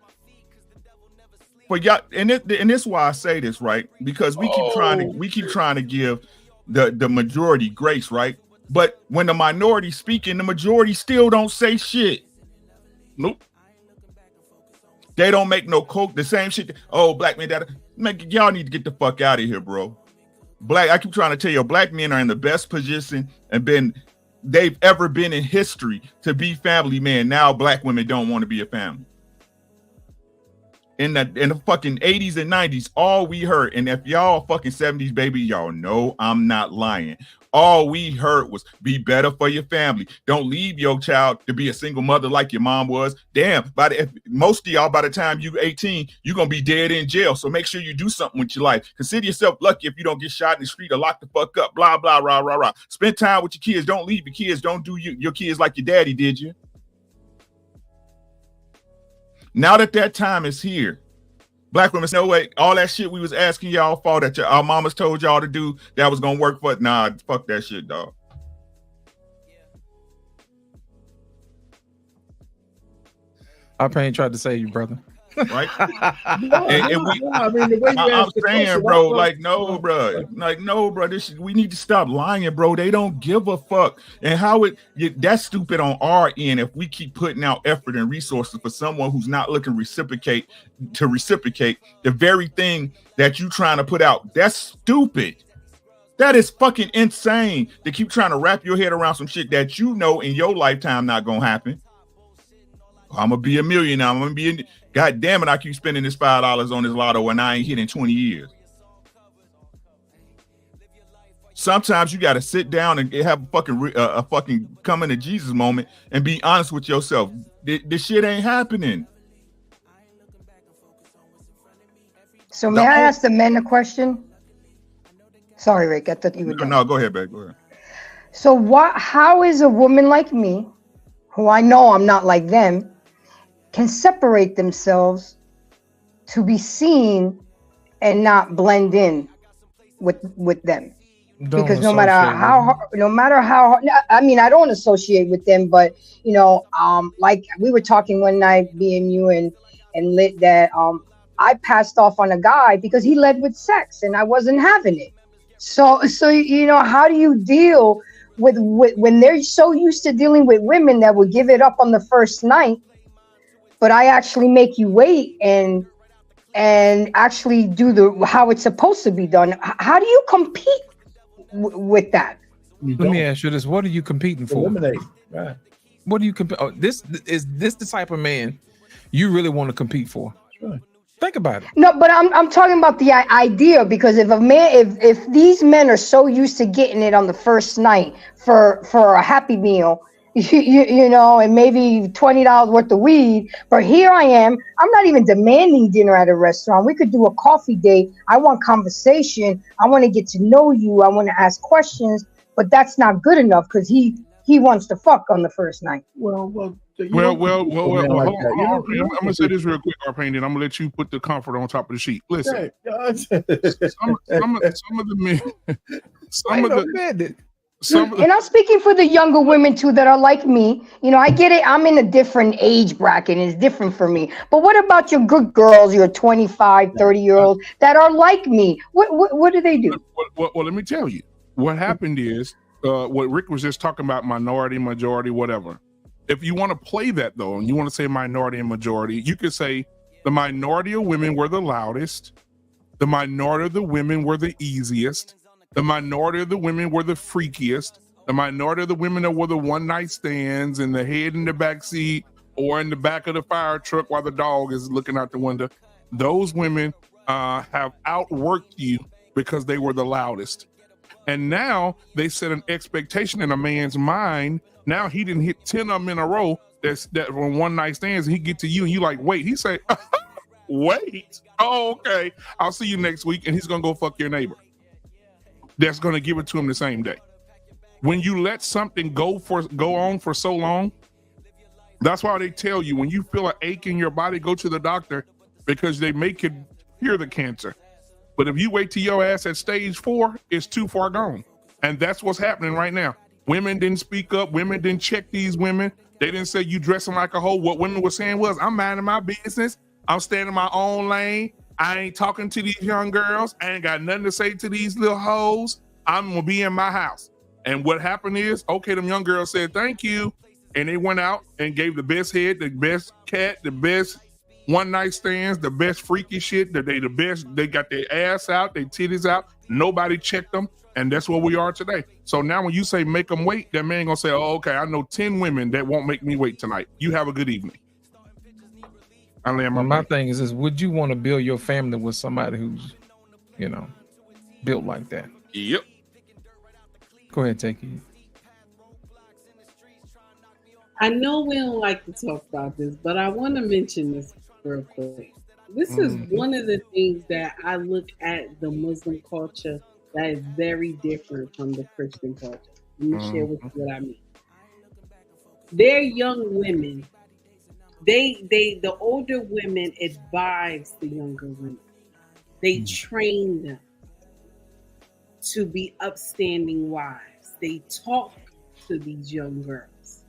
But y'all, and this is why I say this, right? Because we keep trying to give the majority grace, right? But when the minority speaking, the majority still don't say shit. Nope. They don't make no coke. The same shit. Oh, black men, y'all need to get the fuck out of here, bro. I keep trying to tell you, black men are in the best position they've ever been in history to be family men. Now black women don't want to be a family. In the fucking 80s and 90s, all we heard, and if y'all fucking 70s, baby, y'all know I'm not lying. All we heard was be better for your family. Don't leave your child to be a single mother like your mom was. Damn, most of y'all, by the time you 18, you're going to be dead in jail. So make sure you do something with your life. Consider yourself lucky if you don't get shot in the street or locked the fuck up. Blah, blah, rah, rah, rah. Spend time with your kids. Don't leave your kids. Don't do your kids like your daddy did you. Now that time is here, black women say, no way, all that shit we was asking y'all for that our mamas told y'all to do, that was gonna work for it. Nah, fuck that shit, dog. Arpain tried to save you, brother. Right? I'm saying, bro, like, no, bro. Like, no, bro. We need to stop lying, bro. They don't give a fuck. And that's stupid on our end if we keep putting out effort and resources for someone who's not looking to reciprocate the very thing that you trying to put out. That's stupid. That is fucking insane to keep trying to wrap your head around some shit that you know in your lifetime not gonna happen. I'm gonna be a millionaire. I'm gonna be God damn it, I keep spending this $5 on this lotto and I ain't hit in 20 years. Sometimes you got to sit down and have a fucking coming to Jesus moment and be honest with yourself. This shit ain't happening. So may I ask the men a question? Sorry, Rick, I thought you were done. No, go ahead, babe. Go ahead. So how is a woman like me, who I know I'm not like them, can separate themselves to be seen and not blend in with them? Because no matter how, I mean, I don't associate with them, but like we were talking one night, being you and Lit, that I passed off on a guy because he led with sex and I wasn't having it. So how do you deal with when they're so used to dealing with women that will give it up on the first night, but I actually make you wait and actually do how it's supposed to be done? How do you compete with that? Let me ask you this: what are you competing for? Eliminate. Right. What do you compete? Oh, this is the type of man you really want to compete for. Sure. Think about it. No, but I'm talking about the idea, because if a man, if these men are so used to getting it on the first night for a Happy Meal, and maybe $20 worth of weed, but here I am, I'm not even demanding dinner at a restaurant. We could do a coffee date. I want conversation. I want to get to know you. I want to ask questions, but that's not good enough because he he wants to fuck on the first night. Well, hold on. I'm gonna say this real quick, Arpain, and I'm gonna let you put the comfort on top of the sheet. Listen, some of the men, and I'm speaking for the younger women too that are like me. You know, I get it. I'm in a different age bracket. It's different for me. But what about your good girls, your 25, 30-year-olds that are like me? What do they do? Well, let me tell you. What happened is what Rick was just talking about, minority, majority, whatever. If you want to play that though, and you want to say minority and majority, you could say the minority of women were the loudest, the minority of the women were the easiest, the minority of the women were the freakiest, the minority of the women that were the one-night stands and the head in the back seat or in the back of the fire truck while the dog is looking out the window. Those women have outworked you because they were the loudest. And now they set an expectation in a man's mind. Now he didn't hit 10 of them in a row that were one night stands, and he get to you and you like, wait, he say, wait, oh, okay, I'll see you next week, and he's gonna go fuck your neighbor. That's gonna give it to him the same day. When you let something go on for so long, that's why they tell you when you feel an ache in your body, go to the doctor, because they make it cure the cancer. But if you wait till your ass at stage 4, it's too far gone. And that's what's happening right now. Women didn't speak up. Women didn't check these women. They didn't say you dressing like a hoe. What women were saying was, I'm minding my business. I'm staying in my own lane. I ain't talking to these young girls. I ain't got nothing to say to these little hoes. I'm gonna be in my house. And what happened is, okay, them young girls said, thank you. And they went out and gave the best head, the best cat, the best one night stands, the best freaky shit, they got their ass out, their titties out, nobody checked them, and that's where we are today. So now when you say make them wait, that man gonna say, oh, okay, I know 10 women that won't make me wait tonight. You have a good evening. My thing is would you want to build your family with somebody who's, built like that? Yep. Go ahead, take it. I know we don't like to talk about this, but I want to mention this real quick. This is one of the things that I look at the Muslim culture that is very different from the Christian culture. Let me share with you what I mean. They're young women. The older women advise the younger women. They train them to be upstanding wives. They talk to these young girls.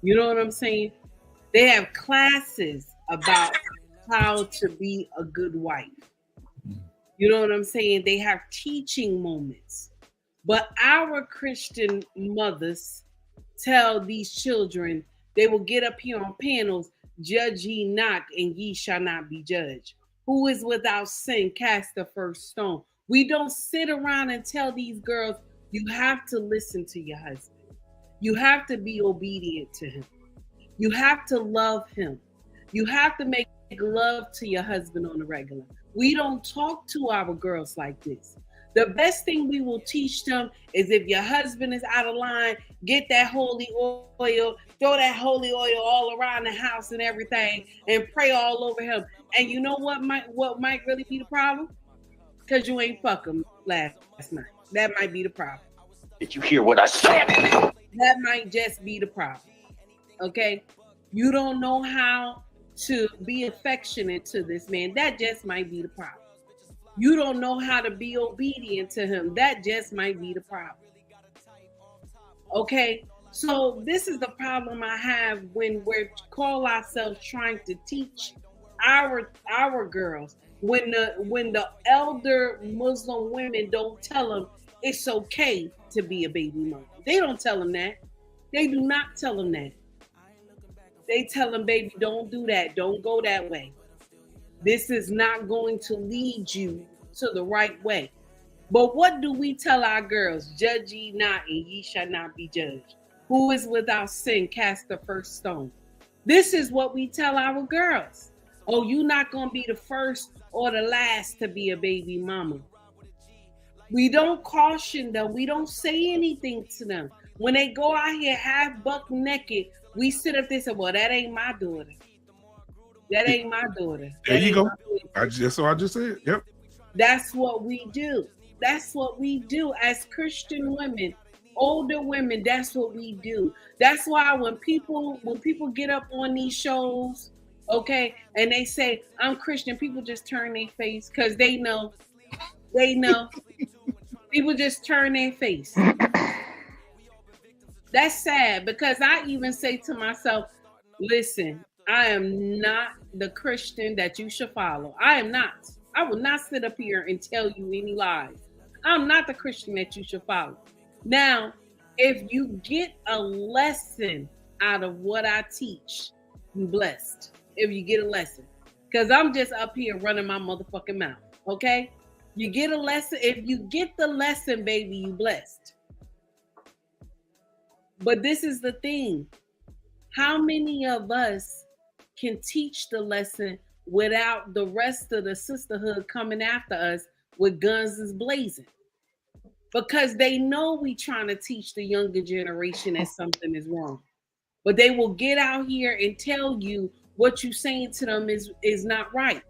You know what I'm saying? They have classes about how to be a good wife. You know what I'm saying? They have teaching moments. But our Christian mothers tell these children, they will get up here on panels, judge ye not, and ye shall not be judged. Who is without sin, cast the first stone. We don't sit around and tell these girls, you have to listen to your husband. You have to be obedient to him. You have to love him. You have to make love to your husband on a regular. We don't talk to our girls like this. The best thing we will teach them is if your husband is out of line, get that holy oil, throw that holy oil all around the house and everything, and pray all over him. And you know what might really be the problem? Because you ain't fuck him last night. That might be the problem. Did you hear what I said? That might just be the problem. Okay? You don't know how to be affectionate to this man. That just might be the problem. You don't know how to be obedient to him. That just might be the problem. Okay? So this is the problem I have when we call ourselves trying to teach our girls. When the elder Muslim women don't tell them it's okay to be a baby mama. They don't tell them that. They do not tell them that. They tell them, baby, don't do that. Don't go that way. This is not going to lead you to the right way. But what do we tell our girls? Judge ye not, and ye shall not be judged. Who is without sin, cast the first stone. This is what we tell our girls. Oh, you're not going to be the first or the last to be a baby mama. We don't caution them. We don't say anything to them. When they go out here half buck naked, we sit up there and say, well, that ain't my daughter. That ain't my daughter. There you go. I just said, yep. That's what we do. That's what we do as Christian women older women, that's what we do. That's why when people get up on these shows, okay, and they say I'm Christian, people just turn their face because they know. People just turn their face. That's sad because I even say to myself, listen, I am not the Christian that you should follow. I am not. I will not sit up here and tell you any lies. I'm not the Christian that you should follow. Now, if you get a lesson out of what I teach, you blessed. If you get a lesson. Because I'm just up here running my motherfucking mouth. Okay? You get a lesson. If you get the lesson, baby, you blessed. But this is the thing. How many of us can teach the lesson without the rest of the sisterhood coming after us with guns is blazing? Because they know we trying to teach the younger generation that something is wrong. But they will get out here and tell you what you saying to them is not right.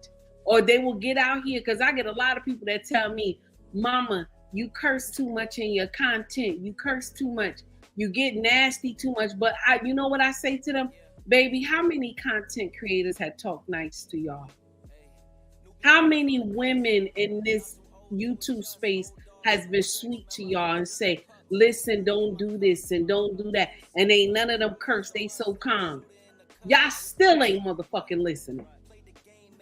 Or they will get out here, because I get a lot of people that tell me, Mama, you curse too much in your content. You curse too much. You get nasty too much. But you know what I say to them? Baby, how many content creators have talked nice to y'all? How many women in this YouTube space has been sweet to y'all and say, listen, don't do this and don't do that. And ain't none of them curse. They so calm. Y'all still ain't motherfucking listening.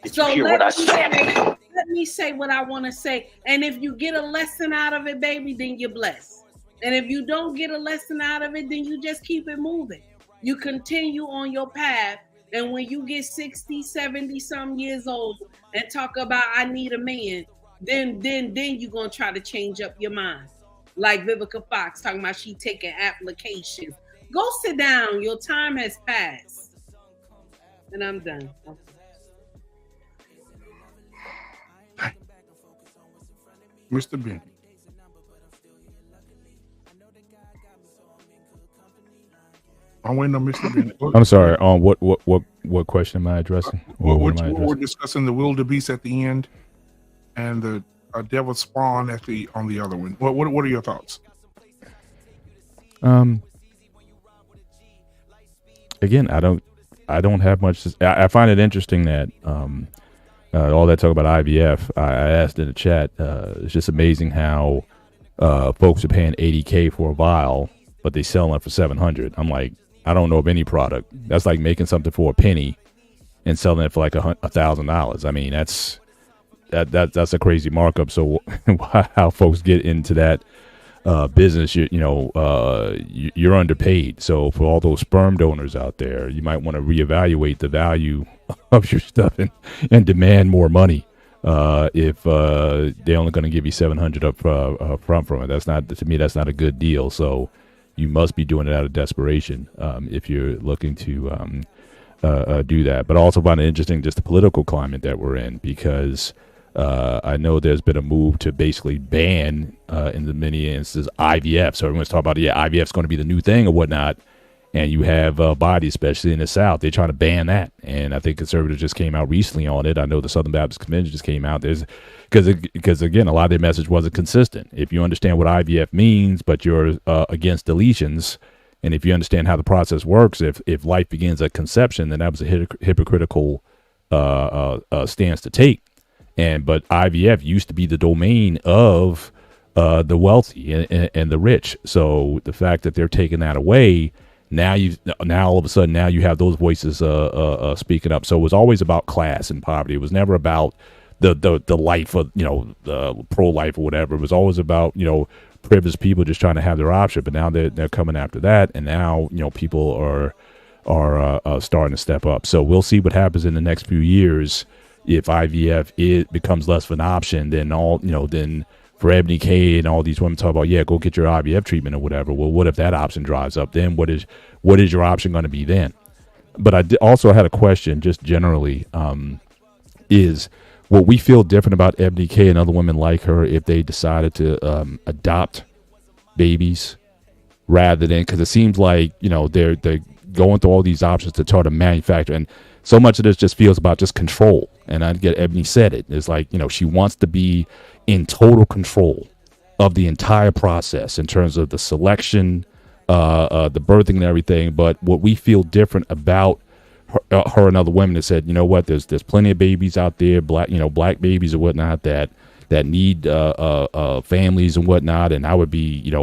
So let me say what I want to say. And if you get a lesson out of it, baby, then you're blessed. And if you don't get a lesson out of it, then you just keep it moving. You continue on your path. And when you get 60, 70 some years old and talk about I need a man, then you're going to try to change up your mind. Like Vivica Fox talking about she taking applications. Go sit down. Your time has passed. And I'm done. Mr. Ben. I'm waiting on Mr. Bennett. I'm sorry. What question am I addressing? We're discussing the wildebeest at the end, and the devil spawn on the other one. What are your thoughts? Again, I don't have much. I find it interesting that all that talk about IVF. I asked in the chat. It's just amazing how folks are paying $80K for a vial, but they selling it for $700. I'm like, I don't know of any product that's like making something for a penny and selling it for like $1,000. I mean, that's a crazy markup. So how folks get into that business, you're underpaid. So for all those sperm donors out there, you might want to reevaluate the value of your stuff and demand more money. If they're only going to give you $700 up front from it, to me, that's not a good deal. So you must be doing it out of desperation if you're looking to do that. But I also find it interesting just the political climate that we're in, because I know there's been a move to basically ban, in the many instances, IVF. So everyone's talking about, IVF is going to be the new thing or whatnot. And you have bodies, especially in the South, they're trying to ban that. And I think conservatives just came out recently on it. I know the Southern Baptist Convention just came out. Because again, a lot of their message wasn't consistent. If you understand what IVF means, but you're against deletions, and if you understand how the process works, if life begins at conception, then that was a hypocritical stance to take. But IVF used to be the domain of the wealthy and the rich. So the fact that they're taking that away, now all of a sudden you have those voices speaking up. So it was always about class and poverty. It was never about the life of the pro-life or whatever. It was always about privileged people just trying to have their option. But now they're coming after that, and now people are starting to step up. So we'll see what happens in the next few years. If IVF becomes less of an option, then for Ebony K and all these women talk about, go get your IVF treatment or whatever. Well, what if that option drives up? Then what is your option going to be then? But I also had a question just generally, is what we feel different about Ebony K and other women like her if they decided to adopt babies rather than, because it seems like, they're going through all these options to try to manufacture, and so much of this just feels about just control. And I get Ebony said it. It's like, she wants to be in total control of the entire process in terms of the selection, the birthing and everything. But what we feel different about her and other women that said, you know what, there's plenty of babies out there, black babies or whatnot that need families and whatnot, and I would be,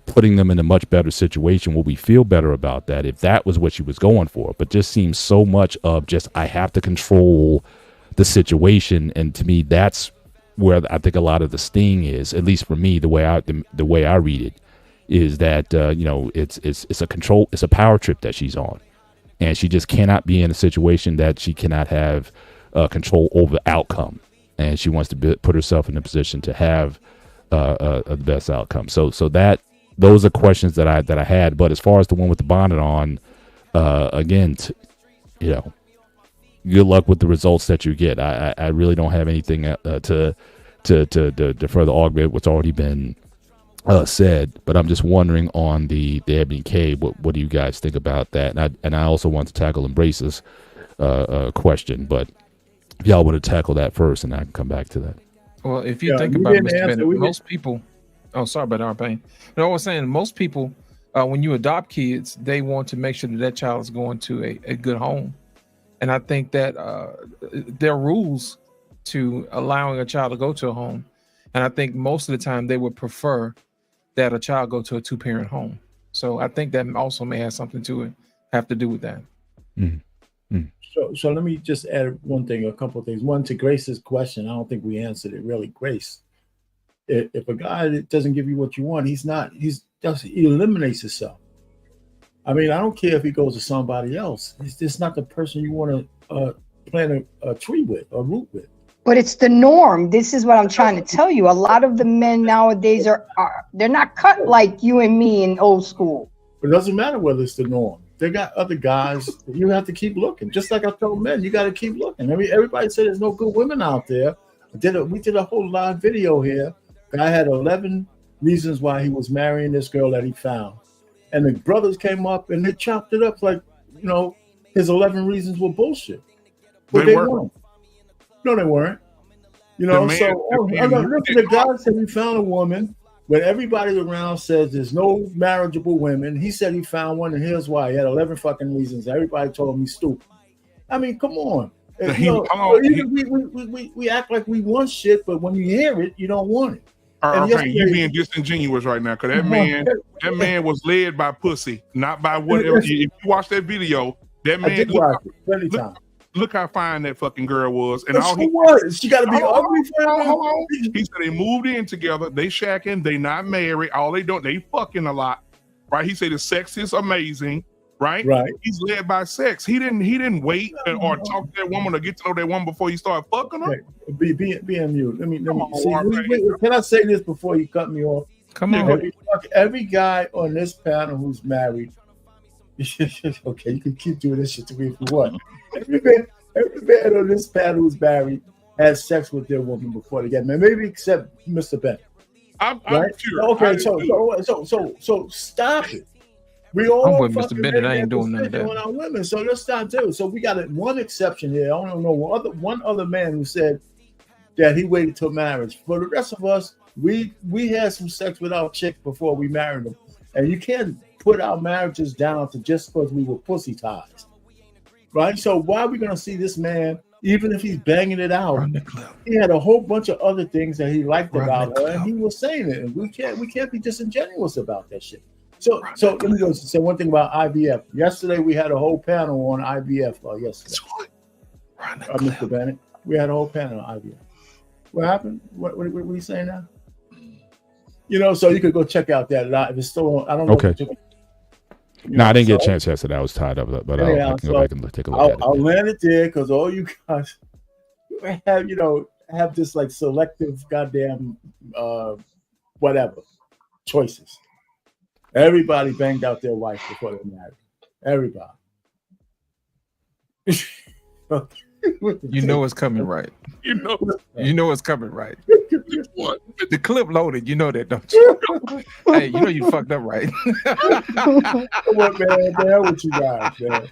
putting them in a much better situation. Will we feel better about that if that was what she was going for? But just seems so much of just, I have to control the situation, and to me, that's where I think a lot of the sting is. At least for me, the way I read it is that it's a power trip that she's on, and she just cannot be in a situation that she cannot have control over the outcome, and she wants to put herself in a position to have the best outcome. So those are questions that I had. But as far as the one with the bonnet on, again, good luck with the results that you get. I really don't have anything to further augment what's already been said. But I'm just wondering on the Ebony K, what do you guys think about that? And I also want to tackle Embrace's question, but if y'all want to tackle that first, and I can come back to that. Well, if you think about it, Mr. Bennett, most people. Oh, sorry about our pain. No, I was saying most people, when you adopt kids, they want to make sure that child is going to a good home. And I think that there are rules to allowing a child to go to a home. And I think most of the time they would prefer that a child go to a 2-parent home. So I think that also may have something to do with that. Mm-hmm. So let me just add a couple of things. One, to Grace's question, I don't think we answered it really. Grace, if a guy that doesn't give you what you want, he eliminates himself. I mean, I don't care if he goes to somebody else. It's just not the person you want to plant a tree with or root with. But it's the norm. This is what I'm trying to tell you. A lot of the men nowadays they're not cut like you and me in old school. But it doesn't matter whether it's the norm. They got other guys. You have to keep looking. Just like I told men, you got to keep looking. I mean, everybody said there's no good women out there. We did a whole live video here. Guy had 11 reasons why he was marrying this girl that he found. And the brothers came up and they chopped it up like, his 11 reasons were bullshit. But they weren't. No, they weren't. The guy said he found a woman when everybody around says there's no marriageable women. He said he found one, and here's why. He had 11 fucking reasons. Everybody told him he's stupid. I mean, come on. We act like we want shit, but when you hear it, you don't want it. Okay, you being disingenuous right now, because that man was led by pussy, not by whatever. If you watch that video, that man. I did watch it plenty times. Look how fine that fucking girl was. And she got to be ugly for him. He said they moved in together. They shacking. They not married. All they doing, they fucking a lot. Right? He said the sex is amazing. Right? Right. He's led by sex. He didn't wait or talk to that woman or get to know that woman before he started fucking her. Be in mute. Let me see. Can I say this before you cut me off? Come on. Every guy on this panel who's married. Okay, you can keep doing this shit to me if you want. Every man on this panel who's married has sex with their woman before they get married. Maybe except Mr. Bennett. I'm sure. Okay, so stop it. We all I'm with Mr. Bennett. I ain't doing none of that. On our women, so let's stop doing. So we got one exception here. I don't know one other man who said that he waited till marriage. For the rest of us, we had some sex with our chicks before we married them, and you can't put our marriages down to just because we were pussy ties, right? So why are we gonna see this man, even if he's banging it out? He had a whole bunch of other things that he liked about her, and he was saying it. And we can't be disingenuous about that shit. So let me go say one thing about IVF. Yesterday we had a whole panel on IVF. Yesterday, Mr. Bennett, we had a whole panel on IVF. What happened? What are you saying now? So you could go check out that live. It's still on. I don't know. Okay. I didn't get a chance yesterday. I was tied up, but I can go back and take a look at it. I'll land it there because all you guys have this like selective goddamn whatever choices. Everybody banged out their wife before they married. Everybody. You know it's coming right. You know it's coming right. What? The clip loaded. You know that, don't you? Hey, you know you fucked up, right? What, man? The hell with you guys, man.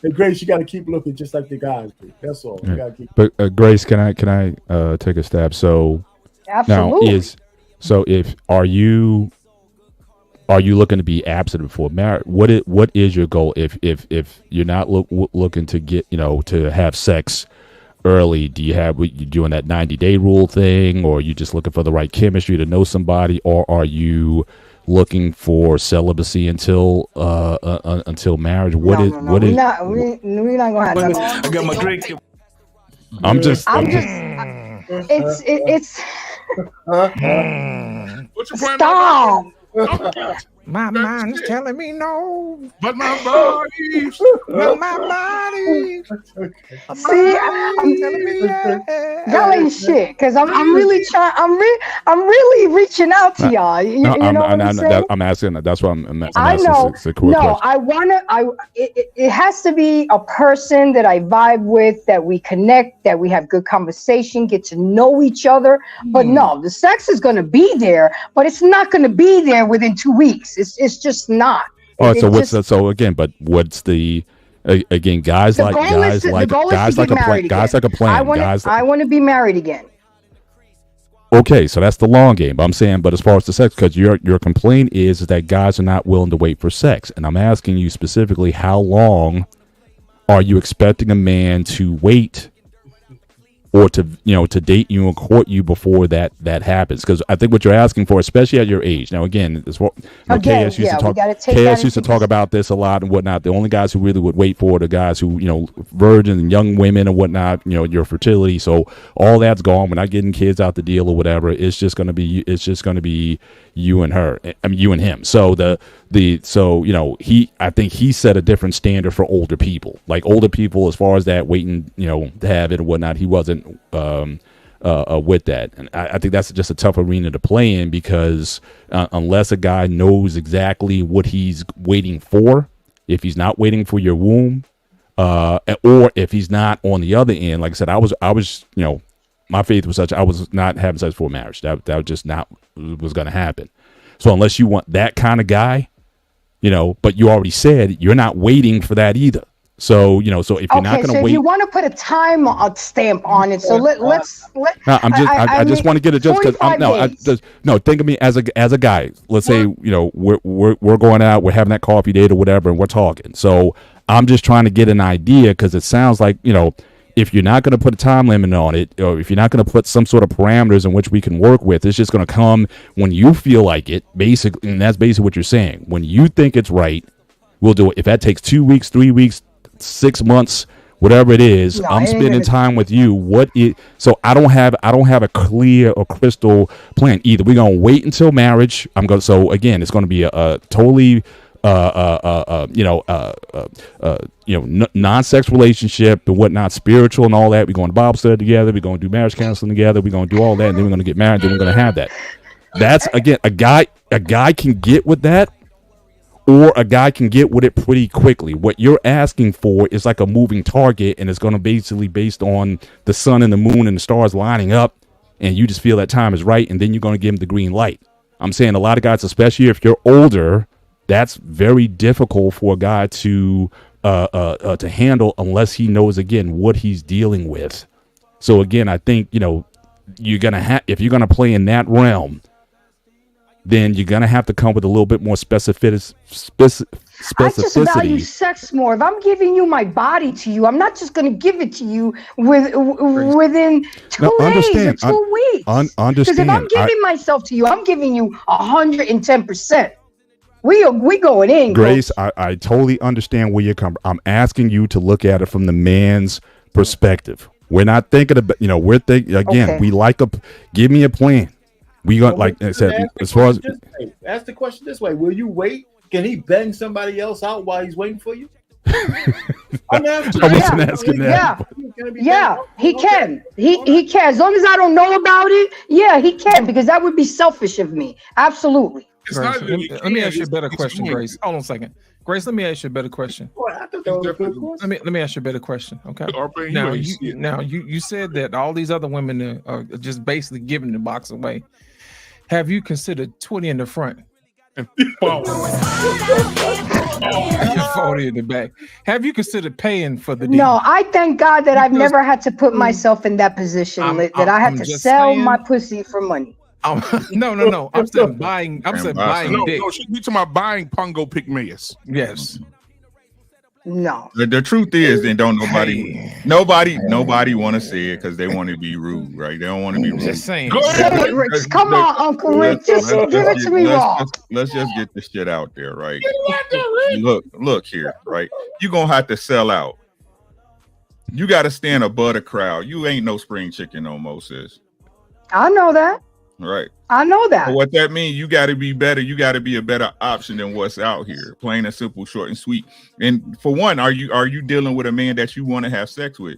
Hey, Grace, you got to keep looking just like the guys do. That's all. You gotta keep. But Grace, can I take a stab? So Absolutely. if are you looking to be absent before marriage? What is your goal if you're not looking to get to have sex early? Do you doing that 90-day rule thing, or are you just looking for the right chemistry to know somebody, or are you looking for celibacy until marriage? What is we're not gonna have that. I got my drink. It's What's your plan? stop. My mind's telling me no, but my body. See, y'all ain't shit. Because I'm really trying. I'm really reaching out to y'all. You know what I'm saying? I'm asking. That's what I'm asking. I know. It's a cool question. It has to be a person that I vibe with, that we connect, that we have good conversation, get to know each other. But no, the sex is going to be there, but it's not going to be there within 2 weeks. It's just not. All right. So what's the again? Guys like a plan. I want to be married again. Okay, so that's the long game. I'm saying, but as far as the sex, because your complaint is that guys are not willing to wait for sex, and I'm asking you specifically, how long are you expecting a man to wait, or to date you and court you before that happens? Because I think what you're asking for, especially at your age. Now, again, it's what KS used to talk about this a lot and whatnot. The only guys who really would wait for it are guys who, virgin and young women and whatnot. your fertility. So all that's gone. We're not getting kids out the deal or whatever. It's just going to be you and her. I mean, you and him. So I think he set a different standard for older people. Like older people, as far as that waiting, to have it and whatnot, he wasn't with that. And I think that's just a tough arena to play in, because unless a guy knows exactly what he's waiting for, if he's not waiting for your womb, or if he's not on the other end, like I said, I was my faith was such, I was not having sex before marriage. That was just not was going to happen. So unless you want that kind of guy, but you already said you're not waiting for that either. So, so if you're not going to wait, if you want to put a time stamp on it, so let's. No, I just want to get it just because think of me as a guy. Let's say, we're going out, we're having that coffee date or whatever, and we're talking. So I'm just trying to get an idea, because it sounds like, if you're not going to put a time limit on it, or if you're not going to put some sort of parameters in which we can work with, it's just going to come when you feel like it, basically. And that's basically what you're saying. When you think it's right, we'll do it. If that takes 2 weeks, 3 weeks, 6 months, whatever it is, I'm spending time with you. So I don't have a clear or crystal plan. Either we're going to wait until marriage. So again, it's going to be a totally non-sex relationship and whatnot, spiritual and all that. We're going to Bible study together. We're going to do marriage counseling together. We're going to do all that, and then we're going to get married. Then we're going to have that. That's, again, a guy can get with that, or a guy can get with it pretty quickly. What you're asking for is like a moving target, and it's going to basically based on the sun and the moon and the stars lining up, and you just feel that time is right, and then you're going to give him the green light. I'm saying a lot of guys, especially if you're older, that's very difficult for a guy to handle unless he knows, again, what he's dealing with. So again, I think, you're going to have, if you're going to play in that realm, then you're going to have to come with a little bit more specificity. I just value sex more. If I'm giving you my body to you, I'm not just going to give it to you within 2 days or 2 weeks. Understand. Because if I'm giving myself to you, I'm giving you 110%. We going in, Grace. I totally understand where you're coming. I'm asking you to look at it from the man's perspective. We're not thinking about, we're thinking, again, Okay. we give me a plan. We got, like I said, as far as ask the question this way: will you wait? Can he bang somebody else out while he's waiting for you? I wasn't asking that. Yeah, he can. He can. As long as I don't know about it, yeah, he can, because that would be selfish of me. Absolutely. Grace, let me ask you a better question, Grace. Hold on a second. Grace, let me ask you a better question. Let me ask you a better question. Okay. Now you said that all these other women are just basically giving the box away. Have you considered 20 in the front? Your 40 in the back. Have you considered paying for the deal? No, I thank God that I've never had to put myself in that position that I had to sell my pussy for money. No. I'm saying buying. I'm saying buying dick. No, she's talking about buying Pongo Pygmaeus. Yes. No. The truth is, then don't nobody want to say it because they want to be rude, right? They don't want to be rude. Just saying. Say it, Rich. Come on, Uncle Rick. Just give it to me raw. Let's just get the shit out there, right? Look here, right? You're gonna have to sell out. You got to stand above the crowd. You ain't no spring chicken no more, sis. I know that. Right. I know that. So what that means, you got to be better. You got to be a better option than what's out here. Plain and simple, short and sweet. And for one, are you dealing with a man that you want to have sex with?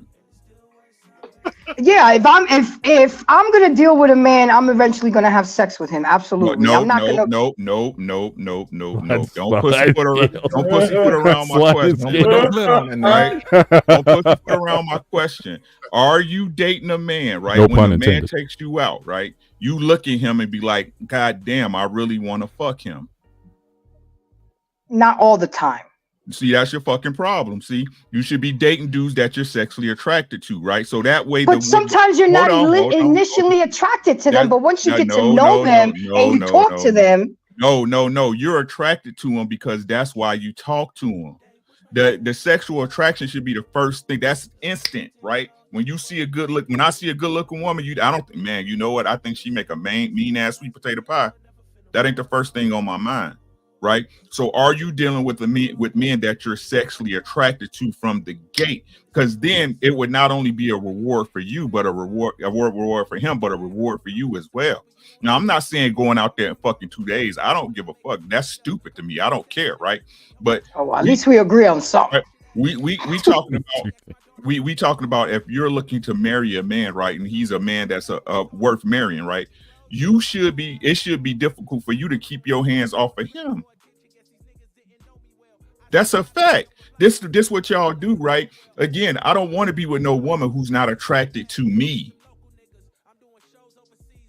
Yeah, if I'm gonna deal with a man, I'm eventually gonna have sex with him. Absolutely. No. I'm not gonna. No. Don't pussyfoot around my question. Right? Don't pussyfoot around my question. Are you dating a man, right? No when pun a man intended. takes you out, right? You look at him and be like, God damn, I really want to fuck him. Not all the time. See, that's your fucking problem. See, you should be dating dudes that you're sexually attracted to, right? So that way, But sometimes you're not initially attracted to them, but once you get to know them and you talk to them. No. You're attracted to them because that's why you talk to them. The sexual attraction should be the first thing. That's instant, right? When you see when I see a good looking woman, I don't think, man, you know what? I think she make a mean ass sweet potato pie. That ain't the first thing on my mind. Right. So are you dealing with men that you're sexually attracted to from the gate? Because then it would not only be a reward for you, but a reward for him, but a reward for you as well. Now, I'm not saying going out there and fucking 2 days. I don't give a fuck. That's stupid to me. I don't care. Right. But at least we agree on something. We talking about we talking about if you're looking to marry a man, right, and he's a man that's worth marrying, right? It should be difficult for you to keep your hands off of him. That's a fact. This what y'all do, right? Again, I don't want to be with no woman who's not attracted to me.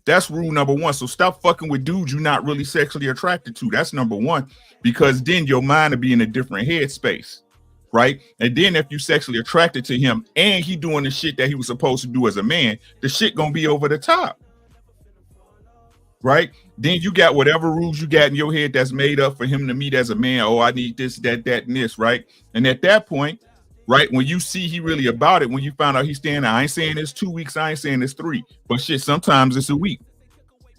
That's rule number one. So stop fucking with dudes you're not really sexually attracted to. That's number one, because then your mind will be in a different headspace, right? And then if you're sexually attracted to him and he doing the shit that he was supposed to do as a man, the shit gonna be over the top. Right? Then you got whatever rules you got in your head that's made up for him to meet as a man. Oh, I need this, that, and this, right? And at that point, right, when you see he really about it, when you find out he's staying out, I ain't saying it's 2 weeks, I ain't saying it's 3, but shit, sometimes it's a week.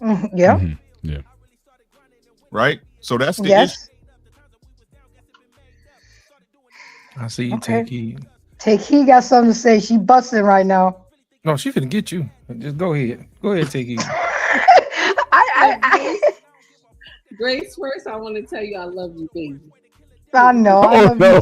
Yeah. Mm-hmm. Yeah. Right? So that's the issue. I see you. Take heed. Take heed got something to say. She busting right now. No, she finna get you. Just go ahead. Go ahead, take heed. Grace, first I want to tell you I love you, baby. I know. I love you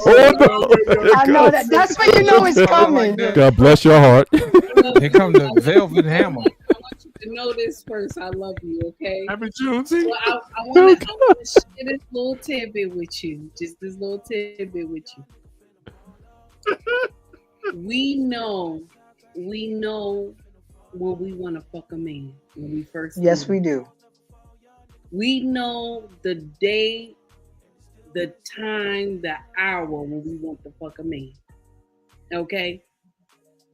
too. I know that. That's when you know it's coming. God bless your heart. Here come the velvet hammer. I want you to know this first. I love you, okay? Happy Tuesday. Well, I want to share this little tidbit with you. Just this little tidbit with you. We know when we want to fuck a man when we first. Yes, we do. We know the day, the time, the hour when we want to fuck a man. Okay?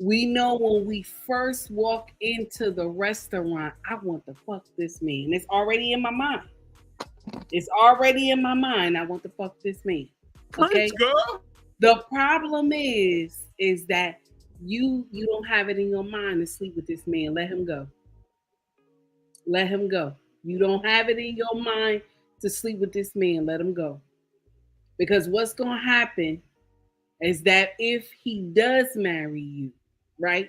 We know when we first walk into the restaurant, I want to fuck this man. It's already in my mind. It's already in my mind. I want to fuck this man. Okay? The problem is that you don't have it in your mind to sleep with this man. Let him go. Let him go. You don't have it in your mind to sleep with this man. Let him go. Because what's going to happen is that if he does marry you, right,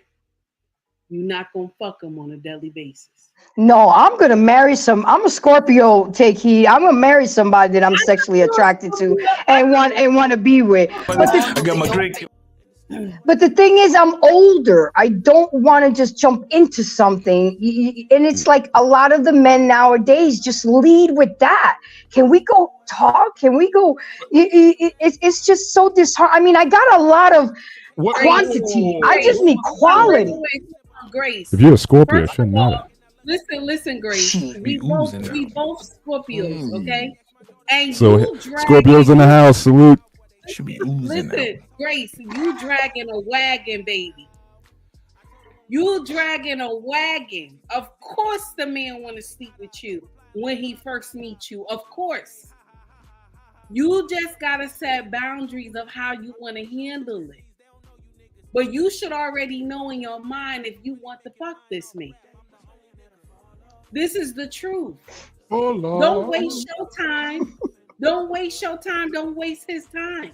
you're not going to fuck him on a daily basis. No, I'm going to marry I'm a Scorpio, take heed. I'm going to marry somebody that I'm sexually attracted to and want to be with. I got my drink. But the thing is, I'm older. I don't want to just jump into something. And it's like a lot of the men nowadays just lead with that. Can we go talk? Can we go? It's just so disheartening. I mean, I got a lot of quantity. I just need quality. Grace. If you're a Scorpio, it shouldn't matter. Listen, Grace. We both Scorpios, okay? And So you Scorpios in the house. Salute. Should be oozing listen, Grace, you dragging a wagon, baby. You dragging a wagon. Of course the man want to sleep with you when he first meets you. Of course. You just got to set boundaries of how you want to handle it. But you should already know in your mind if you want to fuck this man. This is the truth. Oh, Lord. Don't waste your time. Don't waste your time. Don't waste his time.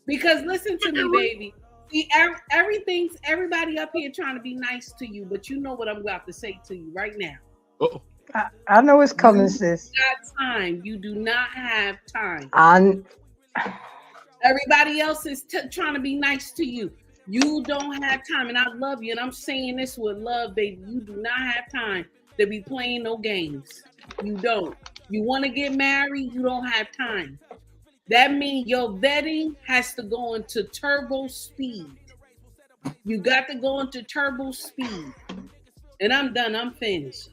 Because listen to me, baby. See, everybody up here trying to be nice to you, but you know what I'm about to say to you right now. Uh-oh. I know it's coming, sis. You got time. You do not have time. Everybody else is trying to be nice to you. You don't have time, and I love you, and I'm saying this with love, baby. You do not have time to be playing no games. You don't. You want to get married, you don't have time. That means your vetting has to go into turbo speed. You got to go into turbo speed. And I'm done. I'm finished.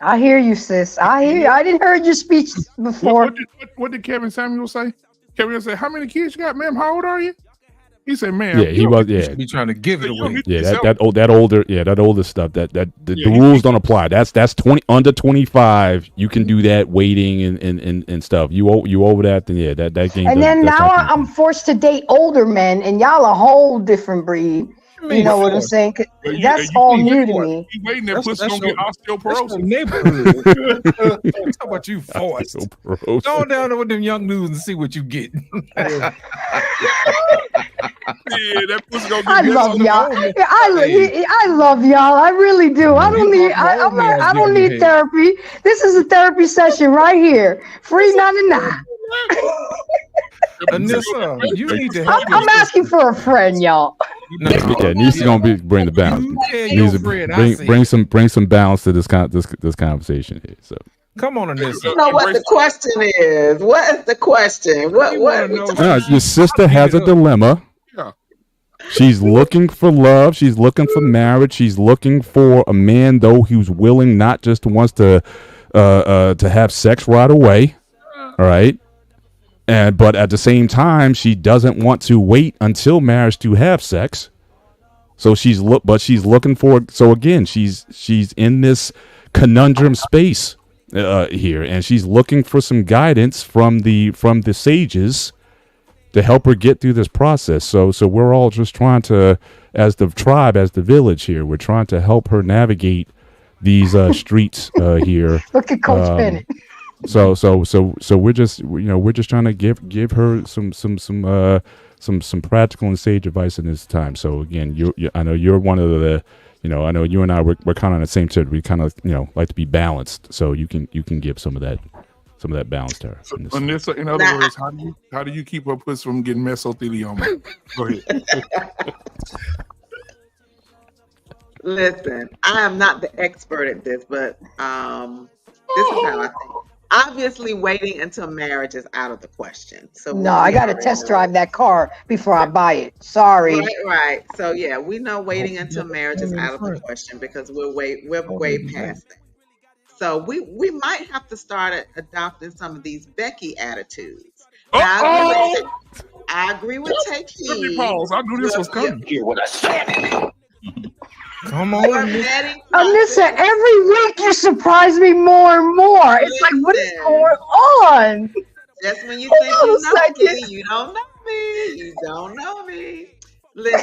I hear you, sis. I hear you. I didn't heard your speech before. What did Kevin Samuel say? Kevin said, "How many kids you got, ma'am? How old are you?" He said, "Man, yeah, he was. Yeah, be trying to give it away. Yeah, that older stuff. The rules don't apply. That's 20 under 25. You can do that waiting and stuff. You over that, then yeah, that game. And then now I'm forced to date older men, and y'all a whole different breed. You know what I'm saying? That's all new to me. You waiting that pussy gonna get osteoporosis. How about you forced? Go down there with them young dudes and see what you get. Yeah, that pussy gonna get. I love y'all. I love y'all. I really do. I don't need. I don't need therapy. This is a therapy session right here. Free 99. Anissa, you need to help. I'm asking for a friend, y'all. Yeah, Nisa gonna bring the balance. Bring some balance to this conversation here. So come on, Anissa. You know what the question is? What is the question? What? Your sister has a dilemma. She's looking for love. She's looking for marriage. She's looking for a man, though, who's willing, not just wants to have sex right away. All right. But at the same time, she doesn't want to wait until marriage to have sex. So she's looking for. So again, she's in this conundrum space here, and she's looking for some guidance from the sages to help her get through this process. So we're all just trying to, as the tribe, as the village here, we're trying to help her navigate these streets here. Look at Coach Bennett. So we're just trying to give her some practical and sage advice in this time. So again, I know you're one of the, I know you and I we're kind of on the same tip. We kind of like to be balanced. So you can give some of that balance to her. Anissa, in other words, how do you keep her pussy from getting mesothelioma? Go ahead. Listen, I am not the expert at this, but this is how I think. Obviously, waiting until marriage is out of the question. So no, I got to test drive that car before I buy it. Sorry. Right. So yeah, we know waiting until marriage is out of the question because we're way past that. So we might have to start adopting some of these Becky attitudes. Now, I agree with Take Heed. I knew this was coming. Hear what I said. Come on. Alyssa, every week you surprise me more and more. It's like, what is going on? Just when you think you know me, you don't know me. You don't know me. Listen,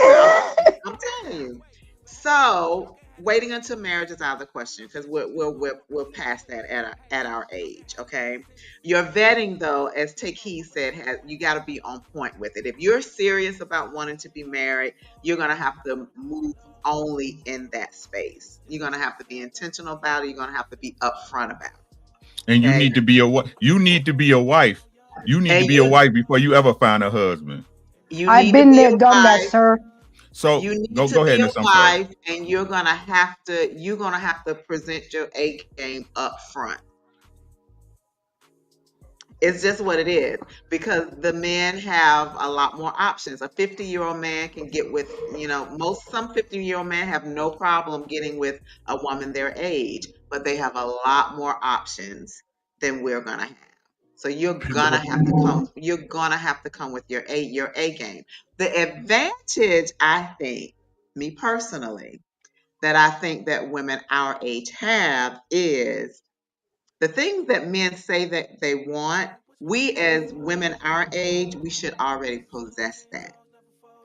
I'm telling you. So, waiting until marriage is out of the question because we're past that at our age. Okay, your vetting though, as Take Heed said, you got to be on point with it. If you're serious about wanting to be married, you're gonna have to move only in that space. You're gonna have to be intentional about it. You're gonna have to be upfront about it. And you need to be a wife. You need to be a wife. You need to be a wife before you ever find a husband. I've been there, done that, sir. So you need go to ahead, be a Miss wife, and you're gonna have to present your A game up front. It's just what it is because the men have a lot more options. A 50-year-old man can get with, some 50-year-old men have no problem getting with a woman their age, but they have a lot more options than we're gonna have. So you're gonna have to come. You're gonna have to come with your A game. The advantage, I think, me personally, that I think that women our age have is the things that men say that they want. We as women our age, we should already possess that.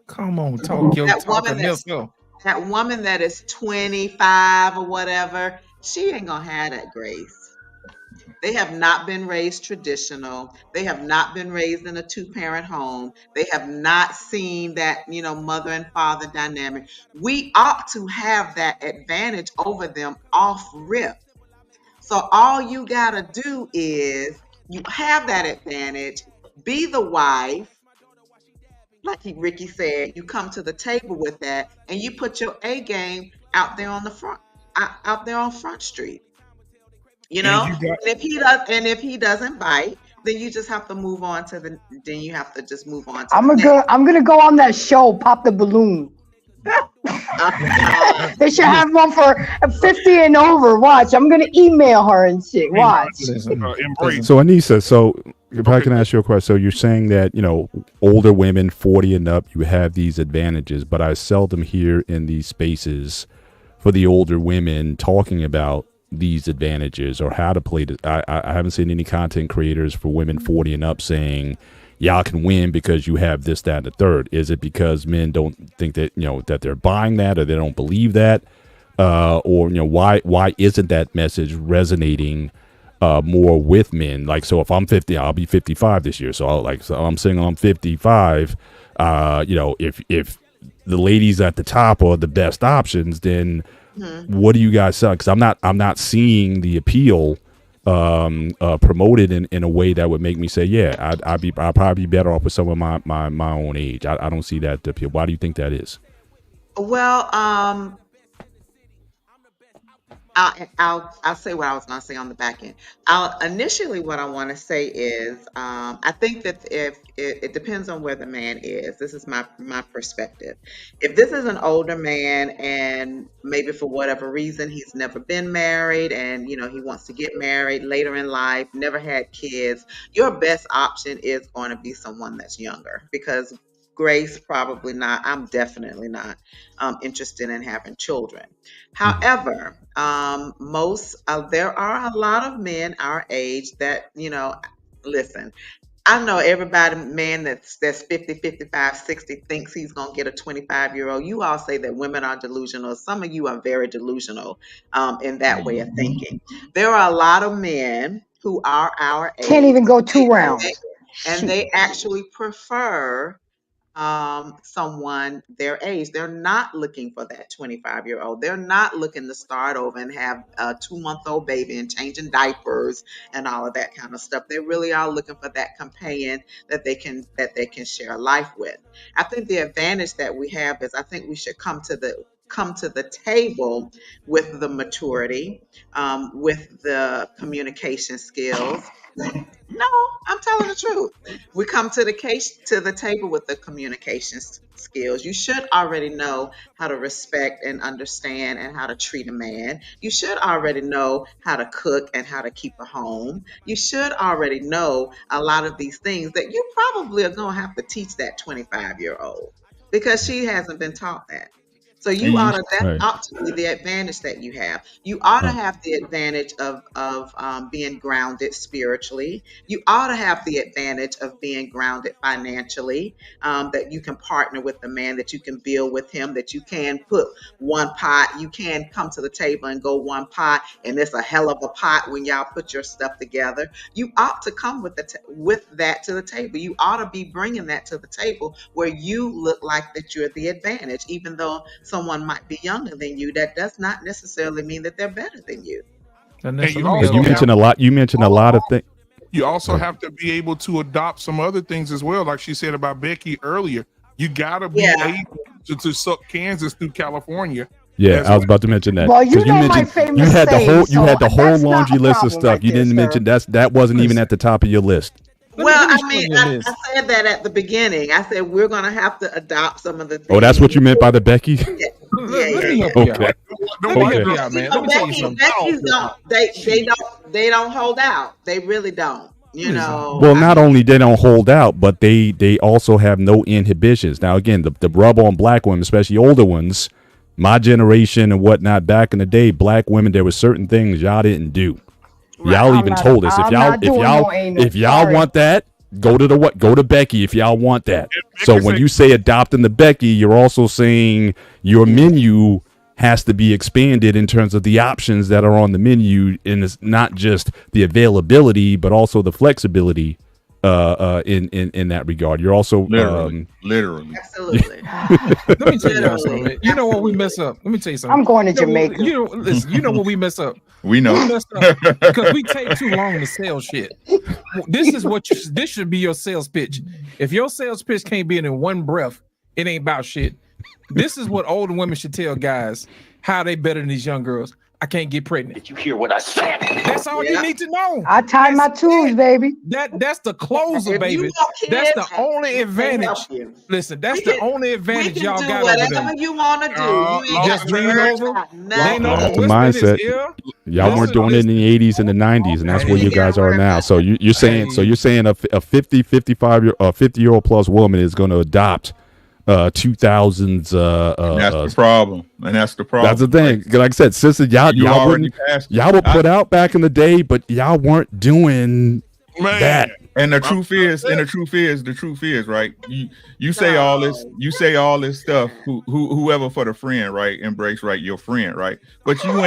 Come on, talk your That talk, woman that's Anissa. that woman that is 25 or whatever, she ain't gonna have that grace. They have not been raised traditional. They have not been raised in a two-parent home. They have not seen that, mother and father dynamic. We ought to have that advantage over them off rip. So all you gotta do is you have that advantage, be the wife, like Ricky said, you come to the table with that and you put your A game out there on the front, out there on Front Street. And you got And if he doesn't bite, then you just have to move on to the then you have to just move on to I'm the gonna go on that show, Pop the Balloon. They should have one for 50 and over. Watch, I'm gonna email her and shit. Watch. So Anissa, if I can ask you a question, so you're saying that older women, 40 and up, you have these advantages, but I seldom hear in these spaces for the older women talking about these advantages or how to play this. I haven't seen any content creators for women 40 and up saying y'all can win because you have this, that, and the third. Is it because men don't think that that they're buying that, or they don't believe that, or why isn't that message resonating more with men? Like, so if I'm 50, I'll be 55 this year. So I'm saying I'm 55. If the ladies at the top are the best options, then what do you guys sell? Because I'm not seeing the appeal promoted in a way that would make me say, yeah, I'd probably be better off with someone my own age. I don't see that appeal. Why do you think that is? Well, I'll say what I was going to say on the back end. Initially, what I want to say is, I think that if it depends on where the man is. This is my perspective. If this is an older man and maybe for whatever reason he's never been married and he wants to get married later in life, never had kids, your best option is going to be someone that's younger, because Grace, probably not. I'm definitely not interested in having children. However, there are a lot of men our age that, listen, I know everybody, man, that's 50, 55, 60 thinks he's going to get a 25-year-old. You all say that women are delusional. Some of you are very delusional in that way of thinking. There are a lot of men who are our age. Can't even go 2 rounds. And they actually prefer someone their age. They're not looking for that 25-year-old. They're not looking to start over and have a 2-month-old baby and changing diapers and all of that kind of stuff. They really are looking for that companion that they can share life with. I think the advantage that we have is I think we should come to the table with the maturity, with the communication skills. No, I'm telling the truth. We come to the table with the communication skills. You should already know how to respect and understand and how to treat a man. You should already know how to cook and how to keep a home. You should already know a lot of these things that you probably are going to have to teach that 25-year-old because she hasn't been taught that. So that ought to be the advantage that you have. You ought to have the advantage of being grounded spiritually. You ought to have the advantage of being grounded financially, that you can partner with the man, that you can build with him, that you can put one pot. You can come to the table and go one pot, and it's a hell of a pot when y'all put your stuff together. You ought to come with that to the table. You ought to be bringing that to the table where you look like that you're the advantage, even though someone might be younger than you. That does not necessarily mean that they're better than you. You mentioned a lot of things. You also have to be able to adopt some other things as well, like she said about Becky earlier. You gotta be able to suck Kansas through California. Yeah, I was about to mention that. Well, you know my famous you had the whole that's laundry not a list of problem stuff. right You there, didn't mention sir. that wasn't even at the top of your list. Well, I mean, I said that at the beginning. I said we're going to have to adopt some of the things. Oh, that's what you meant by the Becky? Yeah. Okay. Becky's they don't hold out. They really don't. You know. Well, not only they don't hold out, but they also have no inhibitions. Now, again, the rub on black women, especially older ones, my generation and whatnot, back in the day, black women, there were certain things y'all didn't do. Y'all even told us if y'all want that, go to Becky if y'all want that. So when you say adopting the Becky, you're also saying your menu has to be expanded in terms of the options that are on the menu, and it's not just the availability, but also the flexibility in that regard. You're also literally. Absolutely. Let me tell you something. You know what we mess up? Let me tell you something. I'm going to Jamaica. Listen, you know what we mess up? We know. We messed up because we take too long to sell shit. This should be your sales pitch. If your sales pitch can't be in one breath, it ain't about shit. This is what older women should tell guys how they better than these young girls. I can't get pregnant. Did you hear what I said? That's all you need to know. I tie my tools, baby. That's the closer, baby. That's the only advantage. Listen, that's the only advantage y'all got over them. Whatever you want to do, you ain't just lean over. That's the mindset. Y'all weren't doing it in the 80s and the 90s, and that's where you guys are now. So you're saying a 50-year-old plus woman is going to adopt 2000s that's the problem. That's the thing. Like I said, sister, y'all were put out back in the day, but y'all weren't doing that. And the truth is, right? You say all this stuff. Whoever for the friend, right? Embrace, right? Your friend, right? But you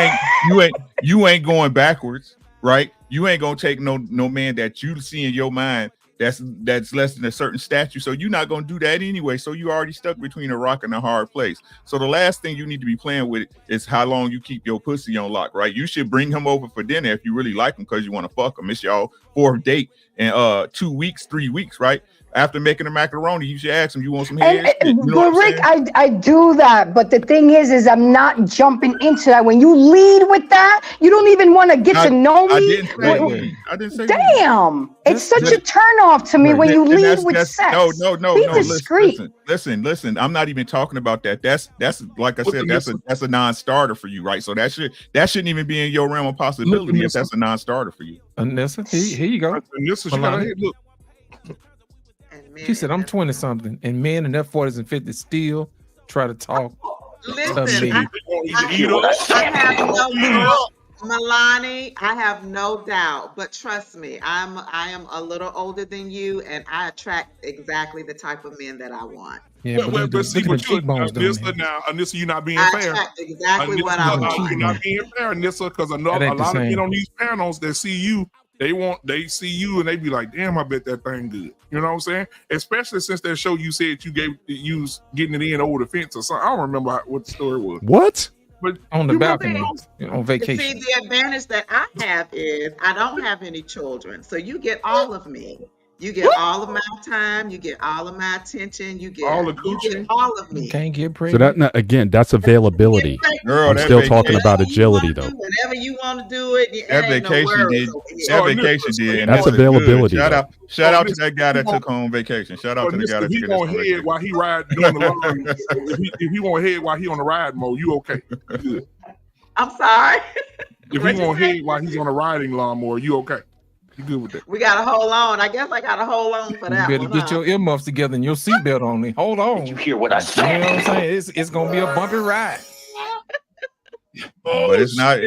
ain't going backwards, right? You ain't gonna take no man that you see in your mind that's less than a certain stature. So you're not gonna do that anyway. So you already stuck between a rock and a hard place. So the last thing you need to be playing with is how long you keep your pussy on lock, right? You should bring him over for dinner if you really like him because you want to fuck him. It's y'all fourth date in 2 weeks, 3 weeks, right? After making the macaroni, you should ask him, you want some head? But Rick, I do that. But the thing is I'm not jumping into that. When you lead with that, you don't even want to get to know me. I didn't say damn. It's such a turn off to me when you lead with sex. No. Be discreet. Listen. I'm not even talking about that. That's like I said, that's a non-starter for you, right? So that shouldn't even be in your realm of possibility if that's a non-starter for you. Anissa, here you go. Anissa, look. She said, I'm 20 something, and men in their 40s and 50s still try to talk to me. Milani, I have no doubt, but trust me, I am a little older than you, and I attract exactly the type of men that I want. Yeah, but see what you're Anissa, you're not being fair. Exactly what I want. You're not being fair, Anissa, because a lot of men on these panels that see you, they see you and they be like, damn, I bet that thing good. You know what I'm saying? Especially since that show you said you was getting it in over the fence or something. I don't remember what the story was. What? But on the balcony on vacation. See, the advantage that I have is I don't have any children, so you get all of me. You get all of my time. You get all of my attention. You get all of me. You can't get pregnant. So that's availability. Girl, I'm still talking about agility, though. Whenever you want to do it, that vacation did. That's availability. Shout out to that guy that took home vacation. Shout out to the guy that took home vacation. While he ride doing the line, if he want head while he on the ride mode, you okay? Good. I'm sorry. If he want head while he's on a riding lawnmower, you okay? You good with that? We gotta hold on. I guess I gotta hold on for that. You better get your earmuffs together and your seatbelt on. Hold on. Did you hear what I said? You know what I'm saying? It's gonna be a bumpy ride. But it's not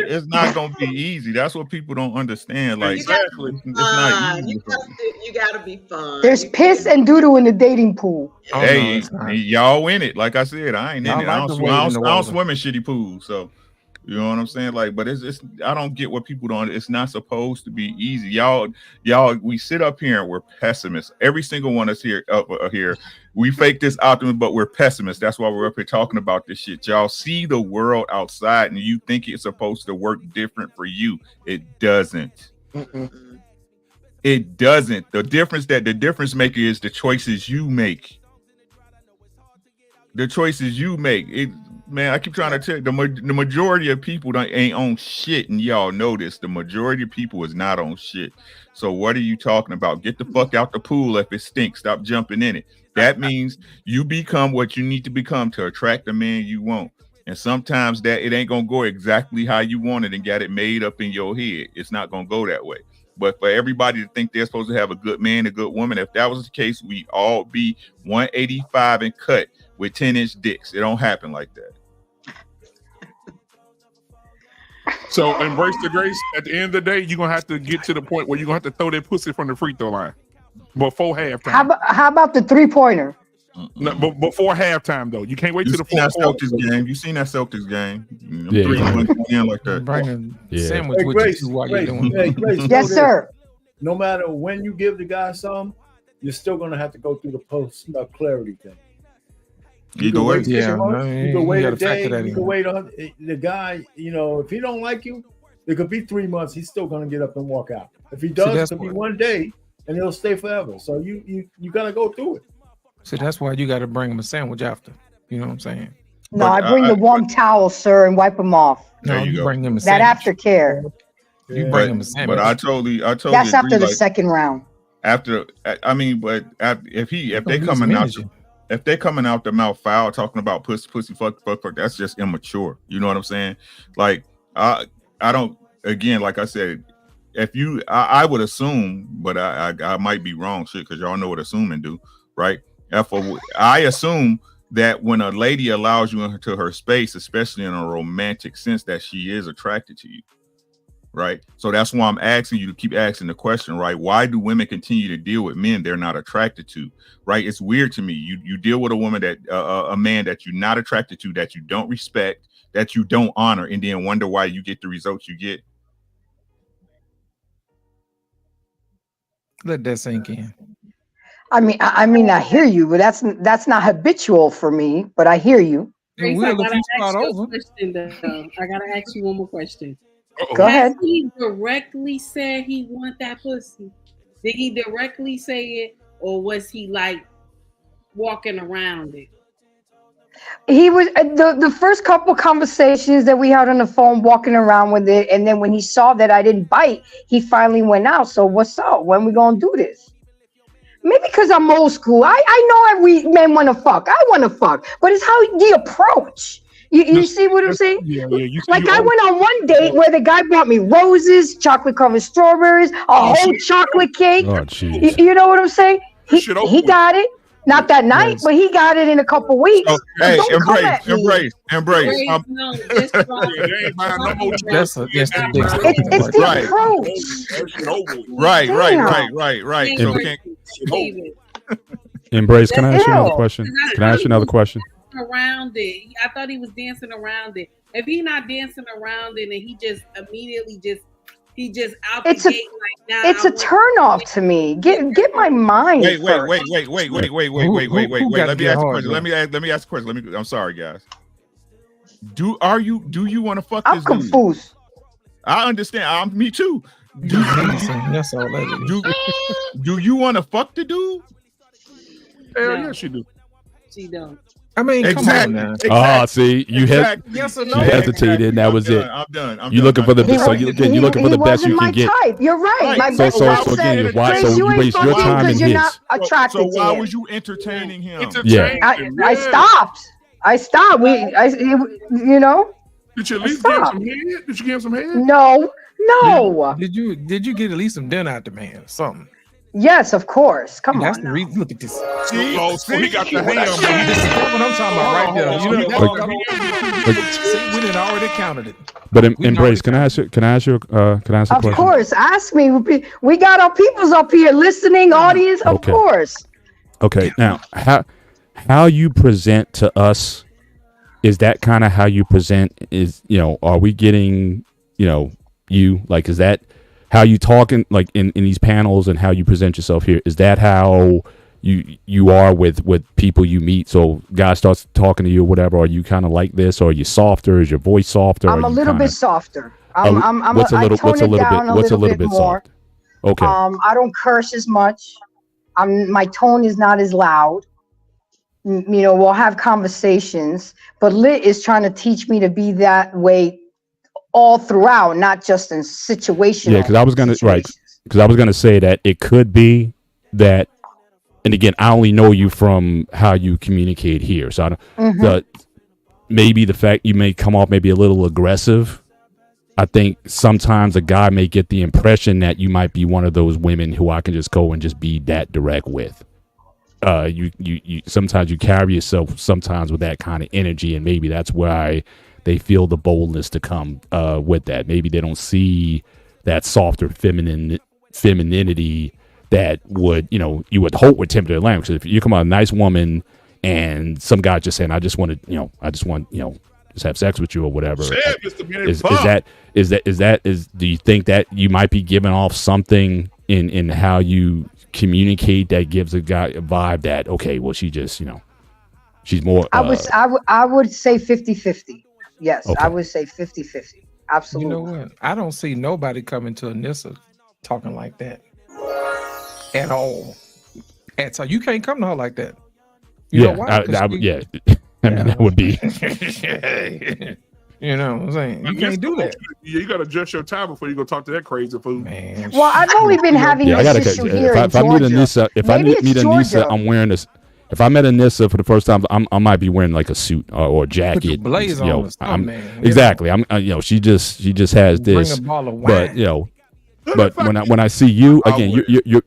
gonna be easy. That's what people don't understand. Like exactly. It's not easy. You gotta be fun. There's piss and doo-doo in the dating pool. Hey, y'all in it. Like I said, I ain't in it. I don't swim in shitty pools. So you know what I'm saying? Like, but it's I don't get what people don't. It's not supposed to be easy. Y'all, we sit up here and we're pessimists. Every single one of us here we fake this optimism, but we're pessimists. That's why we're up here talking about this shit. Y'all see the world outside and you think it's supposed to work different for you. It doesn't. It doesn't. The difference maker is the choices you make. The choices you make. Man, I keep trying to tell you, the majority of people ain't on shit, and y'all know this. The majority of people is not on shit. So what are you talking about? Get the fuck out the pool if it stinks. Stop jumping in it. That means you become what you need to become to attract the man you want. And sometimes that it ain't gonna go exactly how you want it and got it made up in your head. It's not gonna go that way. But for everybody to think they're supposed to have a good man, a good woman, if that was the case, we all be 185 and cut with 10-inch dicks. It don't happen like that. So embrace the grace. At the end of the day, you're gonna have to get to the point where you're gonna have to throw that pussy from the free throw line before halftime. How about the 3-pointer? No, but before halftime though, you can't wait to the fourth quarter. Game. You seen that Celtics game? Yeah. 3-1 in like that. Bring a Yeah. sandwich Hey, with Grace, you while Grace, you're doing hey, it. Grace, Yes, sir. No matter when you give the guy something, you're still gonna have to go through the post clarity thing. You can wait 6 months, you can wait a day, you can wait on the guy. You know, if he don't like you, it could be 3 months. He's still gonna get up and walk out. If he does, it could be one day, and he'll stay forever. So you gotta go through it. So that's why you got to bring him a sandwich after. You know what I'm saying? No, I bring the warm towel, sir, and wipe them off. No, you bring him a that sandwich. aftercare. You bring him a sandwich. But I totally That's agree, after the like, second round. After, I mean, but if they coming out, if they coming out their mouth foul talking about pussy, fuck, that's just immature. You know what I'm saying? Like, I don't. Again, like I said, if you, I would assume, but I might be wrong, shit, because y'all know what assuming do, right? I assume that when a lady allows you into her space, especially in a romantic sense, that she is attracted to you. Right. So that's why I'm asking you to keep asking the question, right? Why do women continue to deal with men they're not attracted to? Right. It's weird to me. You deal with a woman that a man that you're not attracted to, that you don't respect, that you don't honor, and then wonder why you get the results you get. Let that sink in. I mean, I hear you, but that's not habitual for me. But I hear you. Grace, I gotta ask you a question, though. I gotta ask you one more question. Go ahead. He directly said he want that pussy. Did he directly say it, or was he like walking around it? He was the first couple conversations that we had on the phone, walking around with it, and then when he saw that I didn't bite, he finally went out. So what's up? When we gonna do this? Maybe because I'm old school. I know every men want to fuck. I want to fuck, but it's how the approach. You see what I'm saying? Yeah. I went on one date where the guy brought me roses, chocolate covered strawberries, a whole chocolate cake. Oh, jeez. You know what I'm saying? He got it. Not that night, but he got it in a couple weeks. So, hey, Don't embrace. No, it's the approach. Right. So Embrace. Can I ask you another question? Can I ask you another question? Around it. I thought he was dancing around it. If he's not dancing around it and he just immediately out the gate like now. It's a turn off to me. Get my mind. Wait. Let me ask a question. Let me ask a question. I'm sorry, guys. Do you want to fuck this dude? I'm confused. I understand. Me too. That's all that is. Do you want to fuck the dude? Hell yeah, she do. She don't. I mean, exactly. Come on now. See, you yes or no? You hesitated. That was it. I'm done. You're looking for the you're looking for the best you can get. Type. You're right. My best So said, you waste your time in his. Attracted so why to was you entertaining him? Yeah. I stopped. You know. Did you at least give him some head? Did you give him some head? No. Did you get at least some dinner out the man? Something. Yes, of course. Come That's on. the reason. Look at this. See, he got the ham. That's what I'm talking about right there. You know, see, we didn't already counted it. But embrace. Can I ask you a question? Of course, ask me. We got our peoples up here listening, audience. Of course. Okay, now how you present to us, is that kind of how you present? Is are we getting you like? Is that how you talking like in these panels and how you present yourself here? Is that how you are with people you meet? So guys starts talking to you or whatever. Are you kind of like this, or are you softer? Is your voice softer? I'm a little bit softer. What's a little bit soft? Okay. I don't curse as much. My tone is not as loud. We'll have conversations, but Lit is trying to teach me to be that way all throughout, not just in situations. Yeah, because I was gonna say that it could be that, and again, I only know you from how you communicate here, so I don't. Maybe the fact you may come off maybe a little aggressive I think sometimes a guy may get the impression that you might be one of those women who I can just go and just be that direct with. You sometimes you carry yourself sometimes with that kind of energy, and maybe that's why they feel the boldness to come with that. Maybe they don't see that softer femininity that would, you would hope would temper their language. If you come out a nice woman and some guy just saying, I just want to just have sex with you or whatever. Do you think that you might be giving off something in how you communicate that gives a guy a vibe that, okay, well, she just, she's more. I would say 50-50. Yes, okay. I would say 50-50. Absolutely. You know what? I don't see nobody coming to Anissa talking like that at all. And so you can't come to her like that. You know why? I mean, that would be. You know what I'm saying? You can't do that. You got to adjust your time before you go talk to that crazy fool. Man. Well, I've only been having this issue here in Georgia. If I meet Anissa, I'm wearing this. If I met Anissa for the first time, I might be wearing like a suit or a jacket. Put your blaze on, exactly. I'm. She just has this. Bring a ball of wine. But when I see you again, you're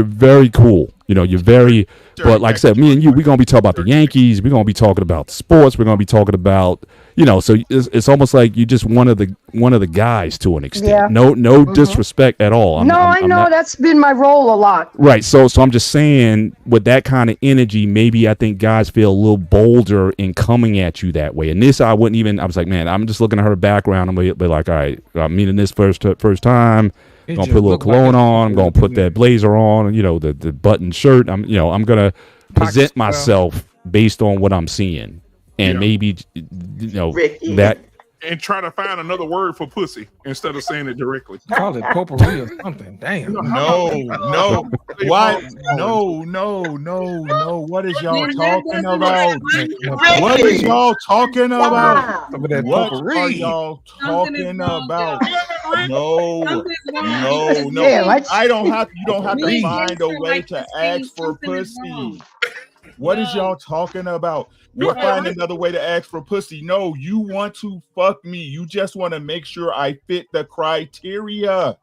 very cool. You're very. But like I said, me and you, we're gonna be talking about the Yankees. We're gonna be talking about sports. We're gonna be talking about, So it's almost like you're just one of the guys to an extent. Yeah. No disrespect at all. I know that's been my role a lot. Right. So I'm just saying, with that kind of energy, maybe I think guys feel a little bolder in coming at you that way. And this, I was like, man, I'm just looking at her background. I'm gonna be like, all right, I'm meeting this first time. I'm gonna put a little cologne on. I'm gonna put that blazer on. The button shirt. I'm gonna present myself based on what I'm seeing, and maybe that. And try to find another word for pussy instead of saying it directly. Call it potpourri or something. Damn. No. Why? No. What is y'all talking about? What is y'all talking about? What are y'all talking about? No. You don't have to find a way to ask for pussy. What is y'all talking about? We'll find another way to ask for pussy. No, you want to fuck me. You just want to make sure I fit the criteria.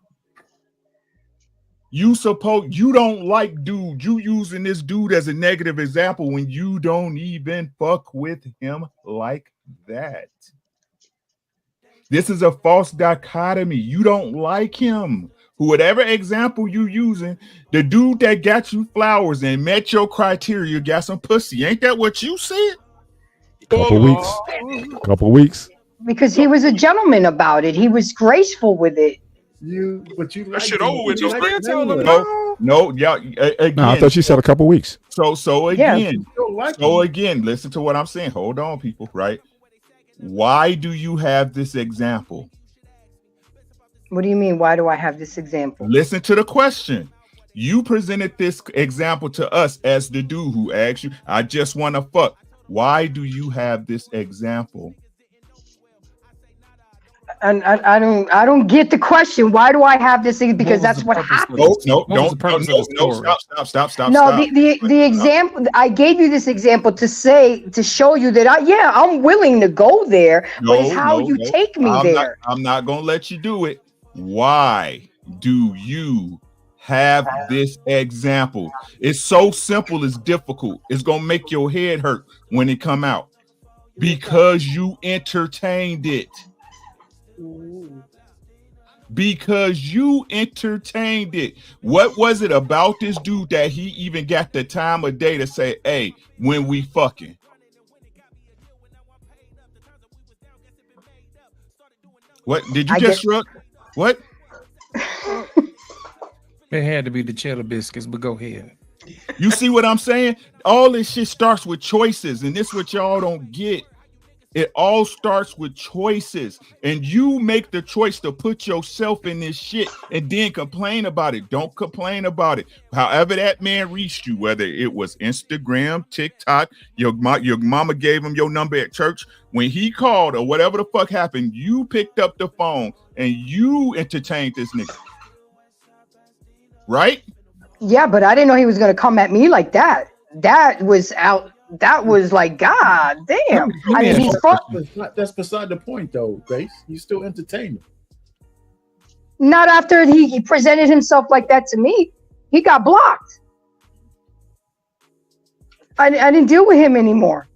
You don't like dude. You using this dude as a negative example when you don't even fuck with him like that. This is a false dichotomy. You don't like him. Whatever example you using, the dude that got you flowers and met your criteria got some pussy. Ain't that what you said? Couple weeks. Because he was a gentleman about it. He was graceful with it. That shit over with. Again, I thought she said a couple weeks. So again, listen to what I'm saying. Hold on, people. Right? Why do you have this example? What do you mean? Why do I have this example? Listen to the question. You presented this example to us as the dude who asked you, I just want to fuck. Why do you have this example? And I don't get the question. Why do I have this? Because that's what happened. No, stop. No, the example, I gave you this example to show you that I'm willing to go there, but it's how you take me there. I'm not going to let you do it. Why do you have this example? It's so simple, it's difficult. It's going to make your head hurt when it come out because you entertained it. Because you entertained it. What was it about this dude that he even got the time of day to say, hey, when we fucking? What did you just shrug? What? It had to be the cheddar biscuits, but go ahead. You see what I'm saying? All this shit starts with choices, and this is what y'all don't get. It all starts with choices, and you make the choice to put yourself in this shit and then complain about it. Don't complain about it. However that man reached you, whether it was Instagram, TikTok, your mama gave him your number at church. When he called or whatever the fuck happened, you picked up the phone and you entertained this nigga. Right? Yeah, but I didn't know he was going to come at me like that. That was that was like, God damn. I mean, he's fun. That's beside the point, though, Grace. You still entertain him. Not after he presented himself like that to me. He got blocked. I didn't deal with him anymore.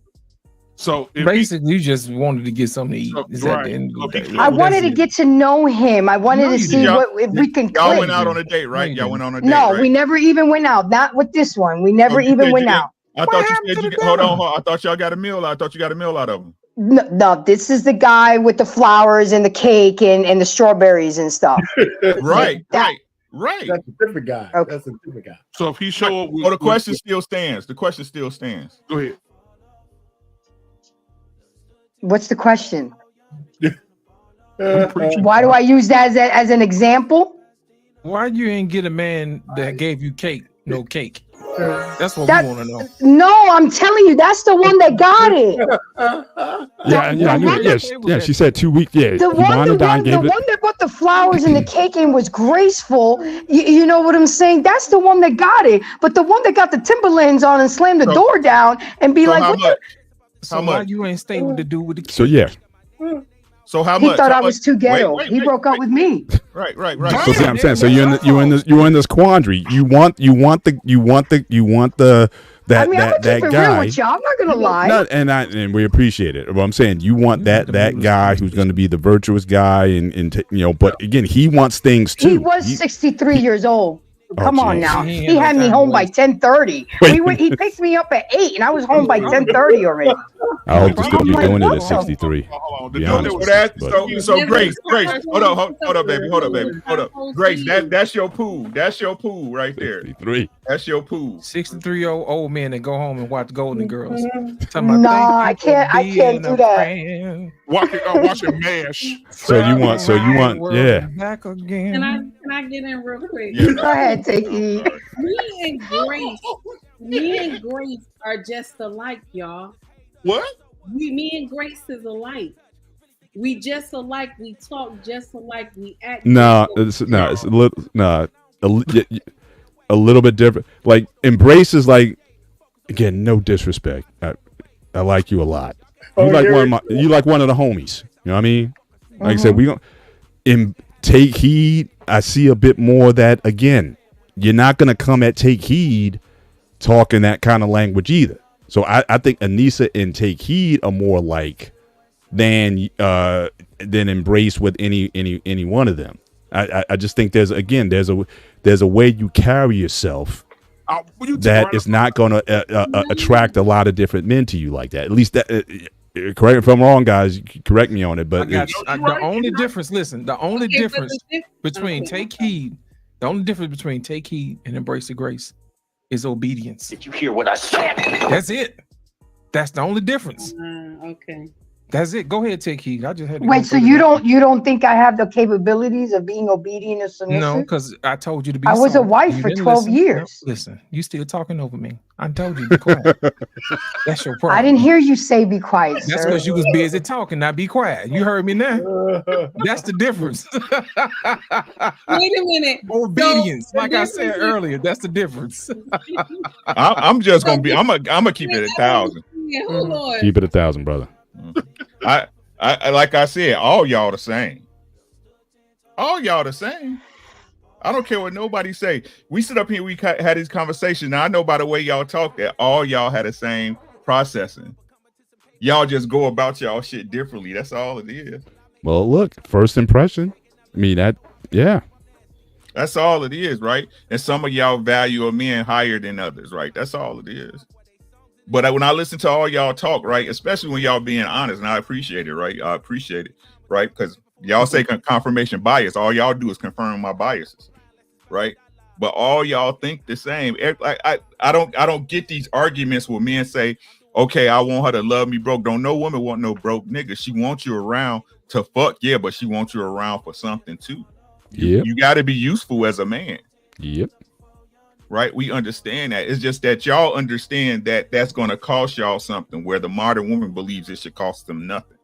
So basically, you just wanted to get something to eat. Is that the end of the day? I wanted to get to know him. I wanted to see if we can click. Y'all went out on a date, right? Y'all went on a date. No, right? we never even went out. Not with this one. We never even went out. I thought you said hold on. I thought y'all got a meal. I thought you got a meal out of him. No, this is the guy with the flowers and the cake and the strawberries and stuff. Right. That's a different guy. Okay. That's a different guy. So if he show up, the question still stands. The question still stands. Go ahead. What's the question? Why do I use that as an example? Why you ain't get a man that gave you cake, no cake? That's what we want to know. No, I'm telling you, that's the one that got it. I knew it. Yeah, she said 2 weeks. Yeah, The one that brought the flowers and the cake in was graceful. You know what I'm saying? That's the one that got it. But the one that got the Timberlands on and slammed the door down and be like, "What the?" So why you ain't stay with the dude with the kid? So yeah. So how He much? thought I was too ghetto. He broke up with me. Right. So see, I'm saying. So you're in this quandary. You want that I mean, I'm gonna keep it guy. real with y'all. I'm not gonna lie. And we appreciate it. But I'm saying you want that guy who's going to be the virtuous guy, and But again, he wants things too. He was 63 years old. Come on geez. now. He had me home by 10:30. He picked me up at 8, and I was home by 10:30 already. I hope you're doing it at 63. Be honest with you, So Grace, hold up, baby. Grace, that's your pool. That's your pool right there. 63. That's your pool. 63-year-old old men that go home and watch Golden Girls. No, I can't do that. Watching MASH. So you want, yeah. Back again. Can I get in real quick? Go ahead, take it. Me and Grace are just alike, y'all. What? Me and Grace is alike. We just alike. We talk just alike. We act. It's a little bit different. Like Embrace is like, again, no disrespect. I like you a lot. You like one of the homies. You know what I mean? Like I said, we don't Take Heed. I see a bit more of that. Again, you're not gonna come at Take Heed talking that kind of language either. So I think Anissa and Take Heed are more like than Embrace with any one of them. I just think there's a way you carry yourself that is not going to attract a lot of different men to you like that. At least that. Correct me if I'm wrong, guys. Correct me on it. But the only difference between Take Heed, the only difference between Take Heed and Embrace the Grace is obedience. Did you hear what I said? That's it. That's the only difference. Okay. That's it. Go ahead, Take Heed. I just had to Wait, so you don't think I have the capabilities of being obedient and submissive? No, because I told you to be. I was a soft. wife You for didn't 12 listen. years. No, listen, you still talking over me. I told you to be quiet. That's your problem. I didn't hear you say be quiet, That's sir. because you was busy talking. Now be quiet. You heard me now. That's the difference. Wait a minute. Obedience, like I said earlier, that's the difference. I'm just gonna be. I'm gonna keep it 1,000. Yeah, hold on. Keep it 1,000, brother. I like I said, all y'all the same. All y'all the same. I don't care what nobody say. We sit up here, we had this conversation. Now I know by the way y'all talk that all y'all had the same processing. Y'all just go about y'all shit differently. That's all it is. Well, look, first impression. I mean yeah. That's all it is, right? And some of y'all value a man higher than others, right? That's all it is. But when I listen to all y'all talk, right, especially when y'all being honest, and I appreciate it, right? I appreciate it, right? Because y'all say confirmation bias. All y'all do is confirm my biases, right? But all y'all think the same. I don't get these arguments where men say, okay, I want her to love me broke. Don't no woman want no broke nigga. She wants you around to fuck, yeah, but she wants you around for something too. Yeah, you got to be useful as a man. Yep. Right, we understand that. It's just that y'all understand that that's going to cost y'all something, where the modern woman believes it should cost them nothing.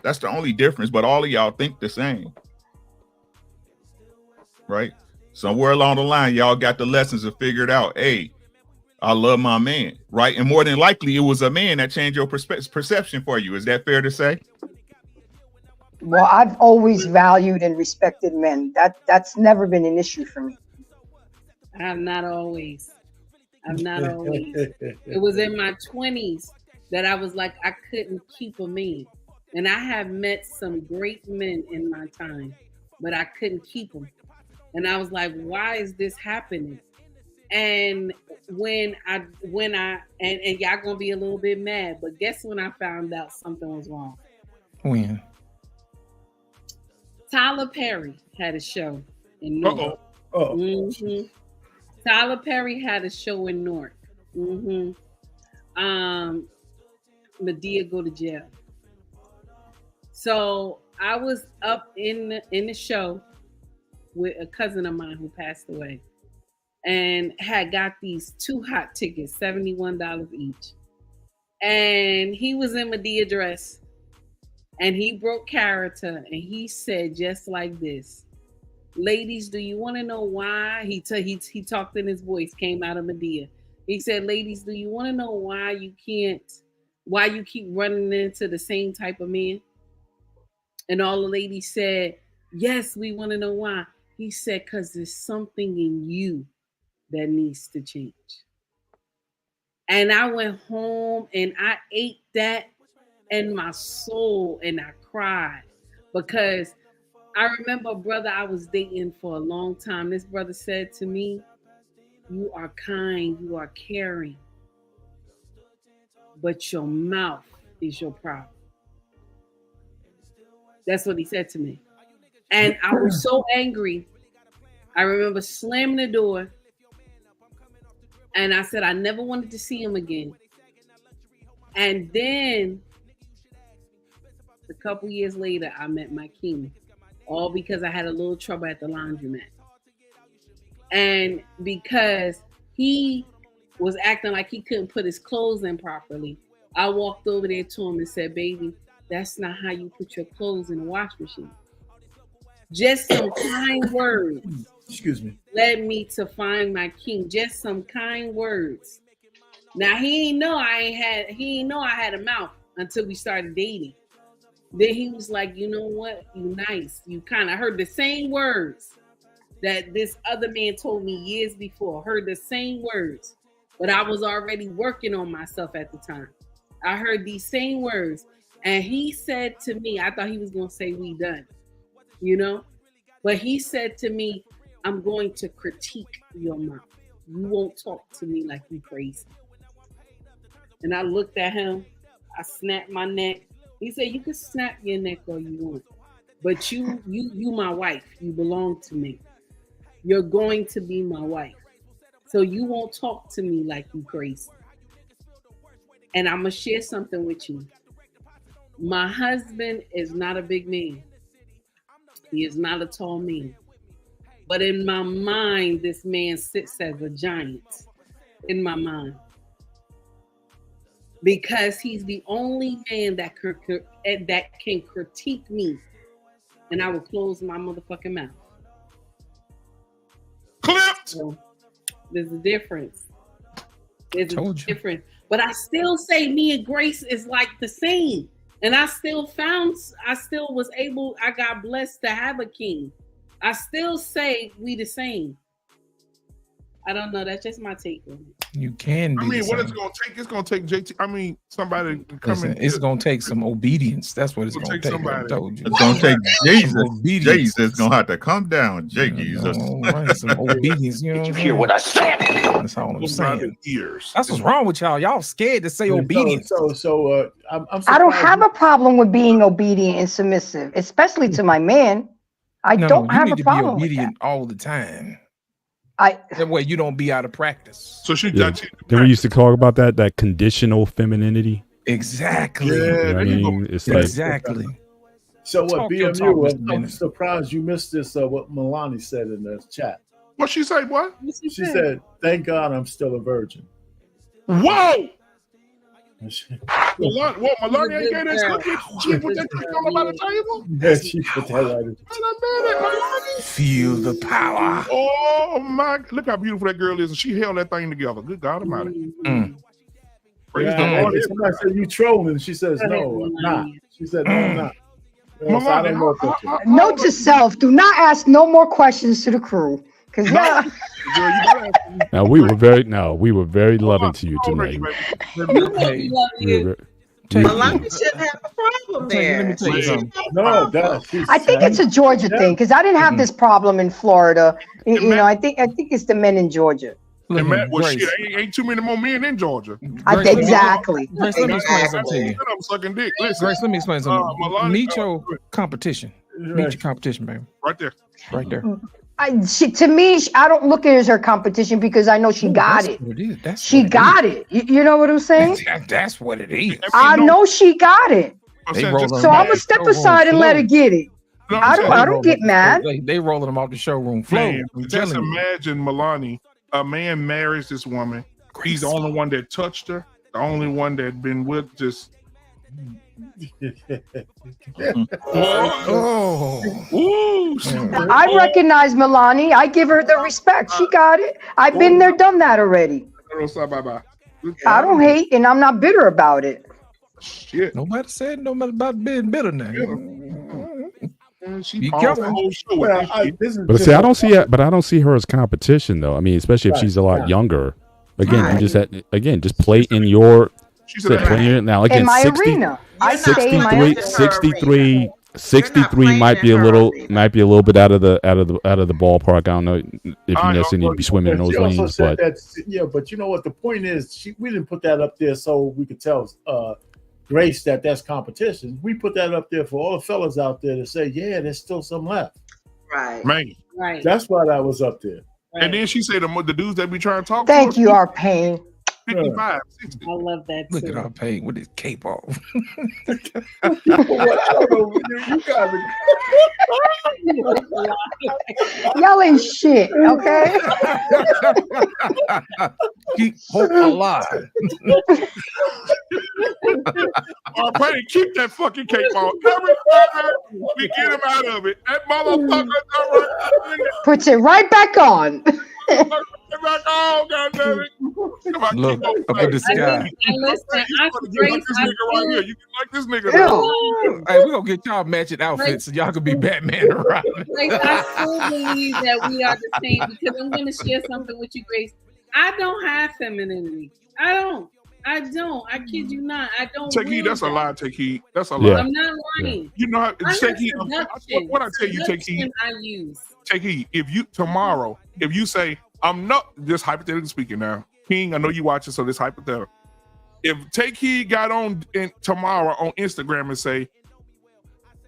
That's the only difference. But all of y'all think the same, right? Somewhere along the line, y'all got the lessons and figured out, hey, I love my man, right? And more than likely, it was a man that changed your perception for you. Is that fair to say? Well, I've always valued and respected men. That's never been an issue for me. I'm not always. It was in my 20s that I was like, I couldn't keep a man. And I have met some great men in my time, but I couldn't keep them. And I was like, why is this happening? And when I and y'all gonna be a little bit mad, but guess when I found out something was wrong? When? Tyler Perry had a show in Newark. Mm-hmm. Tyler Perry had a show in Newark. Mm-hmm. Medea go to jail. So I was up in the show with a cousin of mine who passed away, and had got these 2 hot tickets, $71 each. And he was in Medea dress, and he broke character, and he said just like this, ladies, do you want to know why? He talked in his voice, came out of Medea. He said, ladies, do you want to know why you keep running into the same type of man? And all the ladies said, yes, we want to know why. He said, because there's something in you that needs to change. And I went home and I ate that in my soul, and I cried, because I remember a brother I was dating for a long time. This brother said to me, you are kind, you are caring, but your mouth is your problem. That's what he said to me. And I was so angry. I remember slamming the door, and I said I never wanted to see him again. And then a couple years later, I met my king, all because I had a little trouble at the laundromat. And because he was acting like he couldn't put his clothes in properly, I walked over there to him and said, baby, that's not how you put your clothes in the wash machine. Just some kind words. Excuse me. Led me to find my king. Just some kind words. Now he didn't know I had a mouth until we started dating. Then he was like, you know what? You nice. You kind of heard the same words that this other man told me years before. Heard the same words, but I was already working on myself at the time. I heard these same words, and he said to me, I thought he was going to say we done, you know? But he said to me, I'm going to critique your mouth. You won't talk to me like you crazy. And I looked at him. I snapped my neck. He said, you can snap your neck all you want, but you my wife. You belong to me. You're going to be my wife. So you won't talk to me like you crazy. And I'm going to share something with you. My husband is not a big man. He is not a tall man. But in my mind, this man sits as a giant in my mind. Because he's the only man that can critique me, and I will close my motherfucking mouth. Clipped. So, there's a difference. There's a difference. But I still say me and Grace is like the same. And I got blessed to have a king. I still say we the same. I don't know. That's just my take on it. You can be. I mean, what it's going to take JT. I mean, somebody coming. It's going to take some obedience. That's what it's going to take. Somebody. I told you. It's going to take Jesus. Jesus going to have to come down. Jesus. Right, some obedience. You know. Did you hear what I said? That's all I'm saying. That's what's wrong with y'all. Y'all scared to say obedience. So I'm I don't have a problem with being obedient and submissive, especially to my man. I don't have a problem with that. You need to be obedient all the time. That way you don't be out of practice. So she Then we used to talk about that conditional femininity. Exactly. You know what I mean? It's like, exactly. So what, Talk your BMU, talk, I'm surprised you missed this, what Milani said in the chat. What she say, what? She said, thank God I'm still a virgin. Whoa! Melania ain't got that cookie. She put that cookie on the table. Yeah, she put that right in. Feel the power. Oh my! Look how beautiful that girl is, and she held that thing together. Good God Almighty! Praise the Lord. Somebody said you trolling. She says no, I'm not. She said no, I'm not. Note to self: do not ask no more questions to the crew, because Now we were very loving to you tonight. Melania shouldn't have a problem there. Let me tell you something. No, I think it's a Georgia thing, because I didn't have this problem in Florida. You know, I think it's the men in Georgia. And Matt, well, shit, ain't too many more men in Georgia. Exactly. Grace, let me explain something to you. I'm sucking dick. Listen, Grace, let me explain something. Meet your competition. Meet your competition, baby. Right there. Right there. To me, I don't look at it as her competition because I know she got it. She got it. You know what I'm saying? That's what it is. I know she got it. So I'm gonna step aside and let her get it. I don't get mad. They rolling them off the showroom floor. Man, just imagine Melania. A man marries this woman. He's the only one that touched her. The only one that been with just. I recognize Melania. I give her the respect. She got it. I've been there, done that already. I don't hate, and I'm not bitter about it. Shit. Nobody said nobody about being bitter now. Be careful. But see, I don't see it. But I don't see her as competition, though. I mean, especially if she's a lot younger. Again, you just play in your. Now again, 63 might be a little bit out of the ballpark. I don't know if you necessarily need to be swimming in those lanes, but but you know what the point is? We didn't put that up there so we could tell Grace that's competition. We put that up there for all the fellas out there to say, yeah, there's still some left. Right. Man. Right. That's why that was up there. Right. And then she said the dudes that be trying to talk. Thank you, Arpain. 55, 60. I love that. Look at Arpain with his cape off. Y'all ain't shit, okay? Keep hope alive. Arpain, keep that fucking cape on. Every time we get him out of it, that motherfucker puts it right back on. Look up at the sky. Listen, you like this nigga right here. You can like this nigga. Hey, we're gonna get y'all matching outfits so y'all can be Batman and Robin. Like, I still believe that we are the same, because I'm going to share something with you, Grace. I don't have femininity. I don't. I kid you not. I don't. Take heed. That's a lie. Take heed. That's a lie. I'm not lying. You know how? Take heed. What I tell you, take heed. I use. Take heed. If you tomorrow, if you say I'm not, just hypothetically speaking now, King, I know you watching, so this hypothetical. If Take Heed got on tomorrow on Instagram and say,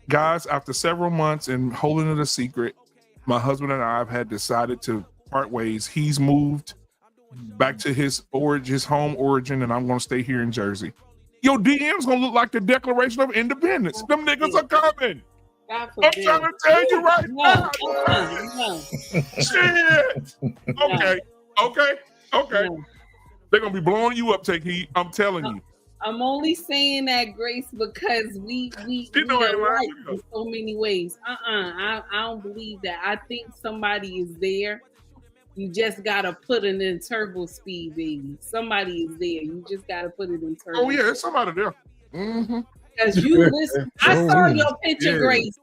guys, after several months and holding it a secret, my husband and I have decided to part ways. He's moved back to his home origin, and I'm going to stay here in Jersey. Your DM's going to look like the Declaration of Independence. Them niggas are coming. I'm trying to tell you right now. Shit. Okay. They're going to be blowing you up, Take Heed. I'm telling you. I'm only saying that, Grace, because we are right in so many ways. I don't believe that. I think somebody is there. You just gotta put it in turbo speed, baby. Somebody is there. You just gotta put it in turbo. Oh yeah, there's somebody there. Because you listen, I saw your picture, Grace.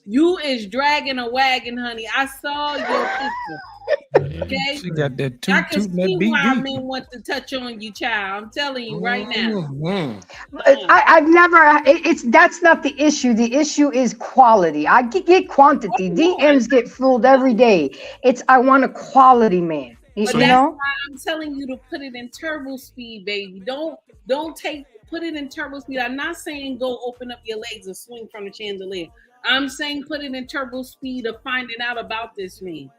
You is dragging a wagon, honey. I saw your picture. Okay, she got that I can see why men want to touch on you, child. I'm telling you right now. I've never. That's not the issue. The issue is quality. I get quantity. DMs get filled every day. I want a quality man. You know. Why I'm telling you to put it in turbo speed, baby. Don't put it in turbo speed. I'm not saying go open up your legs and swing from the chandelier. I'm saying put it in turbo speed of finding out about this man.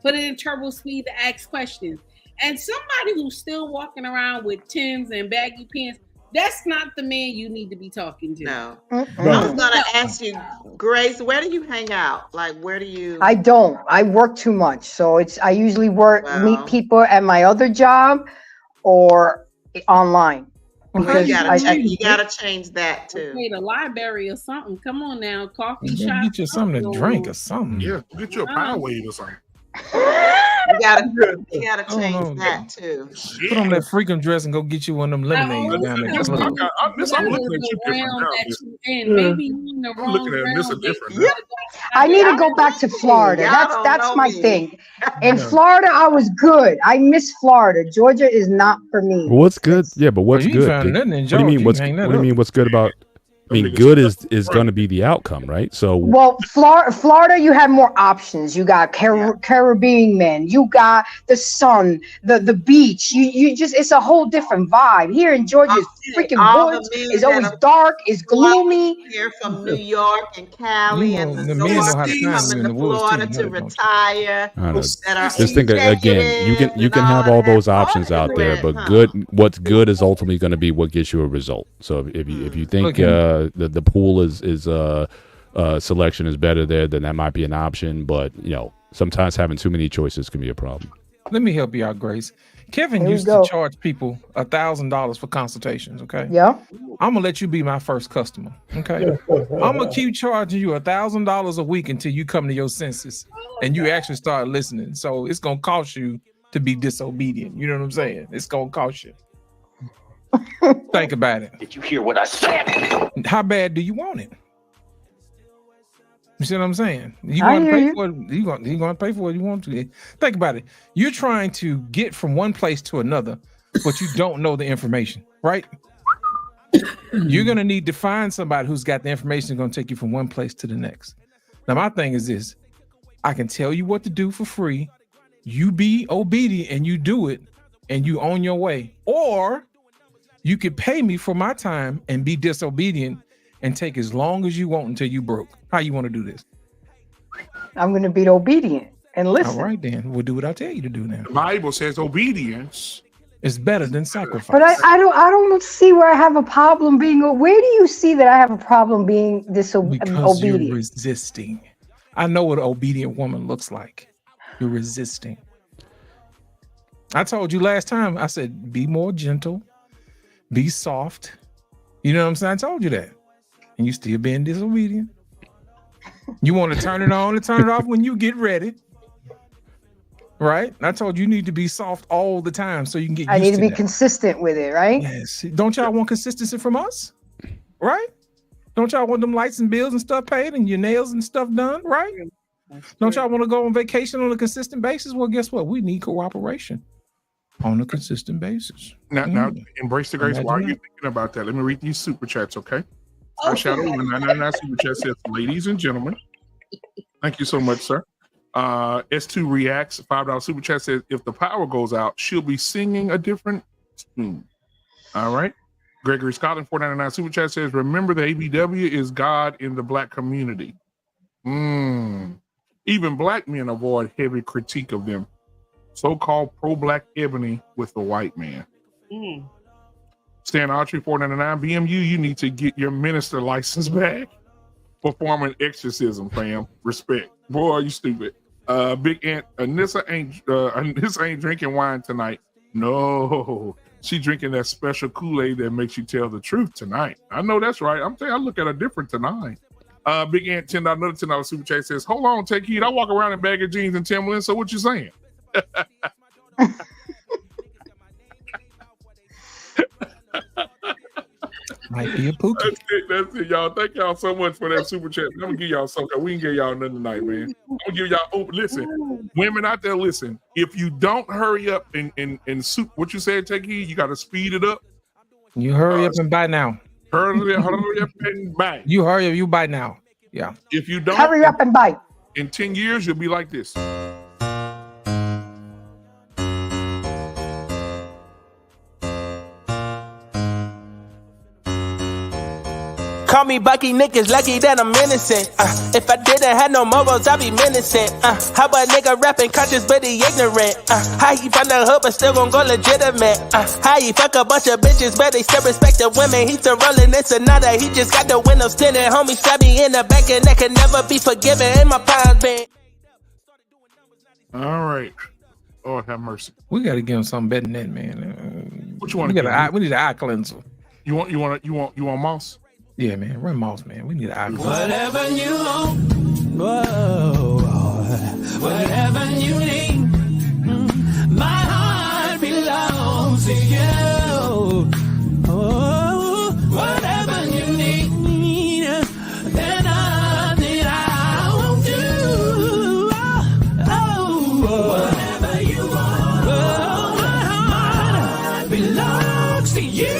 Put it in turbo speed to ask questions. And somebody who's still walking around with Timbs and baggy pants, that's not the man you need to be talking to. No. I was going to ask you, Grace, where do you hang out? Like, where do you? I don't. I work too much. So I usually meet people at my other job or online. because you gotta change that too. Okay, the library or something. Come on now, coffee You shop. get you something to drink or something. Yeah, get you a Powerade or something. You gotta change that too. Put on that freaking dress and go get you one of them lemonades down there. I'm looking at you different now. Maybe you in the I'm wrong looking at this round, different. baby. I need to go back to Florida. That's my thing. In Florida, I was good. I miss Florida. Georgia is not for me. What's good? Yeah, but what's you good? found nothing in What do you mean? Georgia. What do you mean? What's good about? I mean, good is going to be the outcome, right? So, Well, Florida, you have more options. You got Caribbean men. You got the sun, the beach. You just, it's a whole different vibe. Here in Georgia, it's freaking woods. It's always dark. It's gloomy. Here from New York and Cali and the men know how to Northeast climb in coming the to woods, Florida too, to retire. I don't know. That are Just think again. You can have all those options out there, but what's good is ultimately going to be what gets you a result. So if you think the pool is selection is better there, then that might be an option. But sometimes having too many choices can be a problem. Let me help you out, Grace. Kevin used to charge people $1,000 for consultations. Okay. Yeah. I'm gonna let you be my first customer. Okay. I'm gonna keep charging you $1,000 a week until you come to your senses and you actually start listening. So it's gonna cost you to be disobedient. You know what I'm saying? It's gonna cost you. Think about it. Did you hear what I said? How bad do you want it? You see what I'm saying? You going to pay for it? You going to pay for what you want to. Think about it. You're trying to get from one place to another, but you don't know the information, right? You're going to need to find somebody who's got the information that's going to take you from one place to the next. Now, my thing is this. I can tell you what to do for free. You be obedient and you do it and you on your way. Or you could pay me for my time and be disobedient and take as long as you want until you broke. How you want to do this? I'm going to be obedient and listen. All right, then. We'll do what I tell you to do now. The Bible says obedience is better than sacrifice. But I don't see where I have a problem being. Where do you see that I have a problem being disobedient? Because you're resisting. I know what an obedient woman looks like. You're resisting. I told you last time, I said, be more gentle, be soft. You know what I'm saying? I told you that. And you still being disobedient. You want to turn it on and turn it off when you get ready. Right? I told you need to be soft all the time so you can get used to I need to be that. consistent with it, right? Yes. Don't y'all want consistency from us? Right? Don't y'all want them lights and bills and stuff paid and your nails and stuff done? Right? Don't y'all want to go on vacation on a consistent basis? Well, guess what? We need cooperation on a consistent basis. Now embrace the grace. Why are you thinking about that? Let me read these super chats, okay? Our Shadow 999 super chat says, ladies and gentlemen, thank you so much, sir. S2 Reacts, $5 super chat says, if the power goes out, she'll be singing a different tune. All right. Gregory Scotland, $4.99 super chat says, remember the ABW is God in the black community. Even black men avoid heavy critique of them. So-called pro-black ebony with the white man. Stan Autry, $4.99. BMU, you need to get your minister license back. Performing exorcism, fam. Respect. Boy, you stupid. Big Ant, Anissa ain't drinking wine tonight. No, she drinking that special Kool-Aid that makes you tell the truth tonight. I know that's right. I'm telling you, I look at her different tonight. Big Ant, $10, another $10 super chat says, hold on, take heed. I walk around in baggy jeans and Timberlands, so what you saying? Might be a pookie. That's it, y'all. Thank y'all so much for that super chat. I'm gonna give y'all something. We can give y'all nothing tonight, man. I'm gonna give y'all. Listen, women out there, listen. If you don't hurry up and soup, what you said, take heed. You got to speed it up. You hurry up and buy now. Hurry up and buy. You hurry up, you buy now. Yeah. If you don't, hurry up and buy. In 10 years, you'll be like this. Call me Bucky, niggas lucky that I'm innocent. If I didn't have no morals, I'd be menacing. How about nigga rapping conscious but he ignorant? How he from the hood but still gon' go legitimate? How he fuck a bunch of bitches but they still respect the women? He still rolling this another, he just got the windows tinted. Homie stabbed me in the back and that can never be forgiven. In my prime been. All right. Lord have mercy. We got to give him something better than that, man. What you want we to get? We need an eye cleanser. You want Moss? Yeah, man. Run Moss, man. We need an icon. Whatever you want, whoa, whatever you need, my heart belongs to you. Oh, whatever you need, then nothing I won't do. Oh, whatever you want, my heart belongs to you.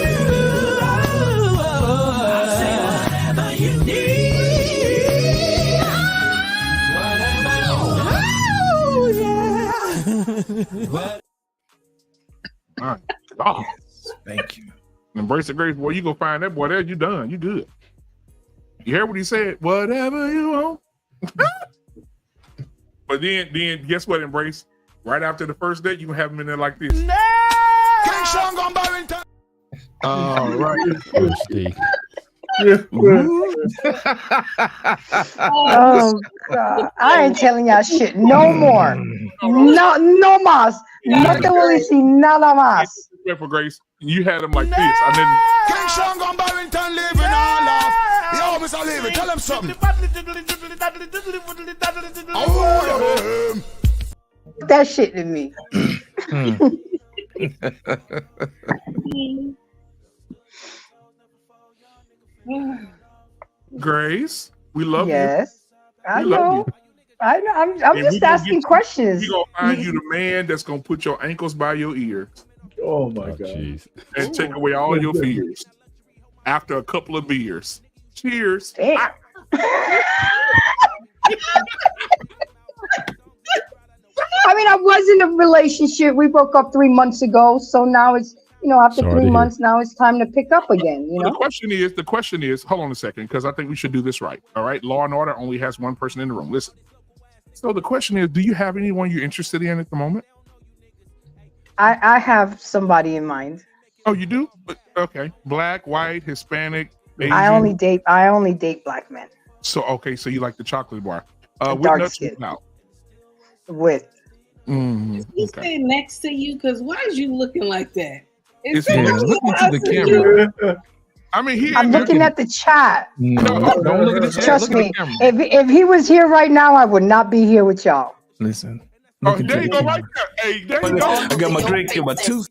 My God. Thank you. Embrace the grace, boy. You go find that boy there. You done. You good. You hear what he said? Whatever you want. But then guess what, Embrace? Right after the first date, you can have him in there like this. All right. Oh God! I ain't telling y'all shit no more. No más. No te voy a decir nada más. For Grace, you had him like this. I didn't. King Sean gone Barrington living all off. Yo, Mr. Levy, tell him something. That shit to me. Grace, we love you. Yes, I We love know. you. I know. I'm And just we gonna asking get you- questions. We gonna find you the man that's gonna put your ankles by your ears. Oh my God! And take away all your fears. After a couple of beers. Cheers. Damn. I mean, I was in a relationship. We broke up 3 months ago, so now it's after Sorry to 3 hear. months, now it's time to pick up again. The question is, hold on a second, because I think we should do this right. All right. Law and Order only has one person in the room. Listen. So the question is, do you have anyone you're interested in at the moment? I have somebody in mind. Oh, you do? Okay. Black, white, Hispanic, Asian. I only date black men So okay, so you like the chocolate bar. With dark nuts skin. out. with. He's sitting next to you because why is you looking like that? It's looking to the camera. I mean, I'm looking at the chat. No, don't look at the chat. Trust Look at me, the camera. if he was here right now, I would not be here with y'all. Listen. Oh, there you go, right there. Hey, there you go. I got my drink in my tooth.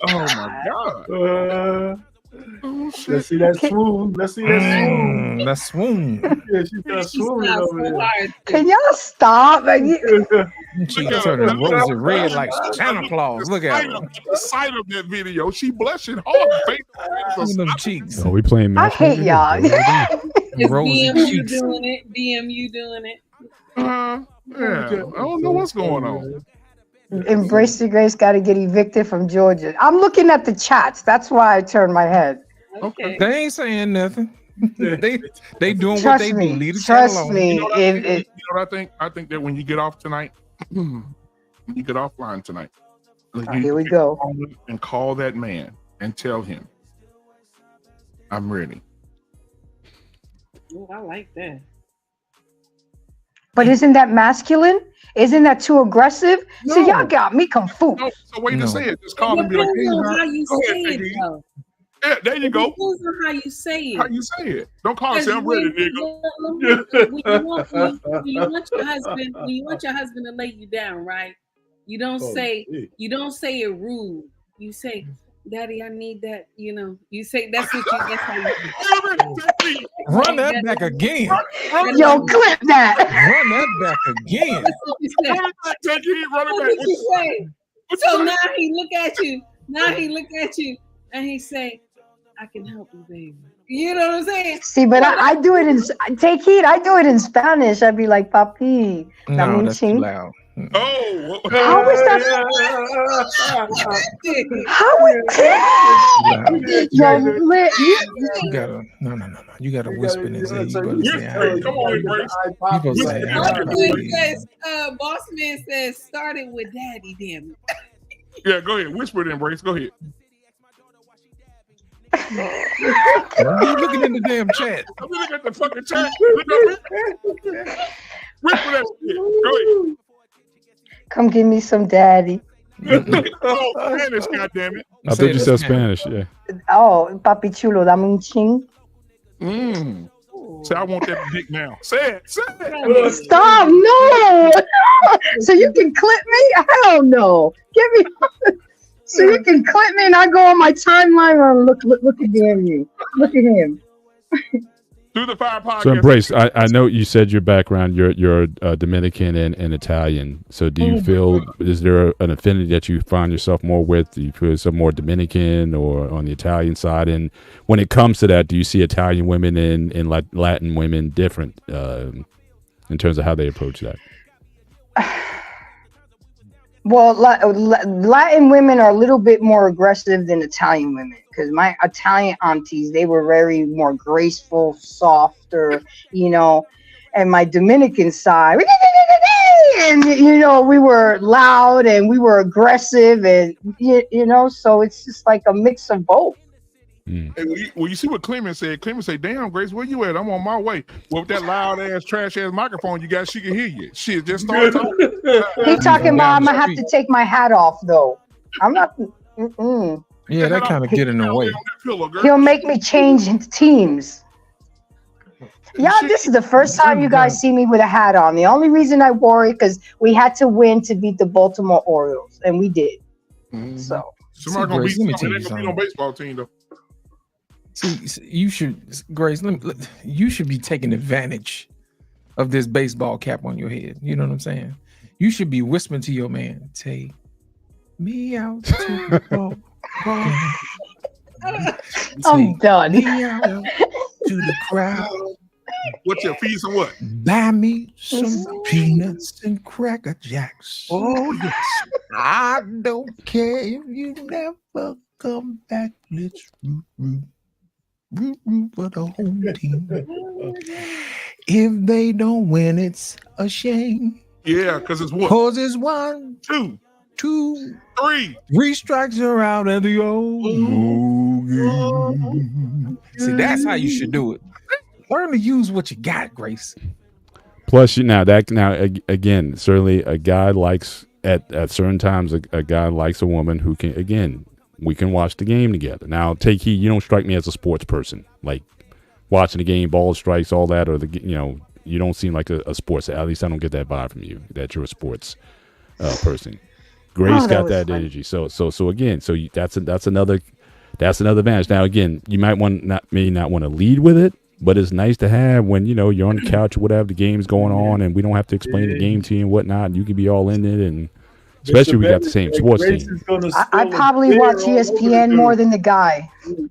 Oh my God. Oh, shit. Let's see that swoon. Let's see that swoon. That swoon. Yeah, she's got swoon over there. Can y'all stop? She turning rosy red like Santa Claus. Look at her. The sight of that video, she blushing hard. Look at them cheeks. Oh, we playing I hate y'all. Is Rosy BMU cheeks. doing it? BMU doing it? Yeah, I don't know what's going on. Embrace the Grace got to get evicted from Georgia. I'm looking at the chats. That's why I turned my head. Okay. They ain't saying nothing. they doing what Trust they me. do. Leave the Trust channel me. You know what I think? I think that when you get off tonight, when you get offline tonight, Here we go. And call that man and tell him, I'm ready. Oh, I like that. But isn't that masculine? Isn't that too aggressive? So y'all got me confused. No, so wait to say it. Just call him and be like, Depends hey, on man, how you go say ahead, it, nigga. though. Yeah, there you go. Depends on how you say it. How you say it. Don't call and say I'm ready, nigga. When you want your husband to lay you down, right? You don't say it rude. You say, Daddy, I need that. You say that's what you. That's how you. Run that back again. Yo, clip that. Run that back again. That's what you say. That's what you say. So now he look at you. And he say, I can help you, baby. You know what I'm saying? See, but I do it in take heed. I do it in Spanish. I'd be like, Papi. No, that's too loud. Oh, how is that? How is that? Yo, You gotta no. You gotta whisper in his ear. You gotta say, hi. Come on, Grace. You supposed to say, hi. Boss man says, started with Daddy, damn it. Yeah, go ahead. Whisper it in, Brace. Go ahead. You looking in the damn chat. I'm looking at the fucking chat. Whisper that shit. Go ahead. come give me some daddy. Oh, Spanish, goddammit. I thought you said Spanish. Yeah. Oh, papi chulo, dame un ching. Say, I want that dick now. Say it. Stop! No. So you can clip me? Hell no. Give me. So you can clip me and I go on my timeline and look at him. Look at him. Through the Fire podcast. So Embrace, I know you said your background, you're Dominican and Italian. So do you feel, is there an affinity that you find yourself more with? Do you feel some more Dominican or on the Italian side? And when it comes to that, do you see Italian women and Latin women different in terms of how they approach that? Well, Latin women are a little bit more aggressive than Italian women, because my Italian aunties, they were very more graceful, softer, and my Dominican side, and we were loud and we were aggressive, and so it's just like a mix of both. Hey, well, you see what Clement said. Clement said, "Damn, Grace, where you at? I'm on my way." Well, with that loud ass, trash ass microphone you got, she can hear you. Shit, just start talking. He talking about I'm gonna have to take my hat off though. I'm not. Yeah, that kind of get in the way. He'll make me change teams. Yeah, this is the first time you guys see me with a hat on. The only reason I wore it because we had to win to beat the Baltimore Orioles, and we did. So somebody gonna beat somebody. They gonna beat on baseball team though. See, you should, Grace. You should be taking advantage of this baseball cap on your head. You know what I'm saying? You should be whispering to your man, "Take me out to the ball. I'm done. Me out to the crowd. What's your fees and what? Buy me some peanuts and Cracker Jacks. Oh yes. I don't care if you never come back. Let's root for the home team. If they don't win, it's a shame. Yeah, because it's what? Cause it's 1, 2, 3 strikes are out of the old. See, that's how you should do it. Learn to use what you got, Grace. Plus, again, certainly a guy likes at certain times a guy likes a woman who can, again, we can watch the game together. Now, take heed, you don't strike me as a sports person. Like watching the game, ball strikes, all that, or you don't seem like a sports. At least I don't get that vibe from you that you're a sports person. Grace got that energy. So again, that's another advantage. Now, again, you might may not want to lead with it, but it's nice to have when you're on the couch or whatever, the game's going on, and we don't have to explain the game to you and whatnot. You can be all in it, and especially we got the same sports team. I probably watch ESPN more than the guy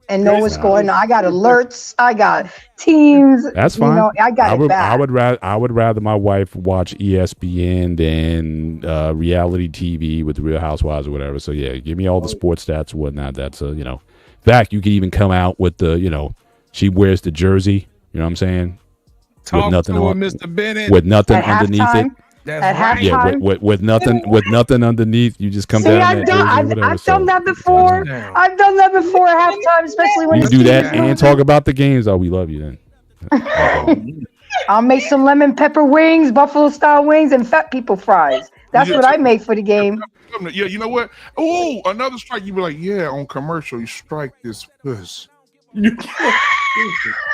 and know what's going on. I got alerts. I got teams. That's fine. I got it back. I would rather my wife watch ESPN than reality TV with the Real Housewives or whatever. So yeah, give me all the sports stats and whatnot. That's in fact, you could even come out with the she wears the jersey. You know what I'm saying? Talk with nothing to her, on, Mr. Bennett. with nothing underneath it. That's right. Yeah, with nothing underneath. You just come down. I've done that before. I've done that before at halftime, especially when you do that and talk about the games. Oh, we love you then. I'll make some lemon pepper wings, buffalo style wings, and fat people fries. That's what I make for the game. Yeah, you know what? Oh, another strike. You be like, yeah, on commercial, you strike this puss.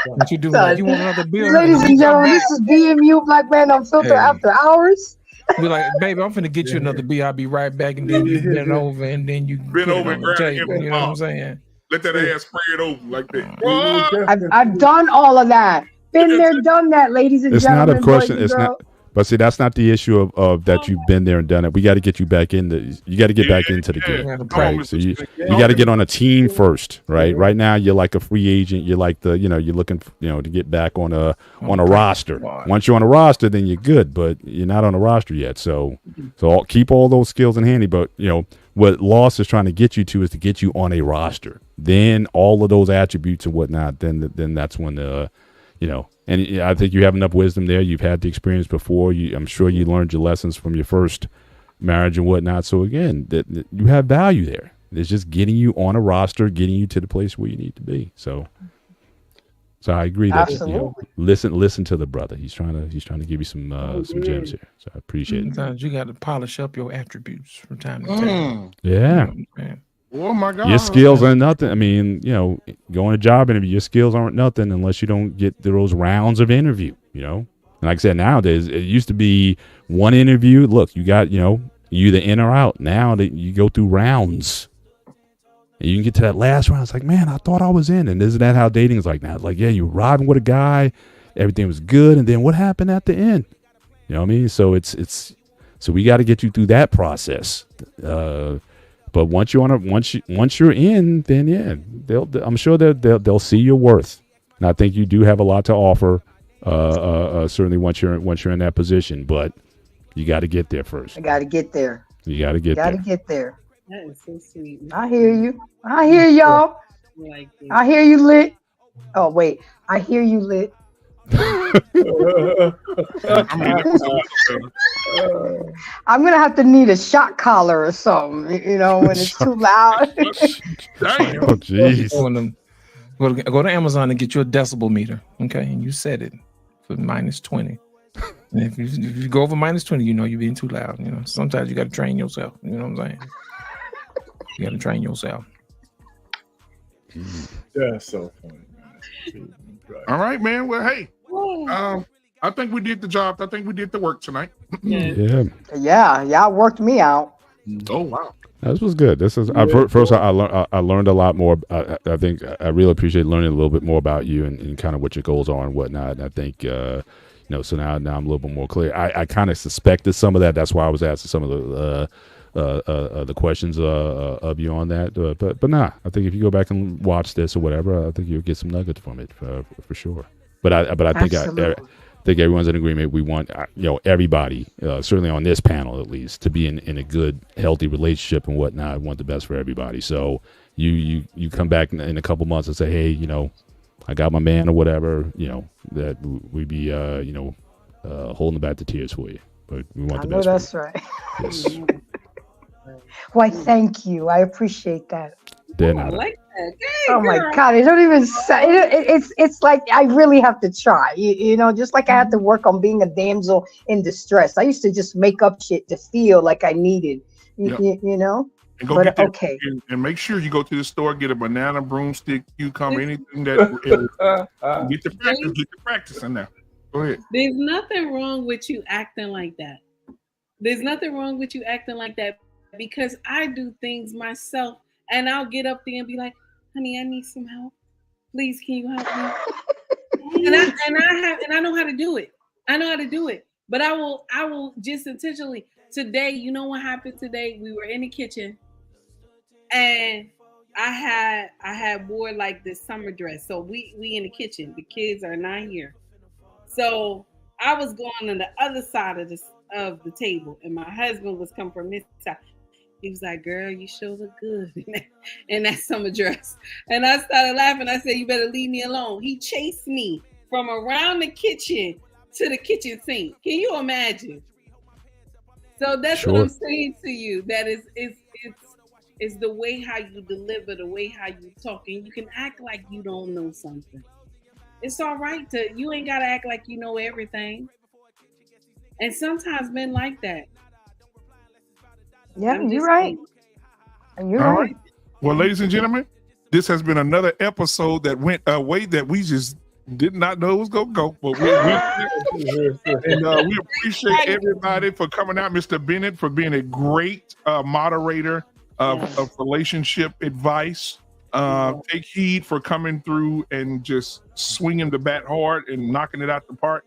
What you do? You want another beer? Ladies and gentlemen, this is BMU Black Man on Filter After Hours. Be like, baby, I'm finna get you another beer. I'll be right back, and then you bend over, and then you bend over and grab it. You know what I'm saying? Let that ass spread over like that. I've done all of that. Been there, done that, ladies and gentlemen. It's not a question. It's not. But see, that's not the issue of that you've been there and done it. We got to get you back in you got to get back into the game, right? So you got to get on a team first, right? Right now, you're like a free agent. You're like you're looking, to get back on a roster. Once you're on a roster, then you're good, but you're not on a roster yet. So keep all those skills in handy. But what Loss is trying to get you to is to get you on a roster. Then all of those attributes and whatnot. Then that's when And I think you have enough wisdom there. You've had the experience before. I'm sure you learned your lessons from your first marriage and whatnot. So again, that you have value there. It's just getting you on a roster, getting you to the place where you need to be. So So I agree that listen to the brother. He's trying to give you some gems here. So I appreciate it. Sometimes you got to polish up your attributes from time to time. Yeah. Oh my God. Your skills are nothing. I mean, going to job interview, your skills aren't nothing unless you don't get those rounds of interview, And like I said, nowadays, it used to be one interview. Look, you got, you either in or out. Now that you go through rounds. And you can get to that last round. It's like, man, I thought I was in. And isn't that how dating is like now? It's like, yeah, you arriving with a guy, everything was good. And then what happened at the end? You know what I mean? So so we got to get you through that process. But once you're in, then yeah, I'm sure they'll see your worth, and I think you do have a lot to offer. Certainly once you're in that position, but you got to get there first. I got to get there. You got to get there. Get there. That is so sweet. I hear you. I hear y'all. I hear you lit. Oh wait, I hear you lit. I'm gonna have to need a shock collar or something, when it's too loud. Oh jeez. Go to Amazon and get you a decibel meter, okay? And you set it for -20. And if you go over -20, you're being too loud. Sometimes you got to train yourself. You know what I'm saying? You got to train yourself. That's so funny, man. All right, man. Well, hey, I think we did the job. I think we did the work tonight. Yeah. Yeah, y'all worked me out. Oh wow. This was good. This is first. I learned a lot more. I think I really appreciate learning a little bit more about you and kind of what your goals are and whatnot. And I think so now I'm a little bit more clear. I kind of suspected some of that. That's why I was asking some of the questions of you on that. But nah, I think if you go back and watch this or whatever, I think you'll get some nuggets from it for sure. But I think I think everyone's in agreement. We want everybody, certainly on this panel at least, to be in a good, healthy relationship and whatnot. We want the best for everybody. So you come back in a couple months and say, hey, I got my man or whatever. That we'd be holding back the tears for you. But we want the best. That's right. Yes. Why? Thank you. I appreciate that. I like that. Hey, oh my girl. God! I don't even say it's like I really have to try. Just like I had to work on being a damsel in distress. I used to just make up shit to feel like I needed. And go get that, and make sure you go to the store, get a banana, broomstick, cucumber, anything that get the practice in there. Go ahead. There's nothing wrong with you acting like that. There's nothing wrong with you acting like that because I do things myself. And I'll get up there and be like, honey, I need some help. Please, can you help me? and I know how to do it. I know how to do it. But I will just intentionally. Today, you know what happened today? We were in the kitchen and I had wore like this summer dress. So we in the kitchen. The kids are not here. So I was going on the other side of the table and my husband was coming from this side. He was like, girl, you sure look good in that summer dress. And I started laughing. I said, you better leave me alone. He chased me from around the kitchen to the kitchen sink. Can you imagine? So that's what I'm saying to you. That it's the way how you deliver, the way how you talk. And you can act like you don't know something. It's all right you ain't got to act like you know everything. And sometimes men like that. Yeah, you're right. You're All right. Well, ladies and gentlemen, this has been another episode that went a way that we just did not know it was going to go. But we appreciate everybody for coming out. Mr. Bennett for being a great moderator of relationship advice. Take heed for coming through and just swinging the bat hard and knocking it out the park.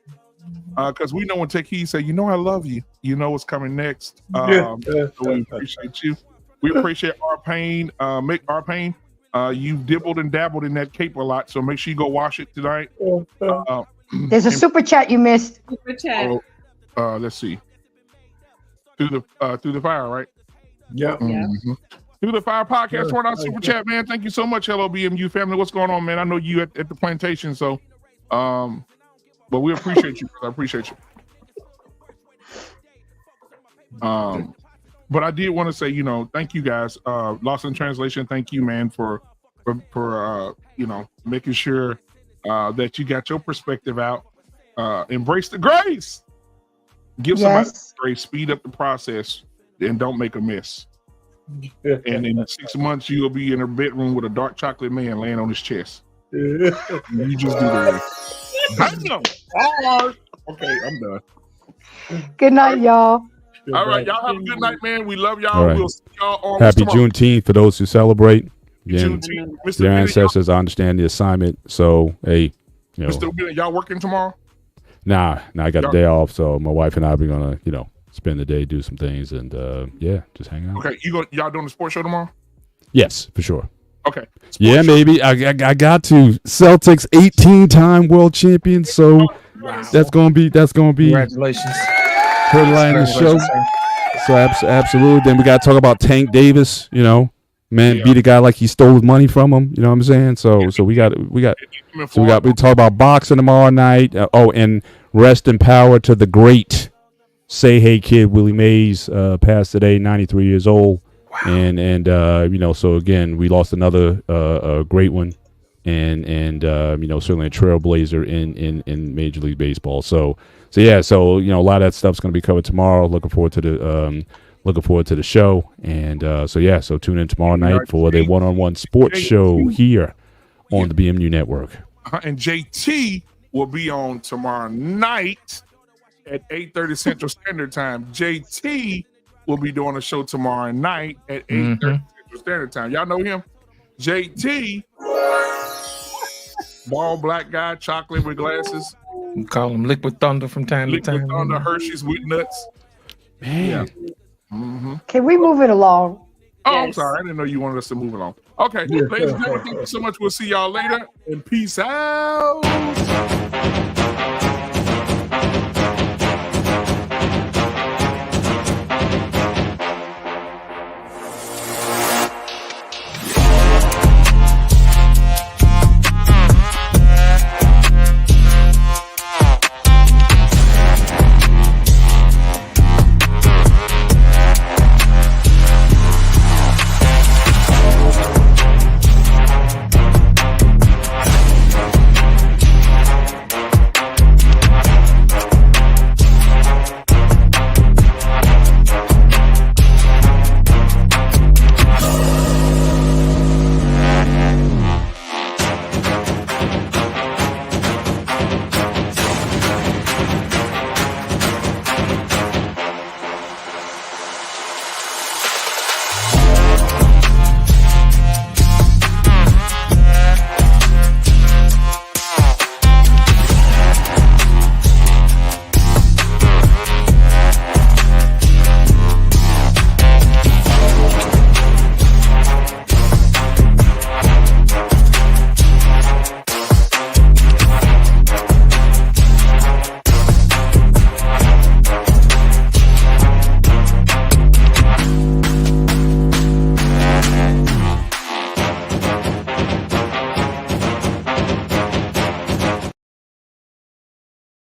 Because we know when Take Heed say, I love you. You know what's coming next. So we appreciate you. We appreciate R-Pain. Mick R-Pain, you've dibbled and dabbled in that cape a lot, so make sure you go wash it tonight. There's a super chat you missed. Super chat. Let's see. Through the fire, right? Yeah. Mm-hmm. Through the Fire Podcast, sure. On super chat, man. Thank you so much, Hello BMU family. What's going on, man? I know you at the plantation, so but we appreciate you. I appreciate you. But I did want to say, thank you guys. Lost in Translation, thank you, man, for making sure that you got your perspective out. Embrace the grace. Give somebody grace. Speed up the process, and don't make a mess. And in 6 months, you'll be in a bedroom with a dark chocolate man laying on his chest. You just do the rest. I know. Okay, I'm done. Good night, y'all. All right, y'all have a good night, man. We love y'all. All right. We'll see y'all on Happy Juneteenth for those who celebrate. Again, Juneteenth. your ancestors, I understand the assignment. So, hey, you know. Mr. Bennett, y'all working tomorrow? Nah, I got the day off. So my wife and I are going to, spend the day, do some things, and just hang out. Okay, y'all doing the sports show tomorrow? Yes, for sure. Okay. Yeah, maybe I got to. Celtics 18-time world champions. So that's gonna be Congratulations. Headline the show. So absolutely. Then we got to talk about Tank Davis. Beat a guy like he stole his money from him. You know what I'm saying? So we talk about boxing tomorrow night. And rest in power to the great Say Hey Kid Willie Mays, passed today, 93 years old. Wow. And so again, we lost another great one, and certainly a trailblazer in Major League Baseball. So a lot of that stuff's going to be covered tomorrow. Looking forward to the show, and so tune in tomorrow night for the one-on-one sports show here on the BMU Network. And JT will be on tomorrow night at 8:30 Central Standard Time. JT will be doing a show tomorrow night at 8:30 Central Standard Time. Y'all know him? JT, bald black guy, chocolate with glasses. We call him Liquid Thunder from time to time. Liquid Thunder, Hershey's with nuts. Man. Yeah. Can we move it along? Oh, I'm sorry. I didn't know you wanted us to move along. Okay, ladies and gentlemen, thank you so much. We'll see y'all later, and peace out.